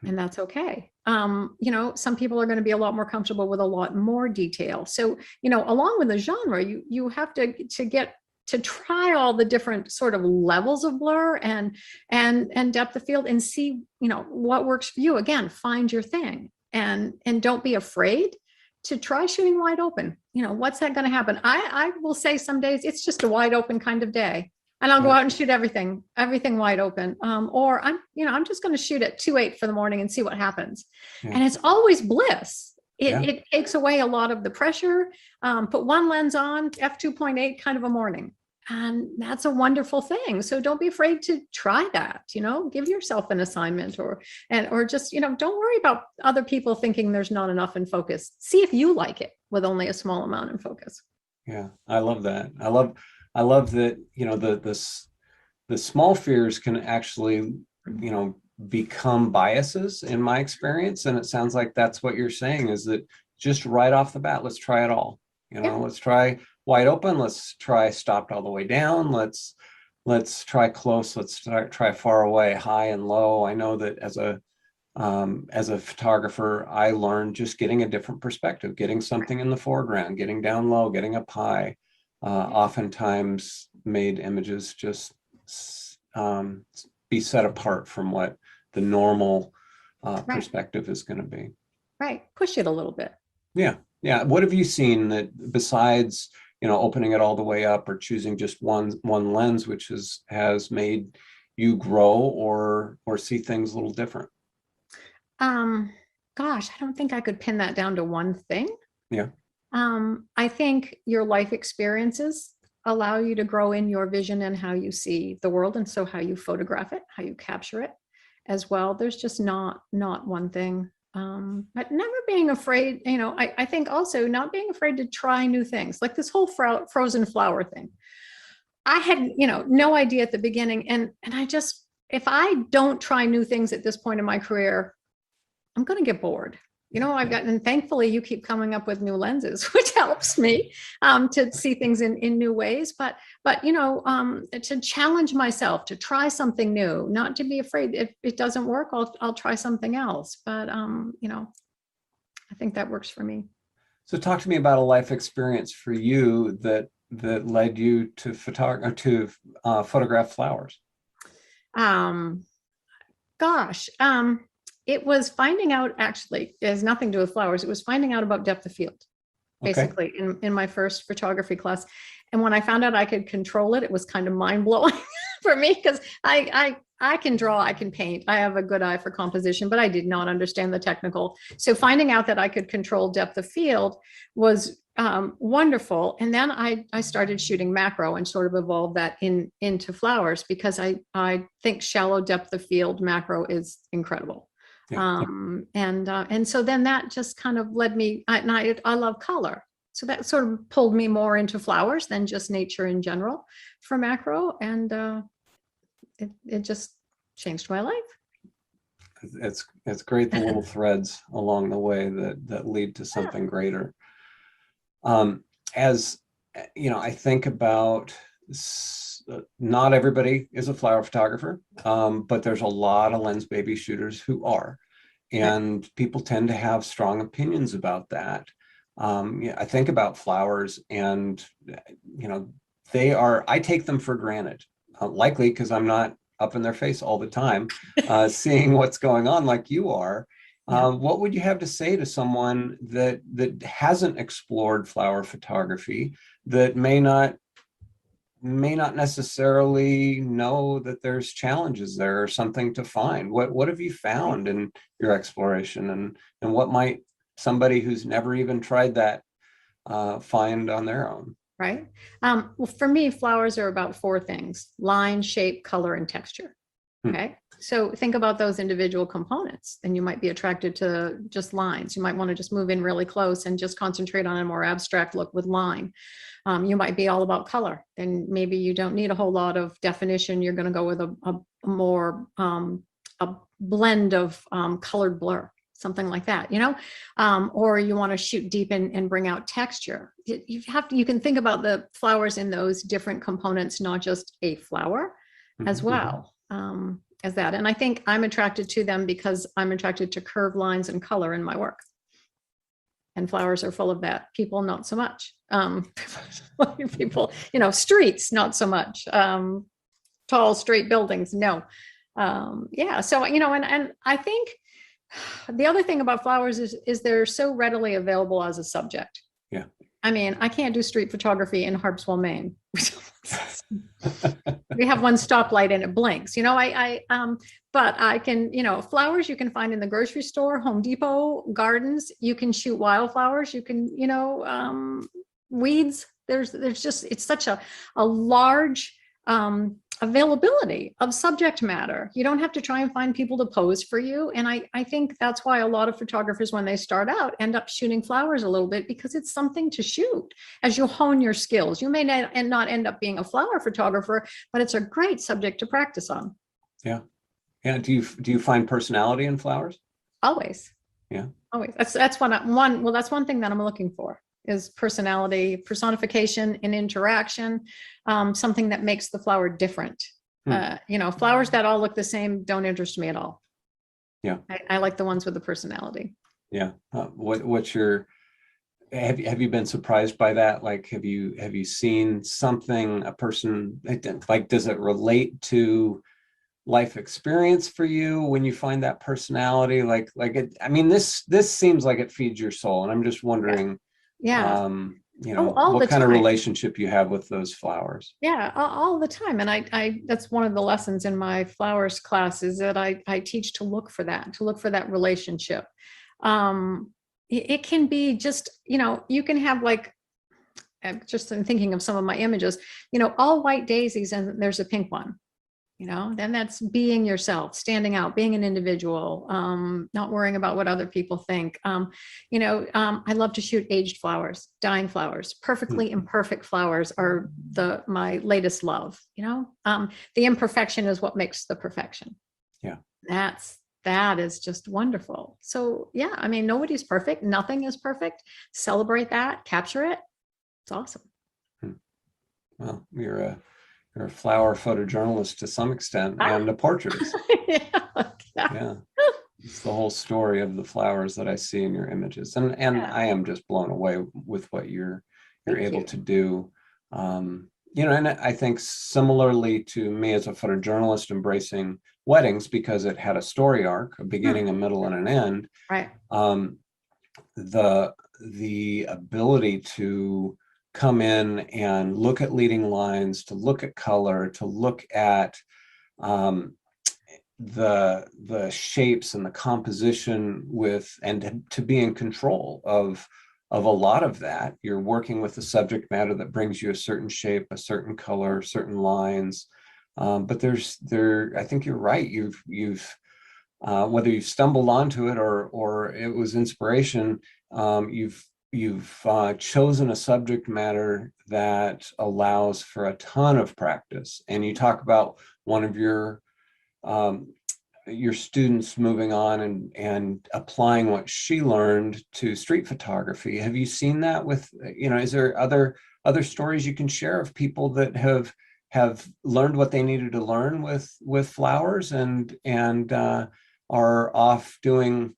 and that's okay. Some people are going to be a lot more comfortable with a lot more detail. So, along with the genre, you have to get to try all the different sort of levels of blur and depth of field, and see, what works for you. Again, find your thing, and don't be afraid to try shooting wide open. What's that going to happen? I will say some days it's just a wide open kind of day, and I'll go out and shoot everything wide open. Or I'm just going to shoot at 2.8 for the morning and see what happens. And it's always bliss. It takes away a lot of the pressure. Put one lens on, f2.8 kind of a morning. And that's a wonderful thing. So don't be afraid to try that, give yourself an assignment, or just, don't worry about other people thinking there's not enough in focus. See if you like it with only a small amount in focus. Yeah, I love that. I love that, the small fears can actually, become biases in my experience. And it sounds like that's what you're saying, is that just right off the bat, let's try it all. Let's try wide open. Let's try stopped all the way down. Let's try close. Let's try far away, high and low. I know that as a photographer, I learned just getting a different perspective, getting something in the foreground, getting down low, getting up high, oftentimes made images just be set apart from what the normal perspective is going to be. Right. Push it a little bit. Yeah. Yeah. What have you seen that, besides, opening it all the way up, or choosing just one lens, which has made you grow or see things a little different? Gosh, I don't think I could pin that down to one thing. Yeah. I think your life experiences allow you to grow in your vision and how you see the world, and so how you photograph it, how you capture it as well. There's just not one thing. But never being afraid, I think also not being afraid to try new things, like this whole frozen flower thing. I had, no idea at the beginning. And I just, if I don't try new things at this point in my career, I'm going to get bored. And thankfully you keep coming up with new lenses, which helps me to see things in new ways, but to challenge myself, to try something new, not to be afraid. If it doesn't work, I'll try something else. But, I think that works for me. So talk to me about a life experience for you that led you to photograph flowers. It was finding out, actually, it has nothing to do with flowers. It was finding out about depth of field, basically, in my first photography class. And when I found out I could control it, it was kind of mind blowing for me, because I can draw, I can paint, I have a good eye for composition, but I did not understand the technical. So finding out that I could control depth of field was wonderful. And then I started shooting macro and sort of evolved that into flowers, because I think shallow depth of field macro is incredible. Yeah. And so then that just kind of led me, I love color. So that sort of pulled me more into flowers than just nature in general for macro. And it just changed my life. It's great, the little threads along the way that lead to something greater. As you know, I think about, not everybody is a flower photographer, but there's a lot of lens baby shooters who are, and people tend to have strong opinions about that. I think about flowers, and I take them for granted, likely because I'm not up in their face all the time, seeing what's going on like you are. What would you have to say to someone that hasn't explored flower photography, that may not necessarily know that there's challenges there or something to find? What have you found in your exploration, and what might somebody who's never even tried that find on their own? Right. Well, for me, flowers are about four things: line, shape, color, and texture. Okay. So think about those individual components, and you might be attracted to just lines. You might want to just move in really close and just concentrate on a more abstract look with line. You might be all about color, and maybe you don't need a whole lot of definition. You're going to go with a more a blend of colored blur, something like that, or you want to shoot deep and bring out texture. You can think about the flowers in those different components, not just a flower as well. As that. And I think I'm attracted to them because I'm attracted to curved lines and color in my work. And flowers are full of that. People, not so much. People, streets, not so much. Tall, straight buildings, no. So, and I think the other thing about flowers is they're so readily available as a subject. Yeah. I mean, I can't do street photography in Harpswell, Maine. We have one stoplight and it blinks, but I can, flowers you can find in the grocery store, Home Depot, gardens. You can shoot wildflowers. You can, weeds. There's just, it's such a large availability of subject matter. You don't have to try and find people to pose for you. And I think that's why a lot of photographers, when they start out, end up shooting flowers a little bit, because it's something to shoot as you hone your skills. You may not end up being a flower photographer, but it's a great subject to practice on. Yeah. Yeah. Do you find personality in flowers? Always. Yeah. Always. That's one thing that I'm looking for, is personality, personification, and interaction, something that makes the flower different. Flowers that all look the same don't interest me at all. Yeah. I like the ones with the personality. Yeah. What's your, have you been surprised by that? Like, have you seen something, a person, like, does it relate to life experience for you when you find that personality? Like it, I mean, this seems like it feeds your soul, and I'm just wondering, what kind of relationship you have with those flowers. Yeah, all the time. And I that's one of the lessons in my flowers class, is that I teach to look for that relationship. It can be just, you can have, like, just in thinking of some of my images, all white daisies and there's a pink one. Then that's being yourself, standing out, being an individual, not worrying about what other people think. I love to shoot aged flowers, dying flowers. Perfectly imperfect flowers are my latest love. The imperfection is what makes the perfection. Yeah. That is just wonderful. So yeah, I mean, nobody's perfect. Nothing is perfect. Celebrate that, capture it. It's awesome. Well, you're a flower photojournalist to some extent, and a portraitist. Yeah. It's the whole story of the flowers that I see in your images. And I am just blown away with what you're able to do. And I think similarly to me as a photojournalist, embracing weddings because it had a story arc, a beginning, a middle, and an end. Right. The ability to come in and look at leading lines, to look at color, to look at the shapes and the composition and to be in control of a lot of that. You're working with the subject matter that brings you a certain shape, a certain color, certain lines. But I think you're right. You've whether you've stumbled onto it or it was inspiration, you've chosen a subject matter that allows for a ton of practice. And you talk about one of your students moving on and applying what she learned to street photography. Have you seen that with, is there other stories you can share of people that have learned what they needed to learn with flowers and are off doing,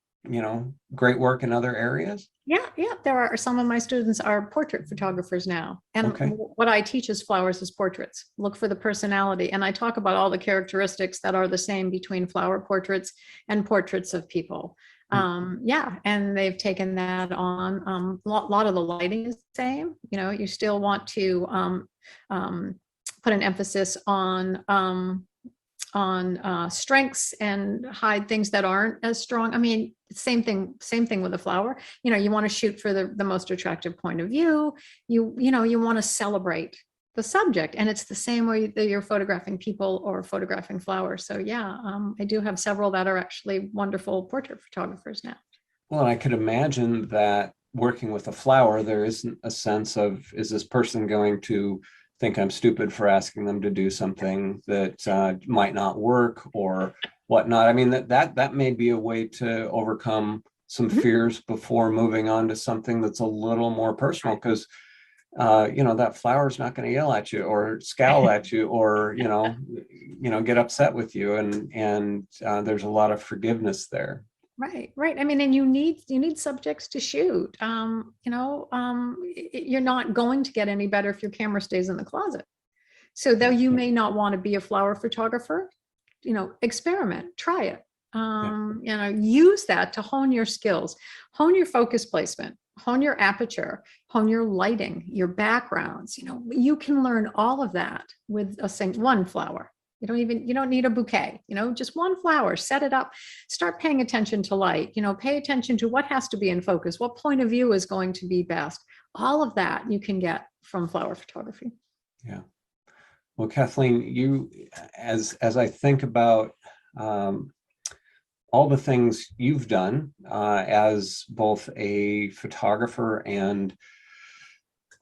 great work in other areas? Yeah, there are some of my students are portrait photographers now. And Okay. what I teach is flowers as portraits. Look for the personality. And I talk about all the characteristics that are the same between flower portraits and portraits of people. And they've taken that on. A lot of the lighting is the same. You still want to put an emphasis on strengths and hide things that aren't as strong. I mean, same thing with a flower. You want to shoot for the most attractive point of view. You want to celebrate the subject, and it's the same way that you're photographing people or photographing flowers. So yeah, I do have several that are actually wonderful portrait photographers now. Well, I could imagine that working with a flower, there isn't a sense of, is this person going to think I'm stupid for asking them to do something that might not work or whatnot. I mean, that may be a way to overcome some fears before moving on to something that's a little more personal, because that flower's not going to yell at you or scowl at you or get upset with you, and there's a lot of forgiveness there. Right. I mean, and you need subjects to shoot. You're not going to get any better if your camera stays in the closet. So though you may not want to be a flower photographer, experiment, try it. Use that to hone your skills, hone your focus placement, hone your aperture, hone your lighting, your backgrounds. You can learn all of that with one flower. You don't need a bouquet, just one flower, set it up, start paying attention to light, pay attention to what has to be in focus, what point of view is going to be best. All of that you can get from flower photography. Yeah. Well, Kathleen, you, as I think about all the things you've done as both a photographer and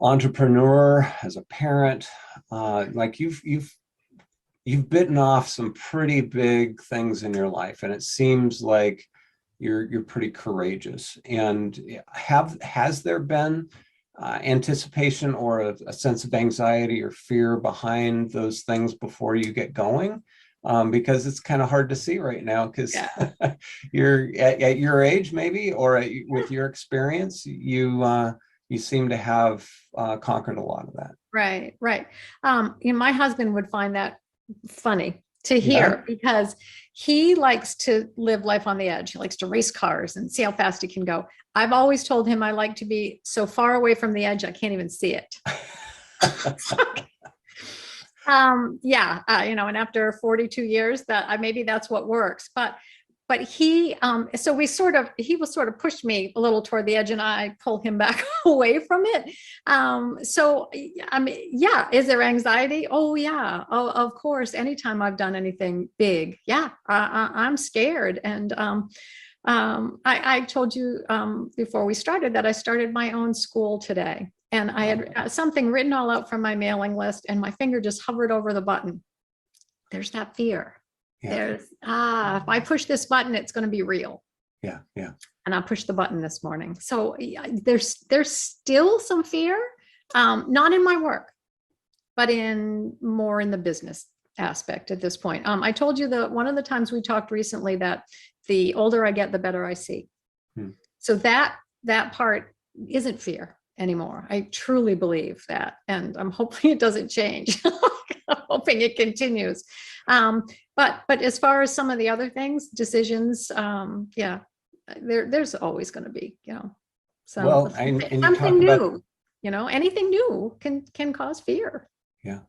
entrepreneur, as a parent, like you've bitten off some pretty big things in your life, and it seems like you're pretty courageous. And has there been anticipation or a sense of anxiety or fear behind those things before you get going? Because it's kind of hard to see right now, because you're at your age, maybe, or with your experience, you seem to have conquered a lot of that. Right. My husband would find that funny to hear, because he likes to live life on the edge. He likes to race cars and see how fast he can go. I've always told him I like to be so far away from the edge I can't even see it. And after 42 years, that maybe that's what works. But he will sort of push me a little toward the edge, and I pull him back away from it. Is there anxiety? Oh yeah. Oh, of course. Anytime I've done anything big, I'm scared. And I told you before we started that I started my own school today, and I had something written all out from my mailing list, and my finger just hovered over the button. There's that fear. There's if I push this button, it's going to be real. Yeah. And I pushed the button this morning. So there's still some fear, not in my work, but more in the business aspect at this point. I told you that one of the times we talked recently that the older I get, the better I see. So that part isn't fear anymore. I truly believe that, and I'm hoping it doesn't change. I'm hoping it continues. But as far as some of the other things, decisions, there's always going to be, something new. anything new can cause fear. Yeah.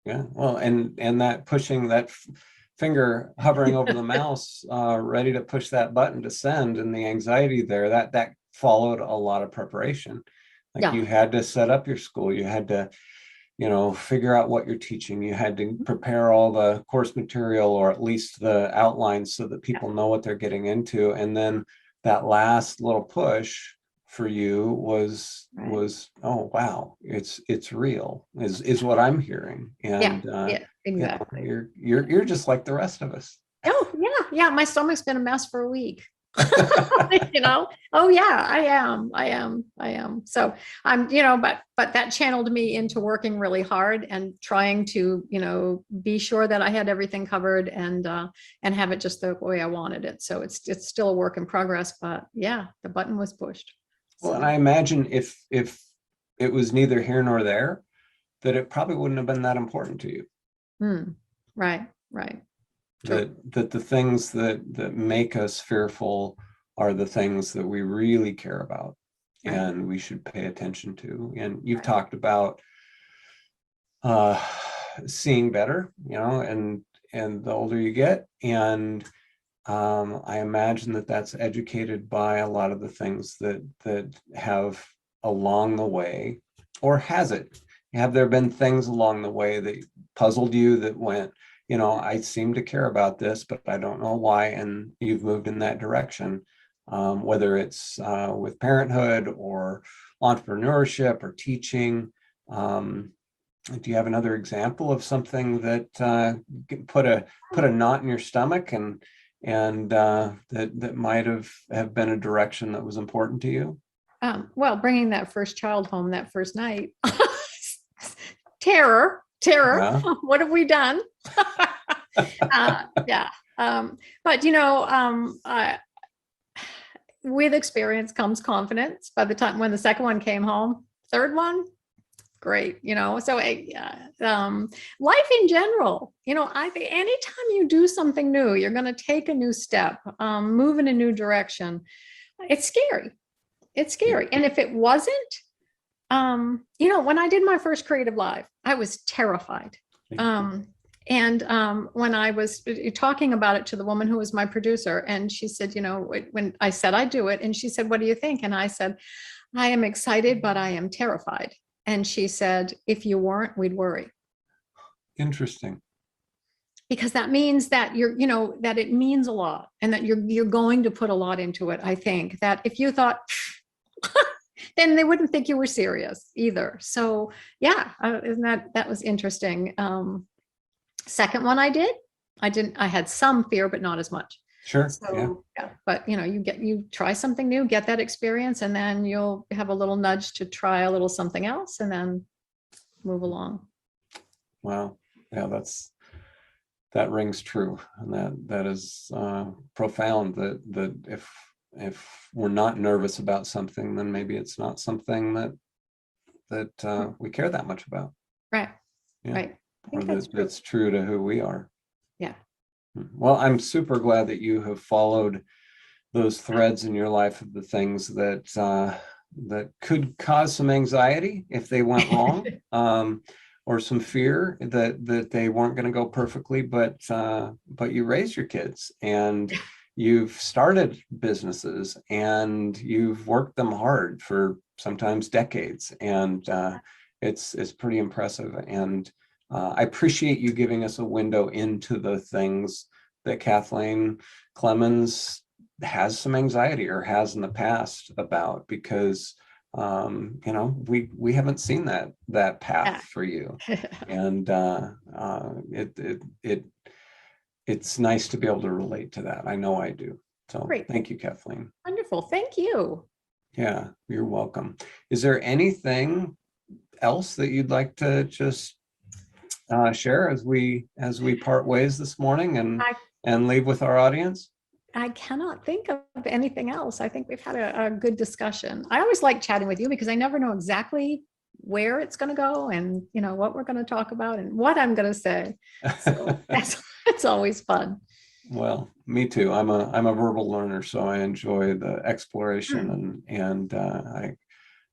Yeah. Well, and that pushing that finger hovering over the mouse, ready to push that button to send, and the anxiety there, that followed a lot of preparation. Like you had to set up your school, you had to, figure out what you're teaching, you had to prepare all the course material, or at least the outlines, so that people know what they're getting into. And then that last little push for you was, oh wow, it's real, is what I'm heering. And exactly. You're just like the rest of us. Oh yeah, my stomach's been a mess for a week. Oh yeah, I am. So I'm, but that channeled me into working really hard and trying to, be sure that I had everything covered and have it just the way I wanted it. So it's still a work in progress, but yeah, the button was pushed. Well, and I imagine if it was neither here nor there, that it probably wouldn't have been that important to you. Right. That the things that make us fearful are the things that we really care about, and we should pay attention to. And you've talked about seeing better, and the older you get, and I imagine that that's educated by a lot of the things that have along the way, or has it? Have there been things along the way that puzzled you, that went, I seem to care about this, but I don't know why, and you've moved in that direction, whether it's with parenthood or entrepreneurship or teaching. Do you have another example of something that put a knot in your stomach and that might have been a direction that was important to you? Well, bringing that first child home that first night, terror. Yeah. What have we done? Yeah. But with experience comes confidence. By the time when the second one came home, third one, great. So life in general, I think anytime you do something new, you're going to take a new step, move in a new direction. It's scary. And if it wasn't, when I did my first creative live, I was terrified. And when I was talking about it to the woman who was my producer, and she said, when I said I'd do it, and she said, what do you think? And I said, I am excited, but I am terrified. And she said, if you weren't, we'd worry. Interesting. Because that means that that it means a lot, and that you're going to put a lot into it. I think that if you thought, then they wouldn't think you were serious either. So yeah, that was interesting. Second one I had some fear, but not as much. Sure. So yeah, but you try something new, get that experience, and then you'll have a little nudge to try a little something else, and then move along. Wow. Yeah, that rings true. And that is profound, that if we're not nervous about something, then maybe it's not something that we care that much about. Right. Yeah. Right. Or that's true to who we are. Yeah. Well, I'm super glad that you have followed those threads in your life of the things that could cause some anxiety if they went wrong, or some fear that they weren't going to go perfectly, but you raised your kids, and you've started businesses, and you've worked them hard for sometimes decades, and it's pretty impressive. And I appreciate you giving us a window into the things that Kathleen Clemens has some anxiety, or has in the past, about, because we haven't seen that path for you. And it's nice to be able to relate to that. I know I do. So great. Thank you, Kathleen. Wonderful. Thank you. Yeah, you're welcome. Is there anything else that you'd like to just share as we part ways this morning and leave with our audience? I cannot think of anything else. I think we've had a good discussion. I always like chatting with you, because I never know exactly where it's going to go, and what we're going to talk about and what I'm going to say. So it's always fun. Well, me too. I'm a verbal learner, so I enjoy the exploration, and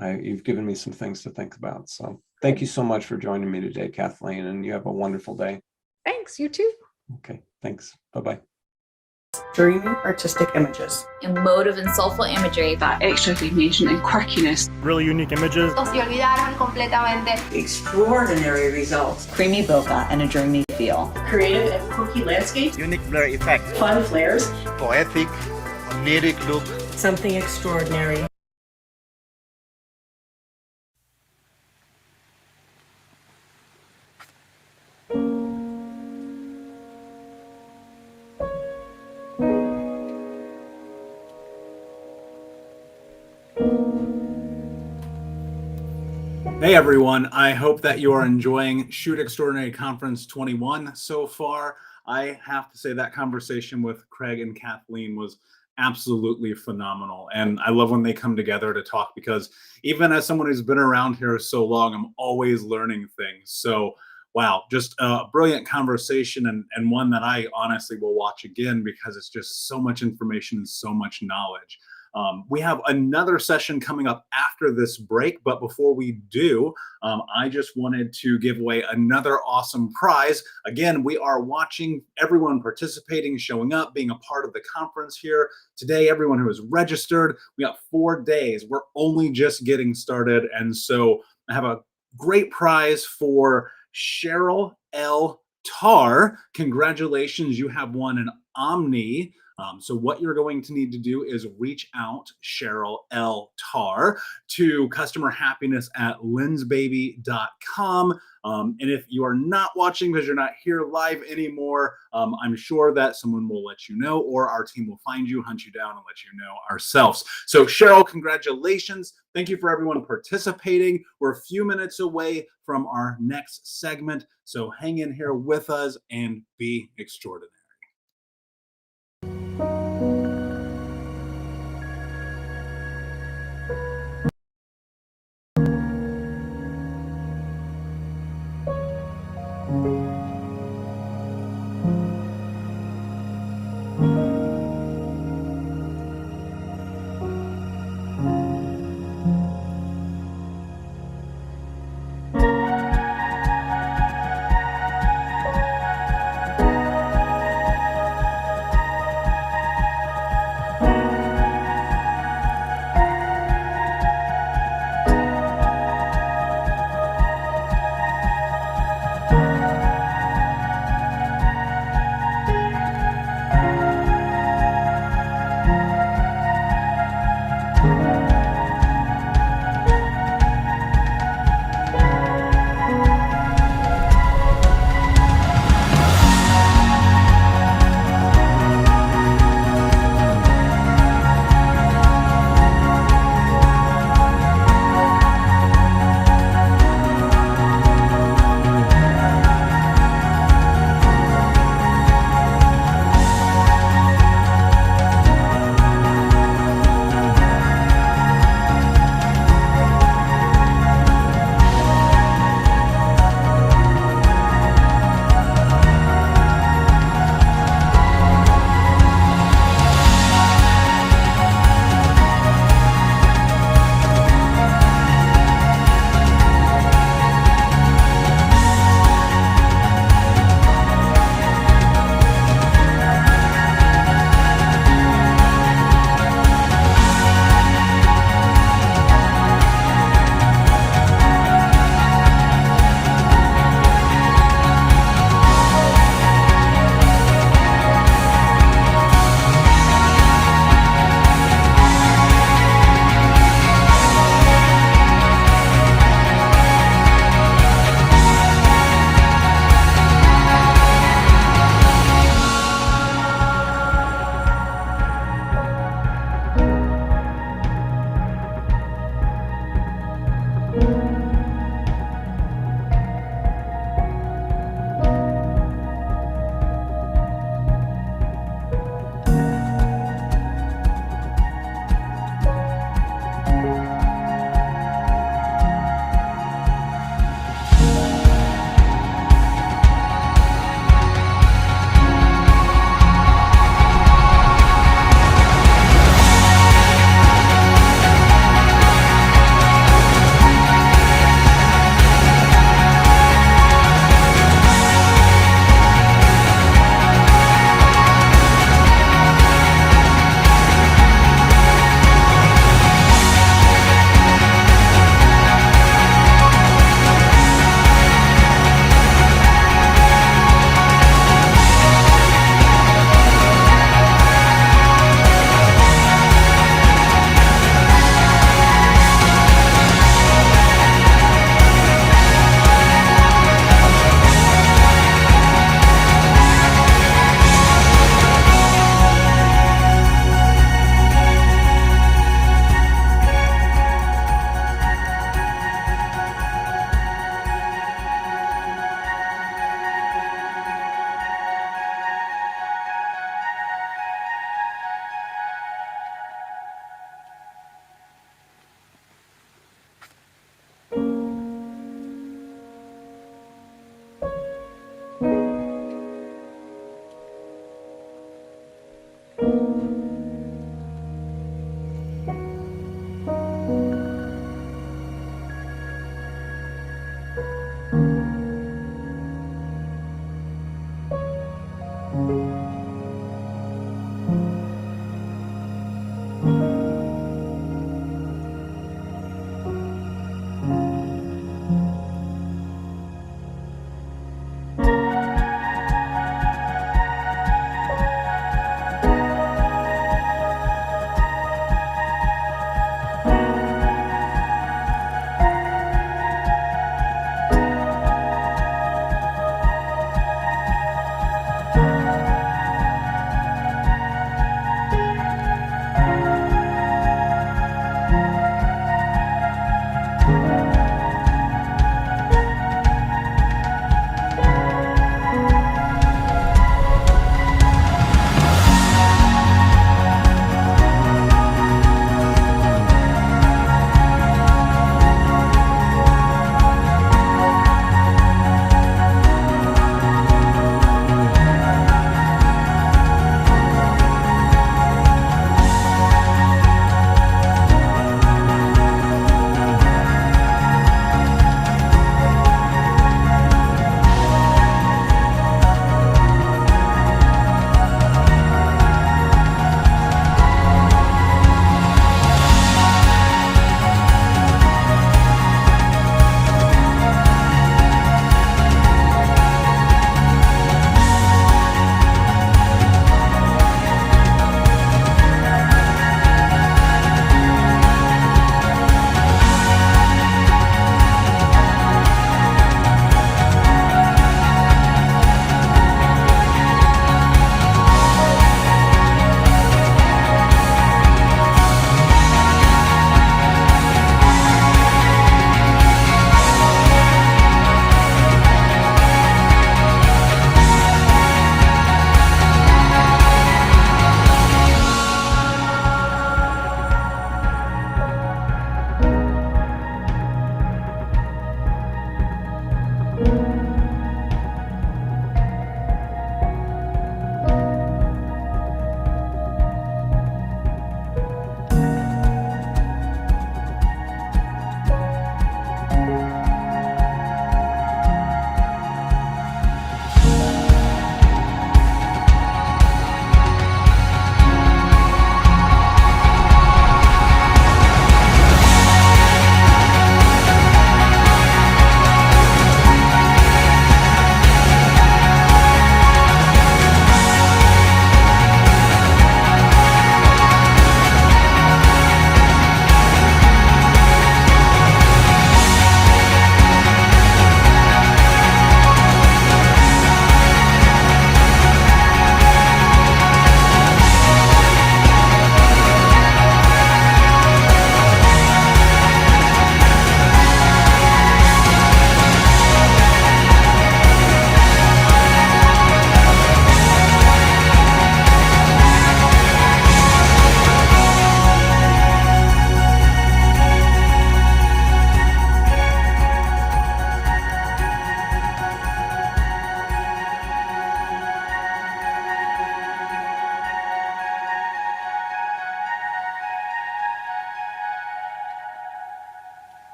you've given me some things to think about. So thank you so much for joining me today, Kathleen, and you have a wonderful day. Thanks, you too. Okay, thanks. Bye-bye. Dreamy artistic images. Emotive and soulful imagery. That extra definition and quirkiness. Really unique images. Se olvidaron completamente. Extraordinary results. Creamy bokeh and a dreamy feel. Creative and quirky landscapes. Unique blur effect. Fun flares. Poetic, oniric look. Something extraordinary. Hey everyone, I hope that you are enjoying Shoot Extraordinary Conference 21 so far. I have to say that conversation with Craig and Kathleen was absolutely phenomenal. And I love when they come together to talk, because even as someone who's been around here so long, I'm always learning things. So wow, just a brilliant conversation, and one that I honestly will watch again because it's just so much information and so much knowledge. We have another session coming up after this break, but before we do, I just wanted to give away another awesome prize. Again, we are watching everyone participating, showing up, being a part of the conference here. Today, everyone who is registered, we got 4 days. We're only just getting started, and so I have a great prize for Cheryl L. Tar. Congratulations, you have won an Omni. So what you're going to need to do is reach out, Cheryl L. Tar, to customerhappiness@lensbaby.com. And if you are not watching because you're not here live anymore, I'm sure that someone will let you know, or our team will find you, hunt you down, and let you know ourselves. So Cheryl, congratulations. Thank you for everyone participating. We're a few minutes away from our next segment, so hang in here with us and be extraordinary.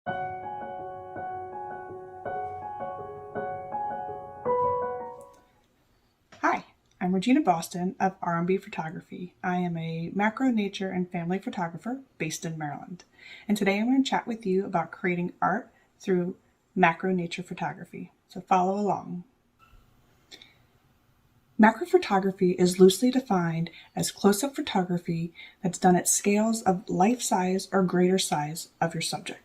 Hi, I'm Regina Boston of R&B Photography. I am a macro, nature, and family photographer based in Maryland. And today I'm going to chat with you about creating art through macro nature photography. So follow along. Macro photography is loosely defined as close-up photography that's done at scales of life size or greater size of your subject.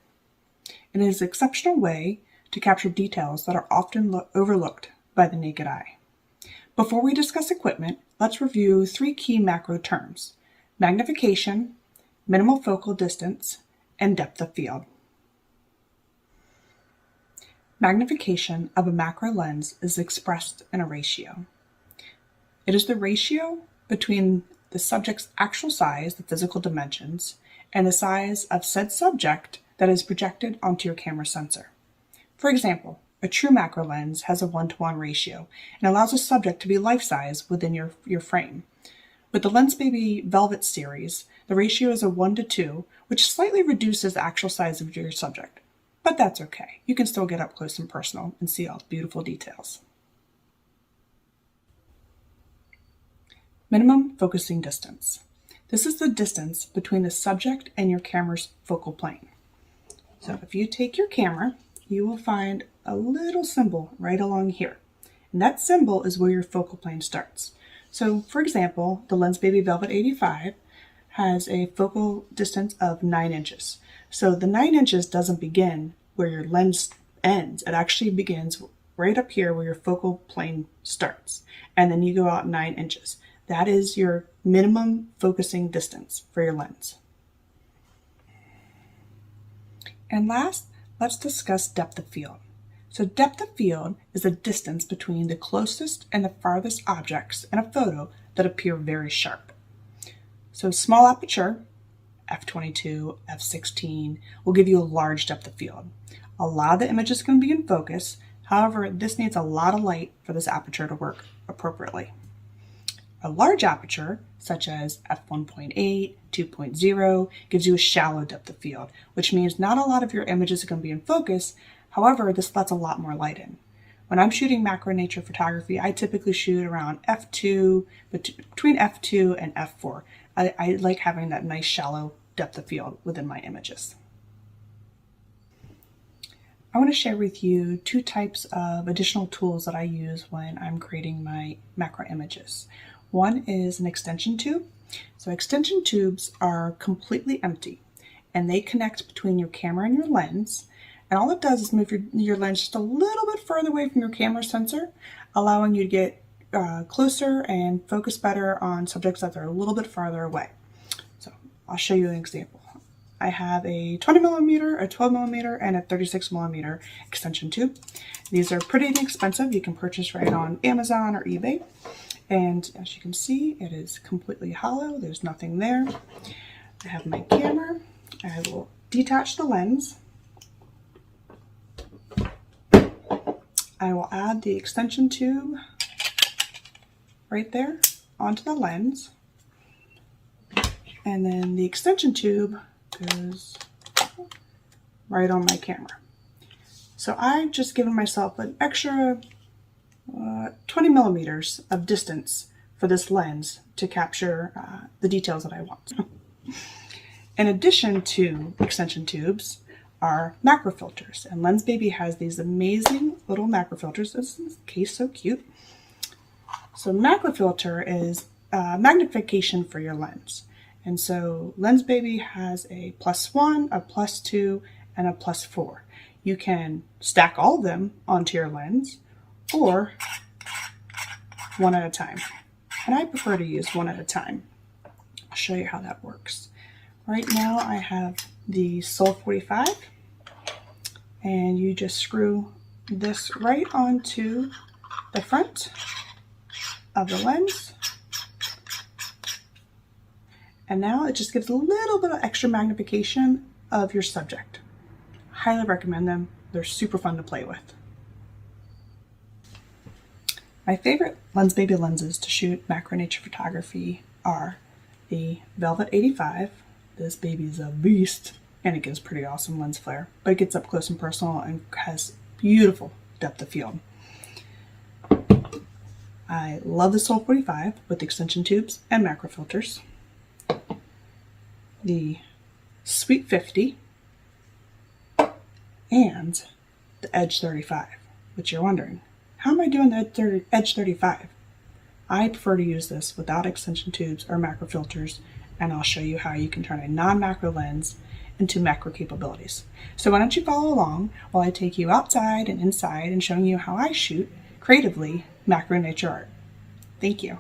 It is an exceptional way to capture details that are often overlooked by the naked eye. Before we discuss equipment, let's review 3 key macro terms: magnification, minimal focal distance, and depth of field. Magnification of a macro lens is expressed in a ratio. It is the ratio between the subject's actual size, the physical dimensions, and the size of said subject that is projected onto your camera sensor. For example, a true macro lens has a 1-to-1 ratio and allows a subject to be life-size within your frame. With the Lensbaby Velvet series, the ratio is a 1-to-2, which slightly reduces the actual size of your subject. But that's okay. You can still get up close and personal and see all the beautiful details. Minimum focusing distance. This is the distance between the subject and your camera's focal plane. So if you take your camera, you will find a little symbol right along here. And that symbol is where your focal plane starts. So for example, the Lensbaby Velvet 85 has a focal distance of 9 inches. So the 9 inches doesn't begin where your lens ends. It actually begins right up here where your focal plane starts. And then you go out 9 inches. That is your minimum focusing distance for your lens. And last, let's discuss depth of field. So depth of field is the distance between the closest and the farthest objects in a photo that appear very sharp. So small aperture, f/22, f/16, will give you a large depth of field. A lot of the image is going to be in focus. However, this needs a lot of light for this aperture to work appropriately. A large aperture, such as f1.8, 2.0, gives you a shallow depth of field, which means not a lot of your images are going to be in focus. However, this lets a lot more light in. When I'm shooting macro nature photography, I typically shoot around f2, between f2 and f4. I like having that nice shallow depth of field within my images. I want to share with you 2 types of additional tools that I use when I'm creating my macro images. One is an extension tube. So extension tubes are completely empty and they connect between your camera and your lens. And all it does is move your lens just a little bit further away from your camera sensor, allowing you to get closer and focus better on subjects that are a little bit farther away. So I'll show you an example. I have a 20mm, a 12mm, and a 36mm extension tube. These are pretty inexpensive. You can purchase right on Amazon or eBay. And as you can see, it is completely hollow. There's nothing there. I have my camera. I will detach the lens. I will add the extension tube right there onto the lens. And then the extension tube goes right on my camera. So I've just given myself an extra 20 millimeters of distance for this lens to capture the details that I want. In addition to extension tubes are macro filters, and Lensbaby has these amazing little macro filters. This is case so cute. So macro filter is magnification for your lens. And so Lensbaby has a +1, a +2, and a +4. You can stack all of them onto your lens or one at a time. And I prefer to use one at a time. I'll show you how that works. Right now I have the Sol 45 and you just screw this right onto the front of the lens. And now it just gives a little bit of extra magnification of your subject. Highly recommend them. They're super fun to play with. My favorite Lensbaby lenses to shoot macro nature photography are the Velvet 85. This baby is a beast. and it gives pretty awesome lens flare, but it gets up close and personal and has beautiful depth of field. I love the Sol 45 with extension tubes and macro filters. The Sweet 50 and the Edge 35, which you're wondering, how am I doing the Edge 35? I prefer to use this without extension tubes or macro filters, and I'll show you how you can turn a non-macro lens into macro capabilities. So why don't you follow along while I take you outside and inside and showing you how I shoot creatively macro nature art. Thank you.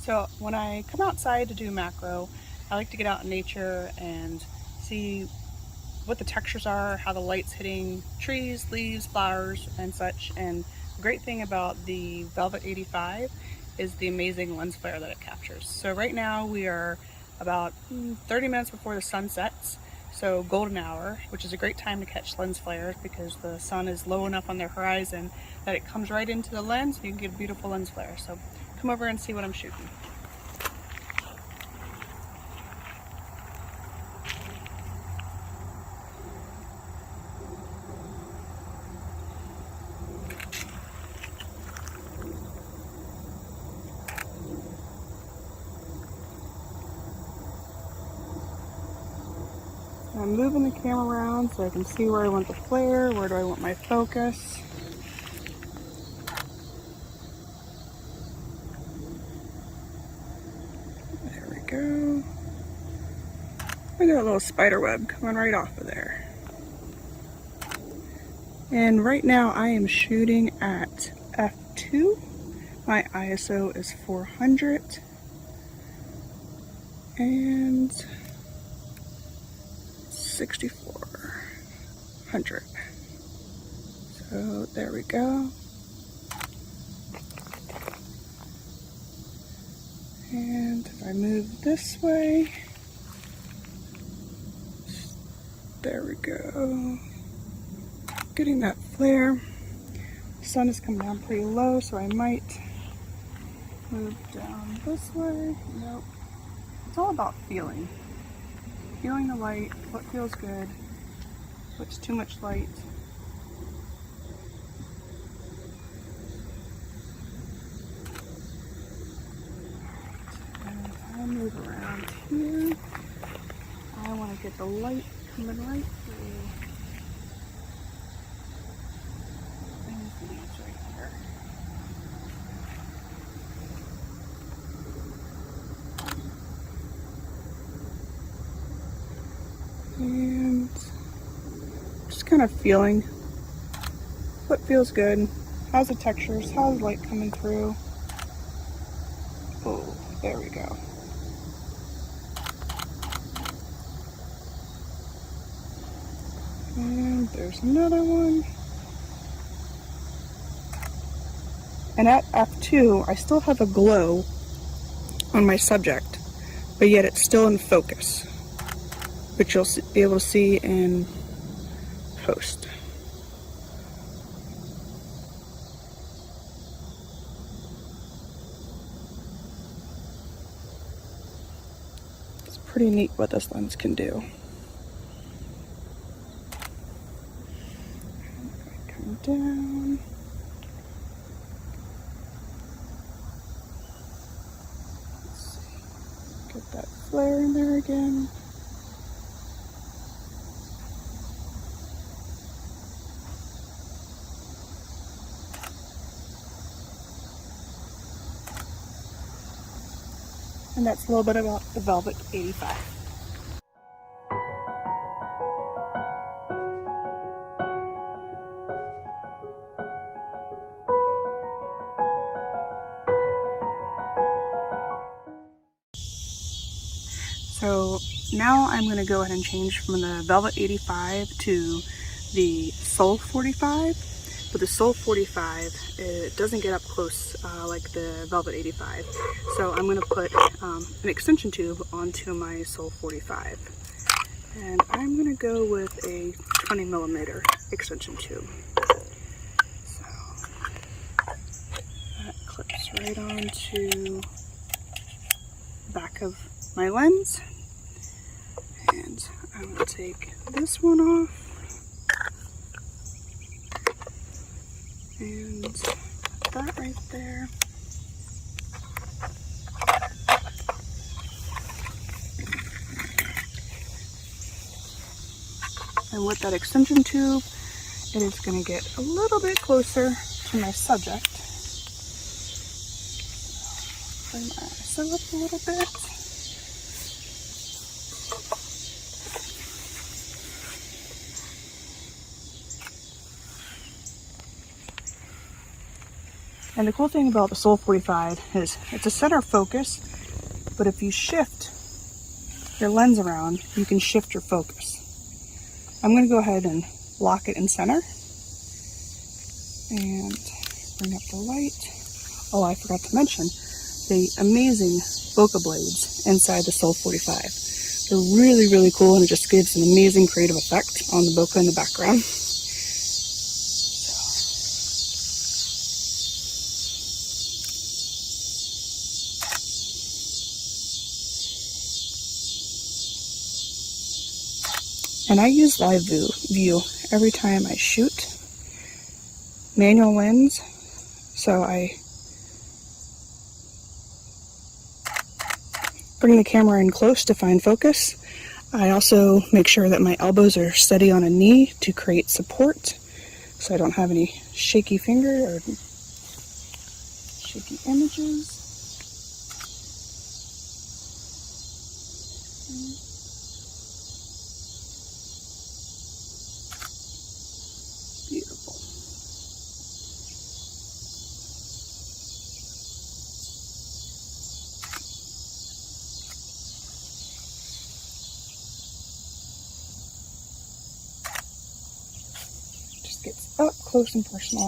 So when I come outside to do macro, I like to get out in nature and see what the textures are, how the light's hitting trees, leaves, flowers, and such. And the great thing about the Velvet 85 is the amazing lens flare that it captures. So right now we are about 30 minutes before the sun sets, so golden hour, which is a great time to catch lens flares because the sun is low enough on the horizon that it comes right into the lens and you can get a beautiful lens flare. So come over and see what I'm shooting. I'm moving the camera around so I can see where I want the flare, where do I want my focus. There we go. I got a little spider web coming right off of there. And right now I am shooting at f2. My ISO is 400. And 6400. So there we go. And if I move this way, there we go. Getting that flare. The sun is coming down pretty low, so I might move down this way. Nope. It's all about feeling. Feeling the light, what feels good, what's too much light. And if I move around here, I want to get the light coming right through these leaves right here. And just kind of feeling what feels good, how's the textures, how's the light coming through. Oh, there we go. And there's another one. And at f2, I still have a glow on my subject, but yet it's still in focus, which you'll be able to see in post. It's pretty neat what this lens can do. Come down. Let's see. Get that flare in there again. And that's a little bit about the Velvet 85. So now I'm going to go ahead and change from the Velvet 85 to the Sol 45. But the Sol 45, it doesn't get up close like the Velvet 85. So I'm going to put an extension tube onto my Sol 45. And I'm going to go with a 20mm extension tube. So that clips right onto the back of my lens. And I'm going to take this one off. And put that right there. And with that extension tube, it is going to get a little bit closer to my subject. Bring my ISO up a little bit. And the cool thing about the Sol 45 is it's a center focus, but if you shift your lens around, you can shift your focus. I'm going to go ahead and lock it in center and bring up the light. Oh, I forgot to mention the amazing bokeh blades inside the Sol 45. They're really, really cool, and it just gives an amazing creative effect on the bokeh in the background. And I use live view every time I shoot. Manual lens, so I bring the camera in close to find focus. I also make sure that my elbows are steady on a knee to create support, so I don't have any shaky finger or shaky images. Beautiful. Just gets up close and personal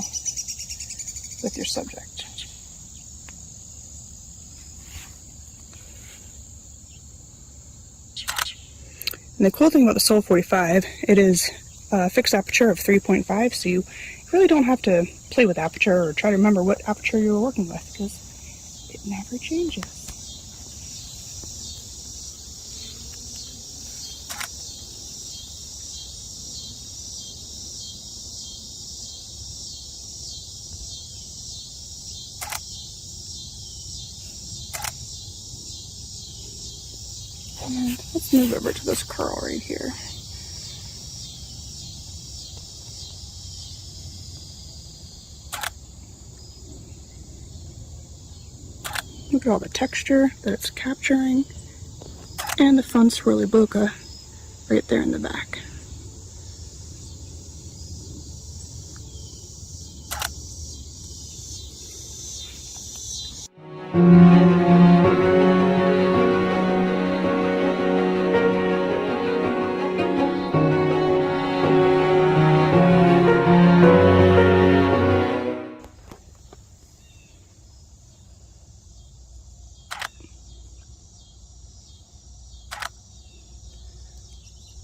with your subject. And the cool thing about the Sol 45, it is a fixed aperture of 3.5, so you really don't have to play with aperture or try to remember what aperture you were working with, because it never changes. And let's move over to this curl right here. Look at all the texture that it's capturing, and the fun swirly bokeh right there in the back.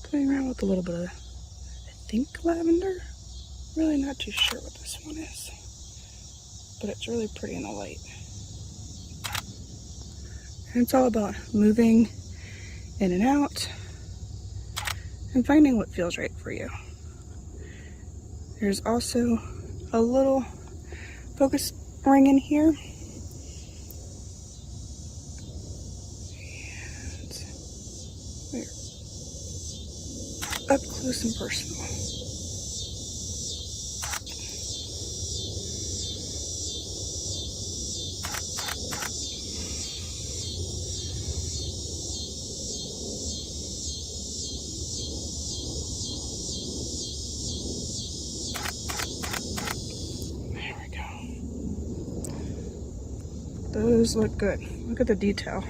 Playing around with a little bit of, I think, lavender. Really not too sure what this one is, but it's really pretty in the light. And it's all about moving in and out and finding what feels right for you. There's also a little focus ring in here. And we're up close and personal. Those look good. Look at the detail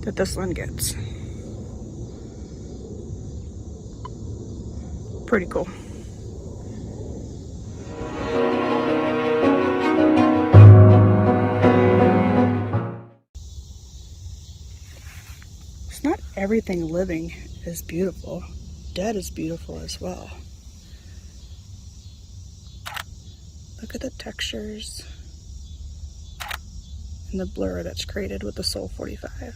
that this one gets. Pretty cool. It's not everything living is beautiful. Dead is beautiful as well. Look at the textures and the blur that's created with the Sol 45.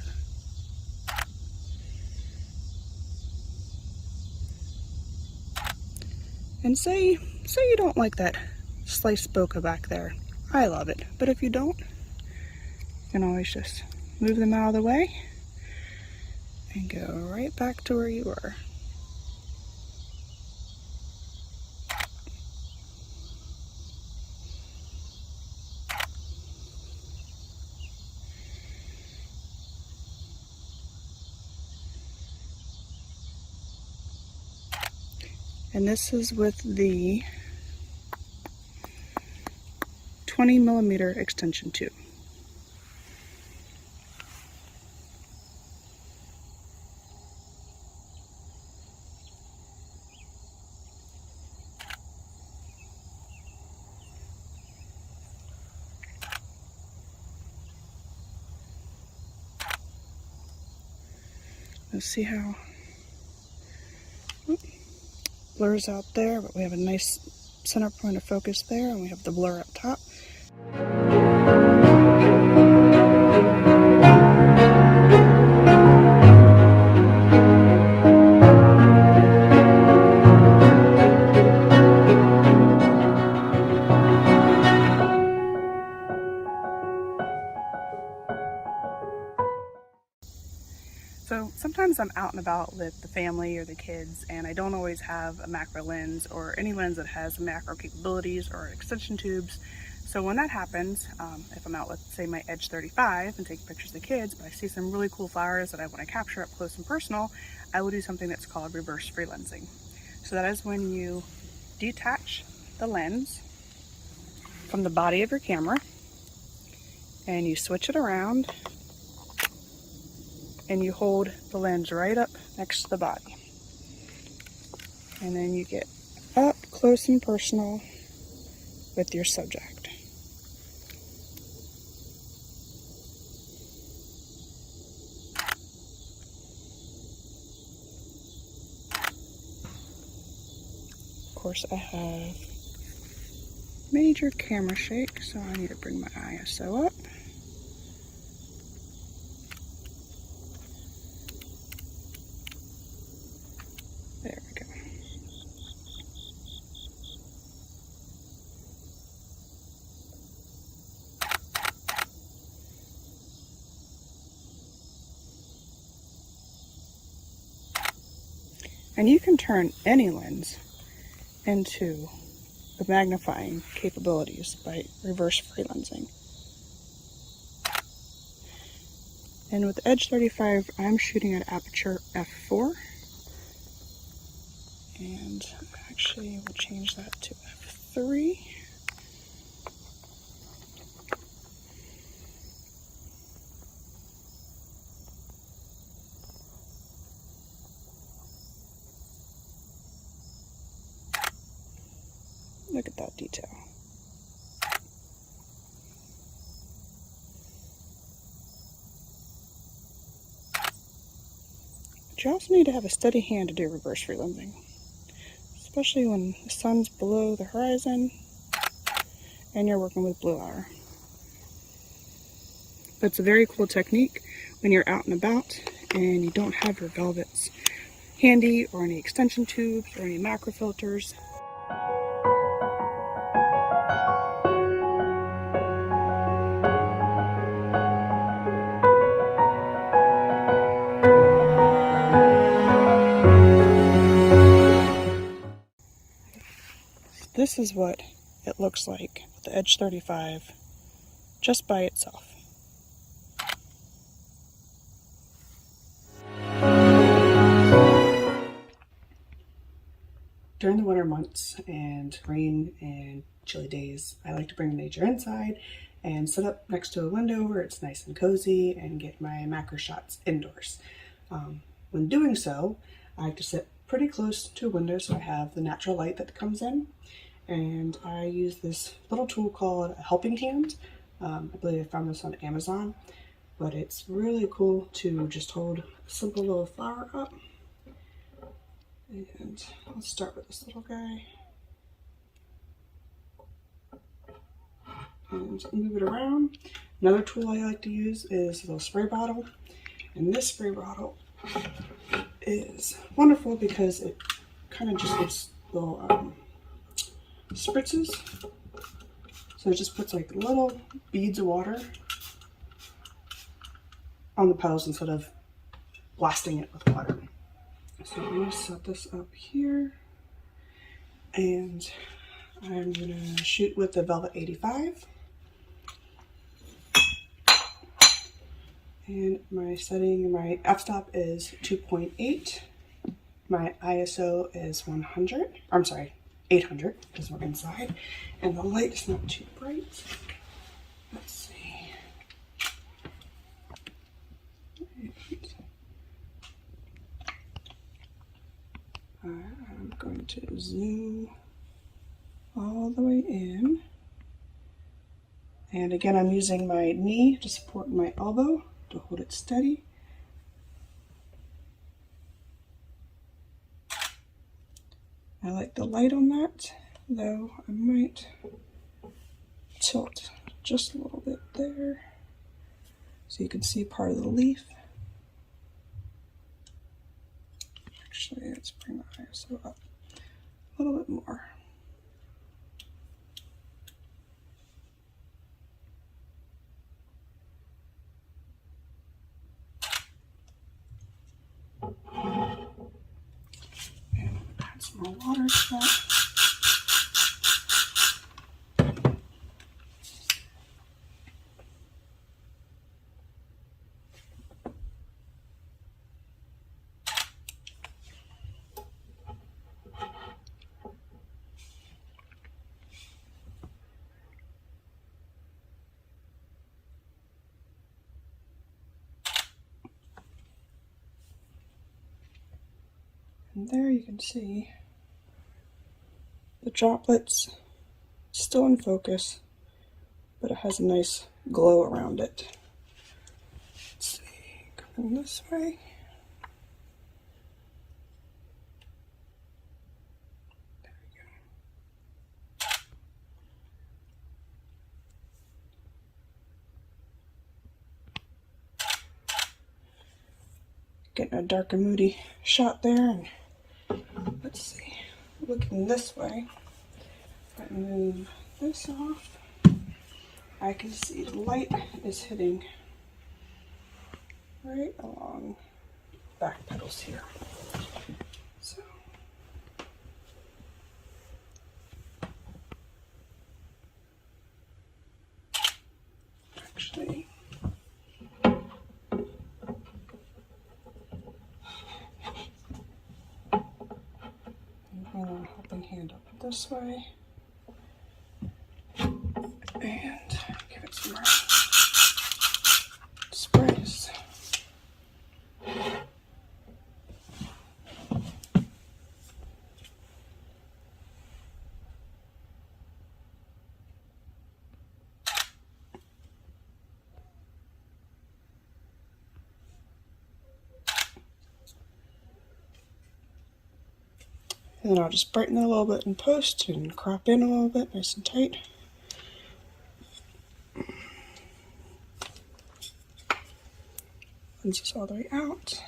And say you don't like that sliced bokeh back there. I love it, but if you don't, you can always just move them out of the way and go right back to where you were. And this is with the 20mm extension tube. Let's see how blurs out there, but we have a nice center point of focus there, and we have the blur up top. So sometimes I'm out and about with the family or the kids, and I don't always have a macro lens or any lens that has macro capabilities or extension tubes. So when that happens, if I'm out with, say, my Edge 35 and taking pictures of the kids, but I see some really cool flowers that I want to capture up close and personal, I will do something that's called reverse freelensing. So that is when you detach the lens from the body of your camera and you switch it around and you hold the lens right up next to the body. And then you get up close and personal with your subject. Of course, I have major camera shake, so I need to bring my ISO up. There we go. And you can turn any lens into the magnifying capabilities by reverse freelensing. And with Edge 35, I'm shooting at aperture f4. And actually, we'll change that to f3. Look at that detail. But you also need to have a steady hand to do reverse freelensing, especially when the sun's below the horizon and you're working with blue hour. But it's a very cool technique when you're out and about and you don't have your velvets handy or any extension tubes or any macro filters. This is what it looks like with the Edge 35 just by itself. During the winter months and rain and chilly days, I like to bring nature inside and sit up next to a window where it's nice and cozy and get my macro shots indoors. When doing so, I like to sit pretty close to a window so I have the natural light that comes in. And I use this little tool called a helping hand. I believe I found this on Amazon, but it's really cool to just hold a simple little flower up. And let's start with this little guy. And move it around. Another tool I like to use is a little spray bottle. And this spray bottle is wonderful because it kind of just gives little spritzes. So it just puts like little beads of water on the petals instead of blasting it with water. So I'm going to set this up here, and I'm going to shoot with the Velvet 85. And my setting, my f-stop is 2.8. My ISO is 100. I'm sorry, 800 because we're inside. And the light is not too bright. Let's see. I'm going to zoom all the way in. And again, I'm using my knee to support my elbow to hold it steady. I like the light on that, though I might tilt just a little bit there so you can see part of the leaf. Actually, let's bring the ISO up a little bit more. And add some more water to that. And there you can see the droplets still in focus, but it has a nice glow around it. Let's see, coming this way. There we go. Getting a dark and moody shot there, and let's see, looking this way, if I move this off, I can see the light is hitting right along back petals here. So actually, a helping hand up this way and give it some more sprays. And then I'll just brighten it a little bit in post and crop in a little bit, nice and tight. Lens this all the way out.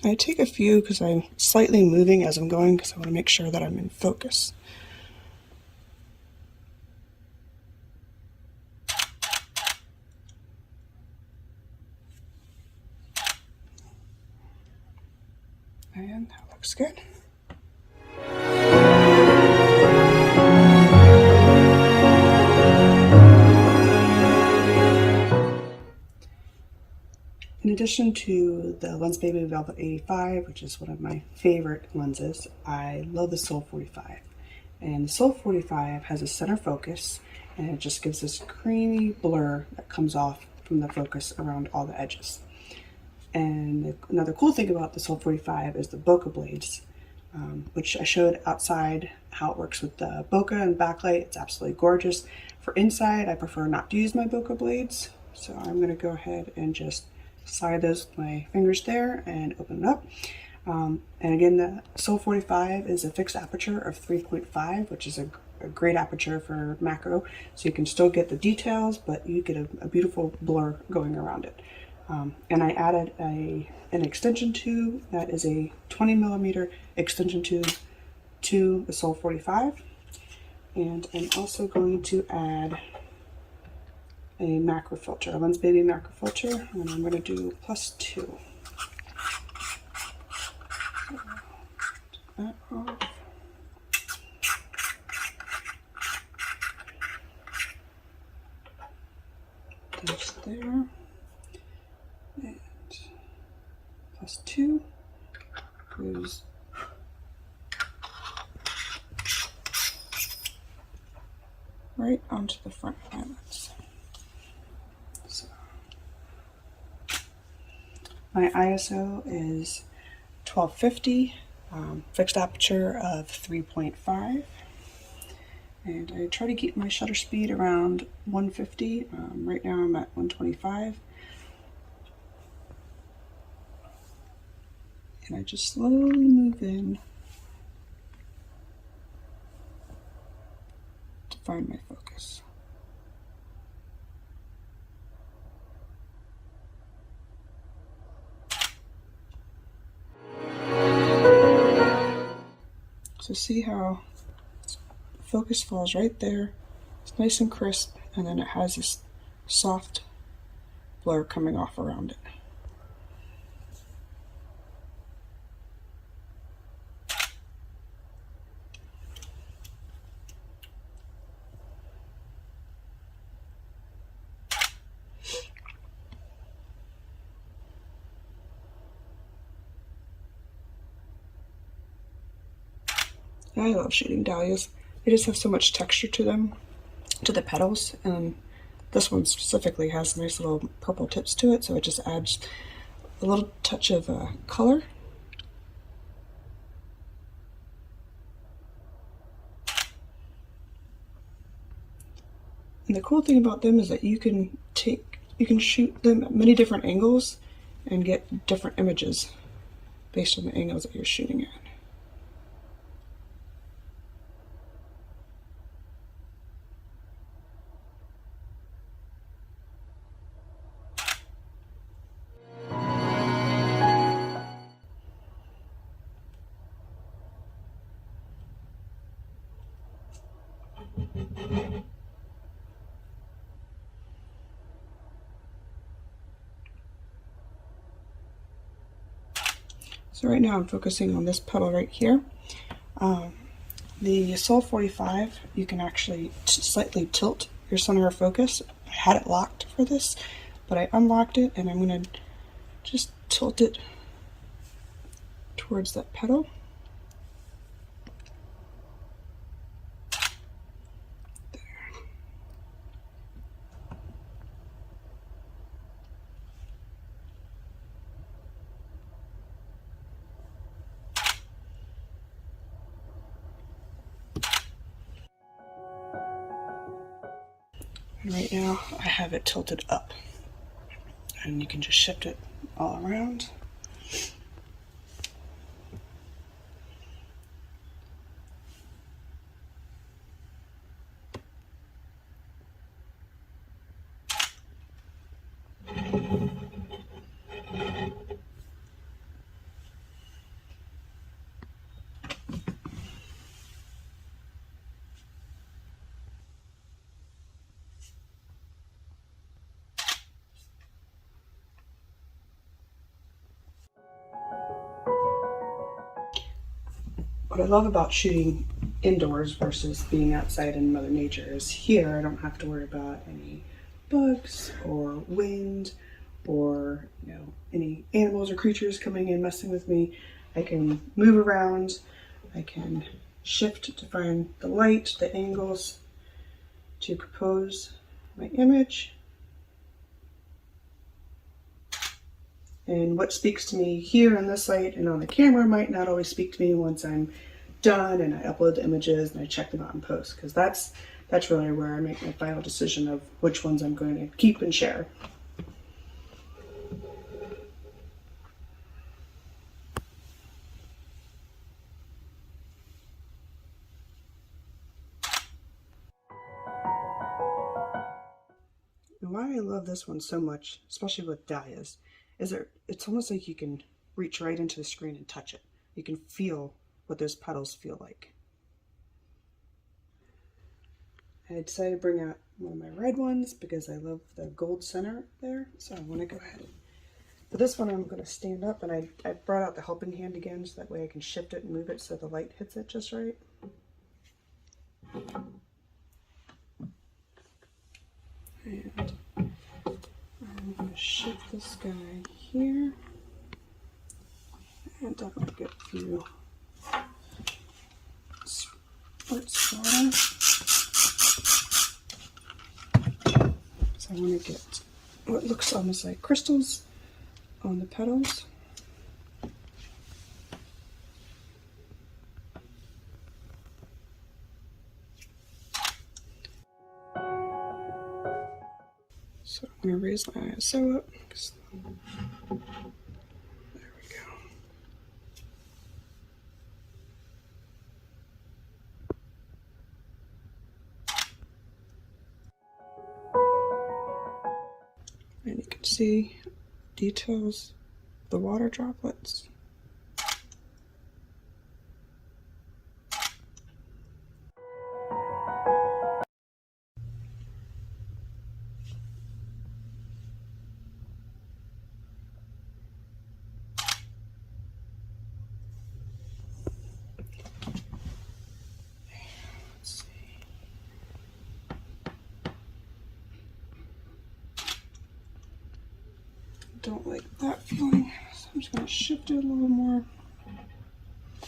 I take a few because I'm slightly moving as I'm going because I want to make sure that I'm in focus. And that looks good. In addition to the Lens Baby Velvet 85, which is one of my favorite lenses, I love the Sol 45. And the Sol 45 has a center focus, and it just gives this creamy blur that comes off from the focus around all the edges. And another cool thing about the Sol 45 is the bokeh blades, which I showed outside how it works with the bokeh and backlight. It's absolutely gorgeous. For inside, I prefer not to use my bokeh blades, so I'm going to go ahead and just slide those with my fingers there and open it up. And again, the Sol 45 is a fixed aperture of 3.5, which is a a great aperture for macro, so you can still get the details, but you get a beautiful blur going around it. And I added an extension tube that is a 20mm extension tube to the Sol 45. And I'm also going to add a macro filter, a Lens Baby macro filter, and I'm going to do +2. That off. There's there. And +2 goes right onto the front eyelids. So my ISO is 1250, fixed aperture of 3.5, and I try to keep my shutter speed around 150. Right now I'm at 125, and I just slowly move in to find my focus. So see how focus falls right there. It's nice and crisp, and then it has this soft blur coming off around it. I love shooting dahlias. They just have so much texture to them, to the petals, and this one specifically has nice little purple tips to it, so it just adds a little touch of color. And the cool thing about them is that you can shoot them at many different angles and get different images based on the angles that you're shooting at. So right now I'm focusing on this petal right here. The Sol 45, you can actually slightly tilt your center of focus. I had it locked for this, but I unlocked it, and I'm going to just tilt it towards that petal. And right now I have it tilted up, and you can just shift it all around. What I love about shooting indoors versus being outside in Mother Nature is here I don't have to worry about any bugs or wind or any animals or creatures coming in messing with me. I can move around, I can shift to find the light, the angles to compose my image. And what speaks to me here in this light and on the camera might not always speak to me once I'm done and I upload the images and I check them out in post, because that's really where I make my final decision of which ones I'm going to keep and share. why I love this one so much, especially with dahlias, is it's almost like you can reach right into the screen and touch it. You can feel what those petals feel like. I decided to bring out one of my red ones because I love the gold center there. So I want to go ahead. For this one, I'm going to stand up, and I brought out the helping hand again so that way I can shift it and move it so the light hits it just right. And I'm going to shift this guy here. And definitely get a few splits going. So I want to get what looks almost like crystals on the petals. So I'm going to raise my ISO up. There we go. And you can see details of the water droplets. Don't like that feeling, so I'm just going to shift it a little more. A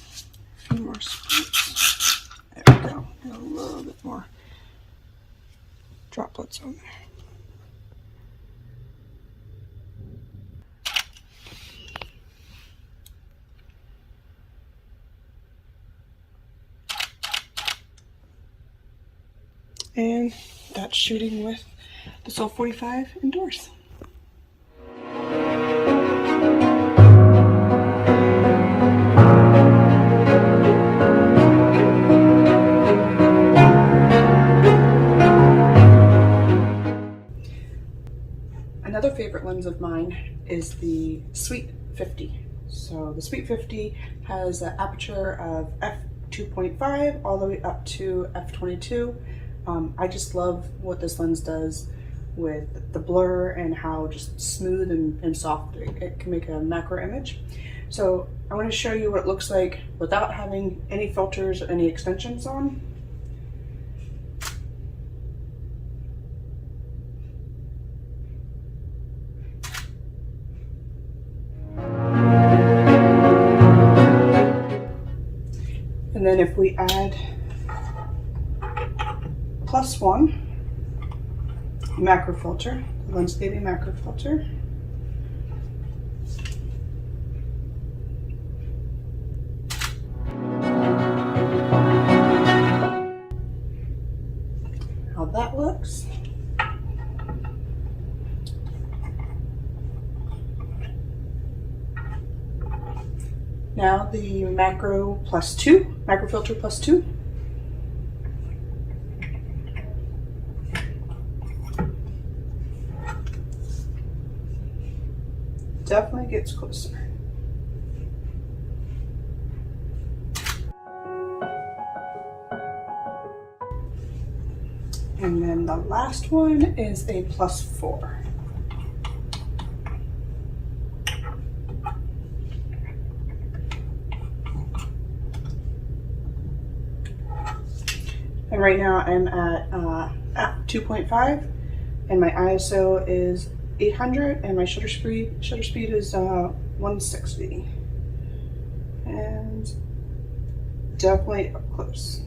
few more splits. There we go. And a little bit more droplets on there. And that's shooting with the Sol 45 indoors. Another favorite lens of mine is the Sweet 50. So the Sweet 50 has an aperture of f2.5 all the way up to f22. I just love what this lens does with the blur and how just smooth and soft it can make a macro image. So I want to show you what it looks like without having any filters or any extensions on. And then if we add +1 macro filter, Lens Baby macro filter, how that looks. Now the macro +2, macro filter +2. Definitely gets closer. And then the last one is a +4. And right now I'm at 2.5 and my ISO is 800 and my shutter speed is 160. And definitely up close.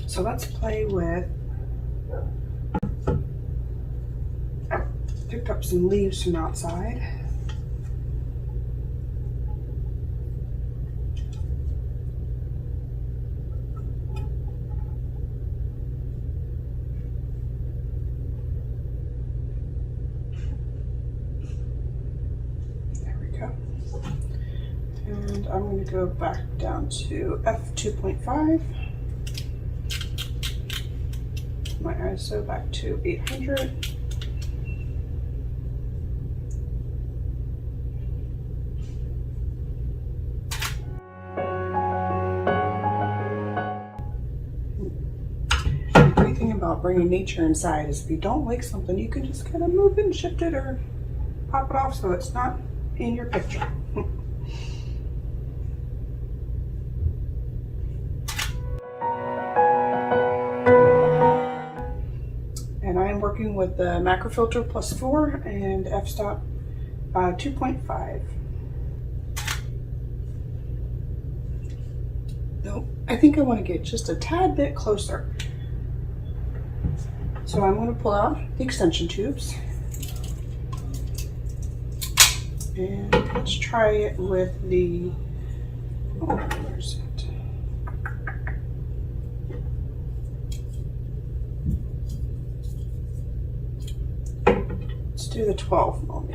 So let's play with, I picked up some leaves from outside. And I'm going to go back down to f2.5. My ISO back to 800. The great thing about bringing nature inside is if you don't like something, you can just kind of move it and shift it or pop it off so it's not in your picture. And I am working with the macro filter +4 and f-stop 2.5. Nope, I think I want to get just a tad bit closer. So I'm going to pull out the extension tubes. And let's try it with the, oh, where's it? Let's do the 12mm.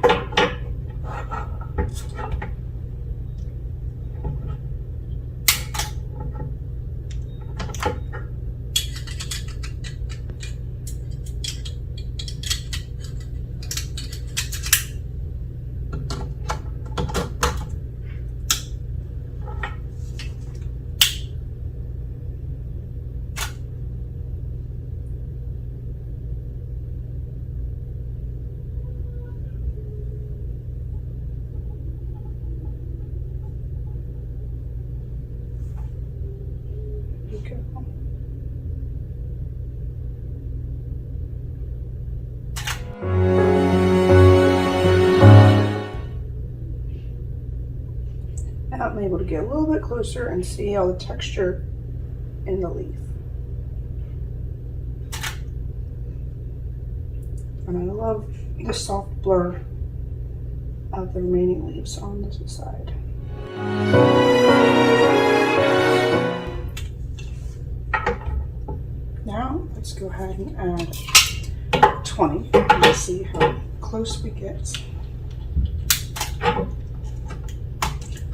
Now I'm able to get a little bit closer and see all the texture in the leaf. And I love the soft blur of the remaining leaves on this side. Now let's go ahead and add 20 and see how close we get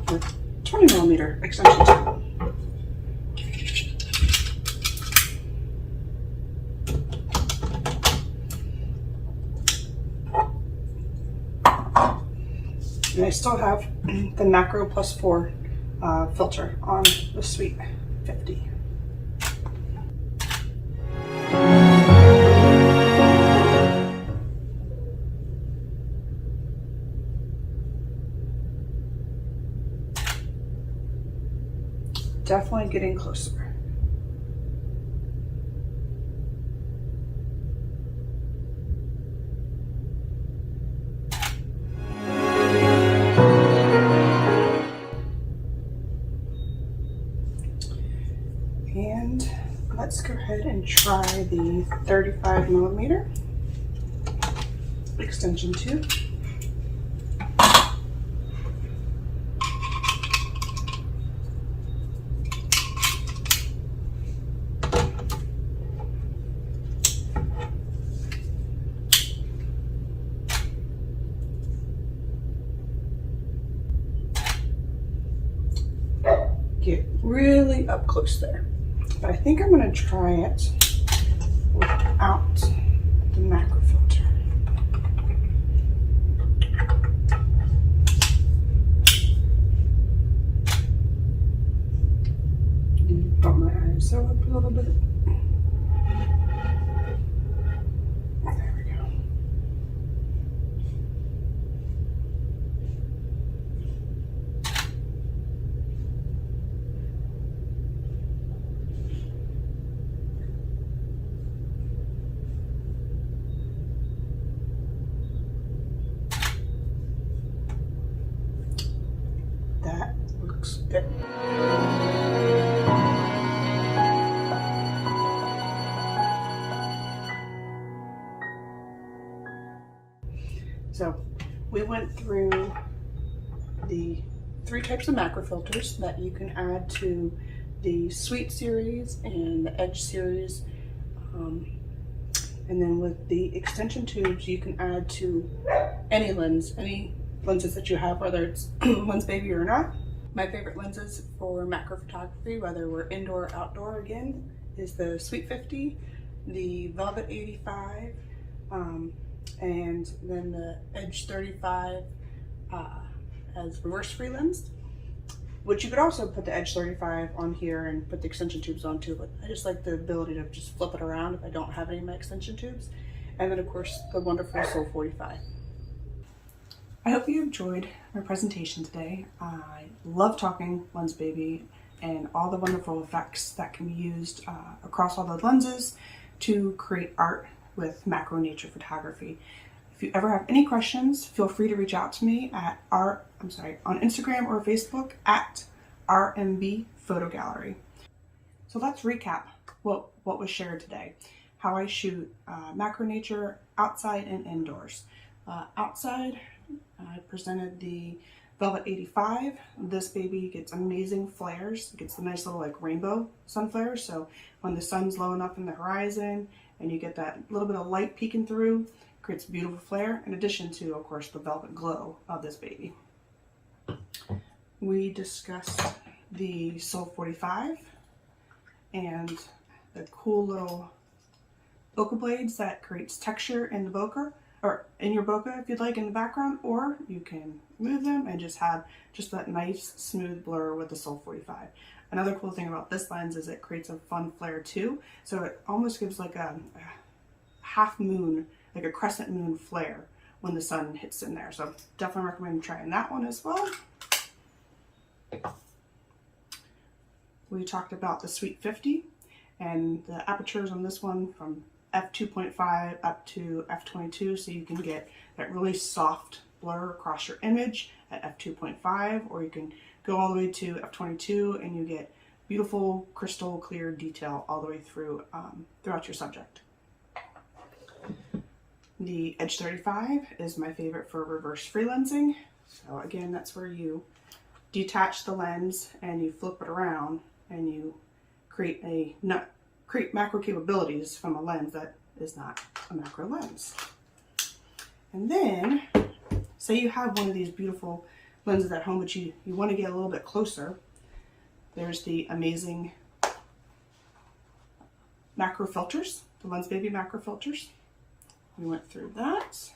with 20mm extension tube. And I still have the macro +4 filter on the Sweet 50. Definitely getting closer. And let's go ahead and try the 35mm extension tube. Get really up close there. But I think I'm going to try it without the macro filter. Bump my ISO up a little bit. There we go. That looks good. So we went through the 3 types of macro filters that you can add to the Sweet series and the Edge series. And then with the extension tubes, you can add to any lens, any lenses that you have, whether it's lens baby or not. My favorite lenses for macro photography, whether we're indoor or outdoor again, is the Sweet 50, the Velvet 85, and then the Edge 35 as reverse free lens. Which you could also put the Edge 35 on here and put the extension tubes on too, but I just like the ability to just flip it around if I don't have any of my extension tubes. And then of course the wonderful Sol 45. I hope you enjoyed my presentation today. I love talking Lens Baby and all the wonderful effects that can be used across all the lenses to create art with macro nature photography. If you ever have any questions, feel free to reach out to me at on Instagram or Facebook at RMB Photo Gallery. So let's recap what was shared today. How I shoot macro nature outside and indoors. Outside, I presented the Velvet 85. This baby gets amazing flares. It gets the nice little like rainbow sun flares. So when the sun's low enough in the horizon and you get that little bit of light peeking through, creates a beautiful flare, in addition to, of course, the velvet glow of this baby. We discussed the Sol 45 and the cool little bokeh blades that creates texture in the bokeh, or in your bokeh if you'd like in the background, or you can move them and just have just that nice smooth blur with the Sol 45. Another cool thing about this lens is it creates a fun flare too, so it almost gives like a half moon, like a crescent moon flare when the sun hits in there. So definitely recommend trying that one as well. We talked about the Sweet 50 and the apertures on this one from f2.5 up to f22, so you can get that really soft blur across your image at f2.5, or you can go all the way to f22 and you get beautiful crystal clear detail all the way through throughout your subject. The Edge 35 is my favorite for reverse freelancing. So again, that's where you detach the lens and you flip it around and you create macro capabilities from a lens that is not a macro lens. And then, say you have one of these beautiful lenses at home, but you want to get a little bit closer. There's the amazing macro filters, the Lens Baby macro filters. We went through that.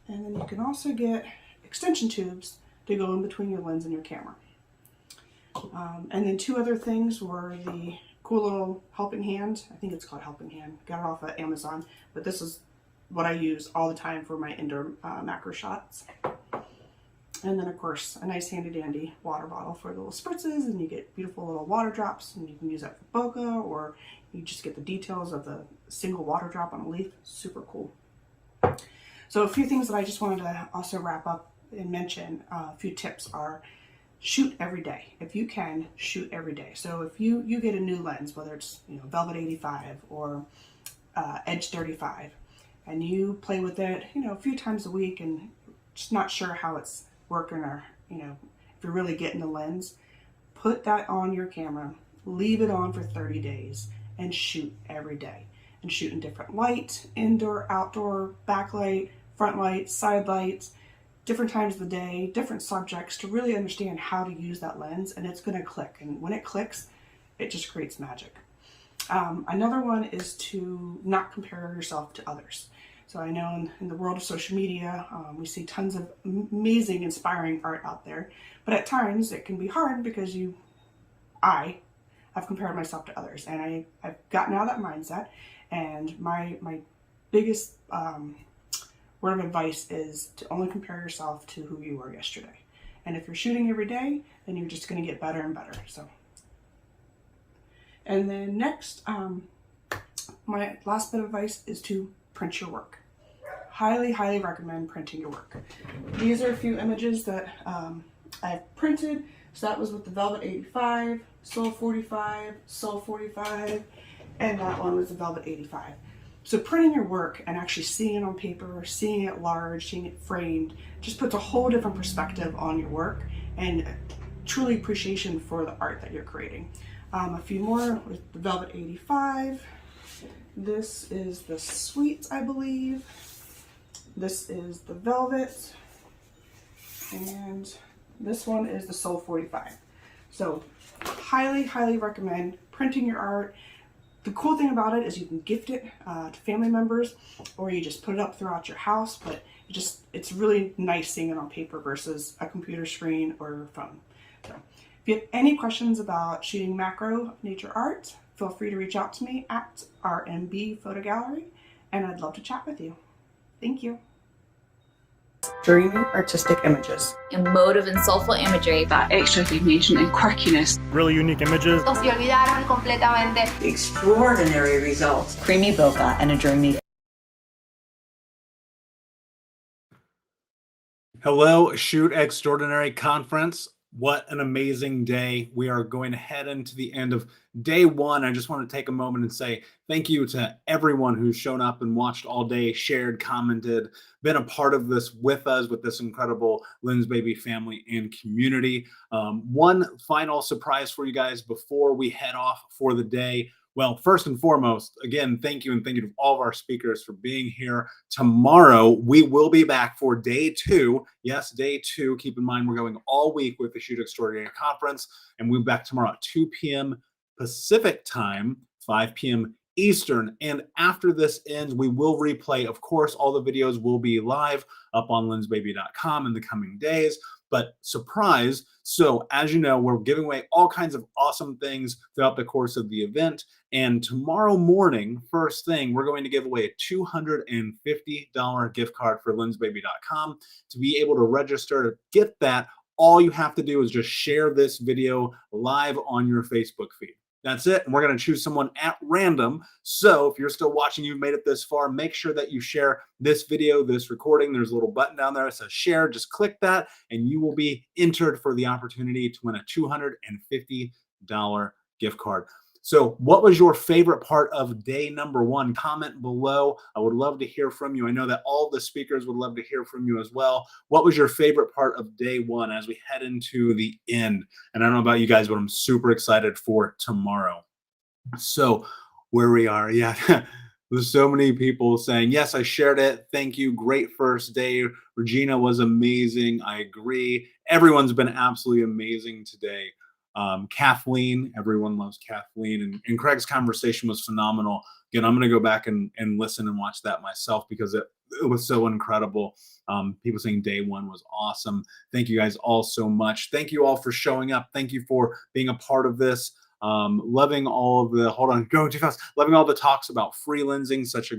And then you can also get extension tubes to go in between your lens and your camera. And then two other things were the cool little helping hand. I think it's called helping hand. Got it off of Amazon, but this is what I use all the time for my indoor macro shots. And then of course a nice handy dandy water bottle for little spritzes, and you get beautiful little water drops, and you can use that for bokeh, or you just get the details of the single water drop on a leaf. Super cool. So a few things that I just wanted to also wrap up and mention, a few tips are: shoot every day. If you can, shoot every day. So if you get a new lens, whether it's Velvet 85 or Edge 35, and you play with it a few times a week and just not sure how it's working, or if you're really getting the lens, put that on your camera, leave it on for 30 days and shoot every day, and shoot in different light, indoor, outdoor, backlight, front light, side lights, different times of the day, different subjects, to really understand how to use that lens, and it's going to click. And when it clicks, it just creates magic. Another one is to not compare yourself to others. So I know in the world of social media, we see tons of amazing, inspiring art out there, but at times it can be hard because I have compared myself to others, and I've gotten out of that mindset. And my biggest word of advice is to only compare yourself to who you were yesterday. And if you're shooting every day, then you're just going to get better and better. And then next, my last bit of advice is to print your work. Highly, highly recommend printing your work. These are a few images that I've printed. So that was with the Velvet 85, Sol 45, Sol 45, and that one was the Velvet 85. So printing your work and actually seeing it on paper, seeing it large, seeing it framed, just puts a whole different perspective on your work and truly appreciation for the art that you're creating. A few more with the Velvet 85. This is the Sweet, I believe. This is the Velvet. And This one is the Soul 45. So highly, highly recommend printing your art. The cool thing about it is you can gift it to family members, or you just put it up throughout your house, but it's really nice seeing it on paper versus a computer screen or phone. So if you have any questions about shooting macro nature art, feel free to reach out to me at RMB Photo Gallery, and I'd love to chat with you. Thank you. Dreamy artistic images. Emotive and soulful imagery. That extra definition and quirkiness. Really unique images. Se olvidaron completamente. Extraordinary results. Creamy bokeh and a dreamy. Hello, Shoot Extraordinary Conference. What an amazing day. We are going to head into the end of day one. I just want to take a moment and say thank you to everyone who's shown up and watched all day, shared, commented, been a part of this with us, with this incredible Lynn's Baby family and community. One final surprise for you guys before we head off for the day. Well, first and foremost, again, thank you, and thank you to all of our speakers for being here. Tomorrow, we will be back for day two. Yes, day two. Keep in mind, we're going all week with the Shoot Extraordinary Conference, and we'll be back tomorrow at 2 p.m. Pacific time, 5 p.m. Eastern. And after this ends, we will replay. Of course, all the videos will be live up on lynsbaby.com in the coming days. But surprise, so as you know, we're giving away all kinds of awesome things throughout the course of the event. And tomorrow morning, first thing, we're going to give away a $250 gift card for lynsbaby.com. To be able to register to get that, all you have to do is just share this video live on your Facebook feed. That's it. And we're going to choose someone at random. So if you're still watching, you've made it this far, make sure that you share this video, this recording. There's a little button down there that says share. Just click that and you will be entered for the opportunity to win a $250 gift card. So what was your favorite part of day number one? Comment below. I would love to hear from you. I know that all the speakers would love to hear from you as well. What was your favorite part of day one as we head into the end? And I don't know about you guys, but I'm super excited for tomorrow. So where we are, yeah, there's so many people saying, yes, I shared it. Thank you. Great first day. Regina was amazing. I agree. Everyone's been absolutely amazing today. Kathleen, everyone loves Kathleen, and Craig's conversation was phenomenal. Again, I'm going to go back and listen and watch that myself because it was so incredible. People saying day one was awesome. Thank you guys all so much. Thank you all for showing up. Thank you for being a part of this. Loving all of the, hold on, going too fast. Loving all the talks about free lensing, such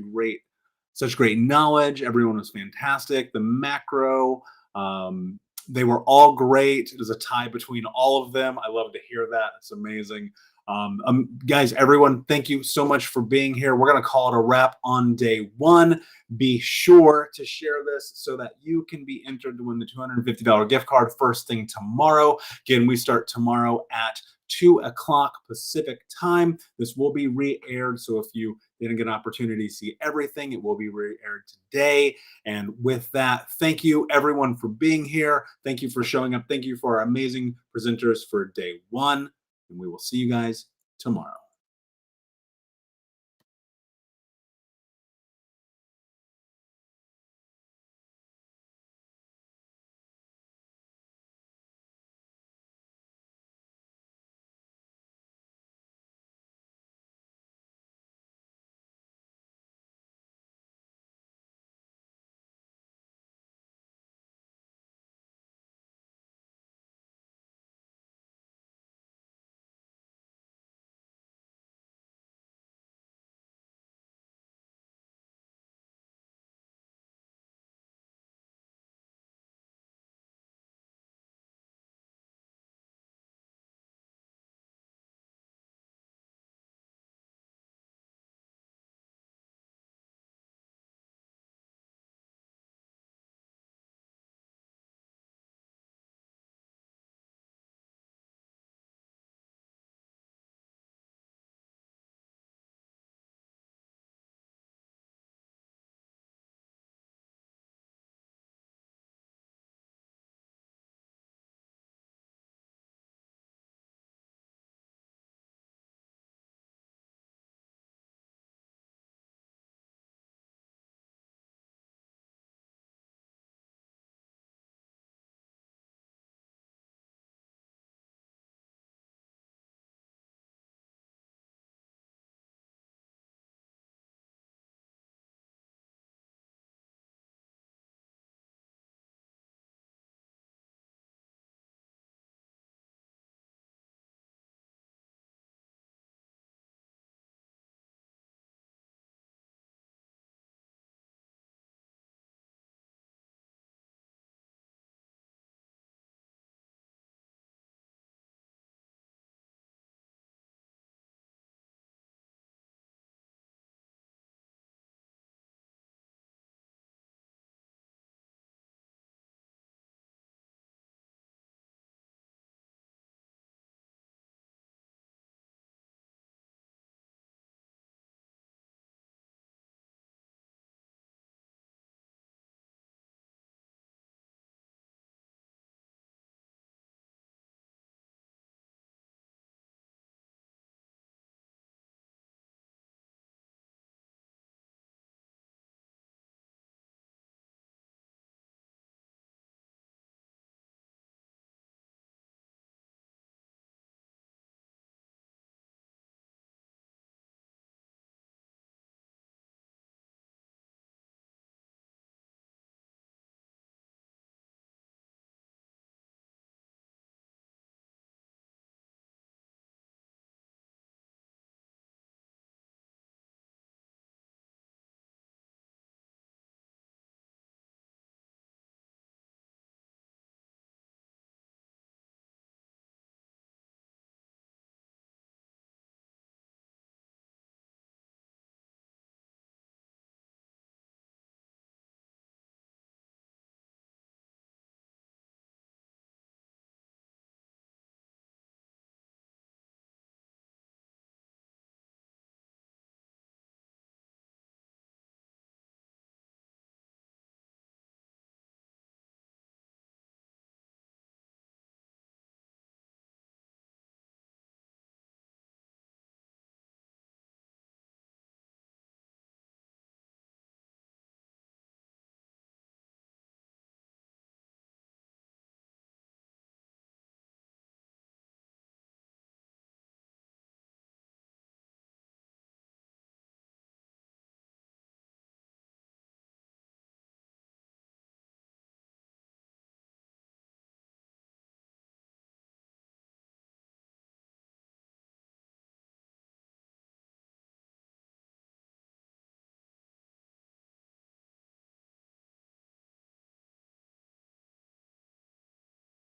great knowledge. Everyone was fantastic. The macro, they were all great. It was a tie between all of them. I love to hear that. It's amazing. Guys, everyone, thank you so much for being here. We're going to call it a wrap on day one. Be sure to share this so that you can be entered to win the $250 gift card first thing tomorrow. Again, we start tomorrow at 2 o'clock Pacific time. This will be re-aired, so if you didn't get an opportunity to see everything, it will be re-aired today. And with that, thank you everyone for being here. Thank you for showing up. Thank you for our amazing presenters for day one, and we will see you guys tomorrow.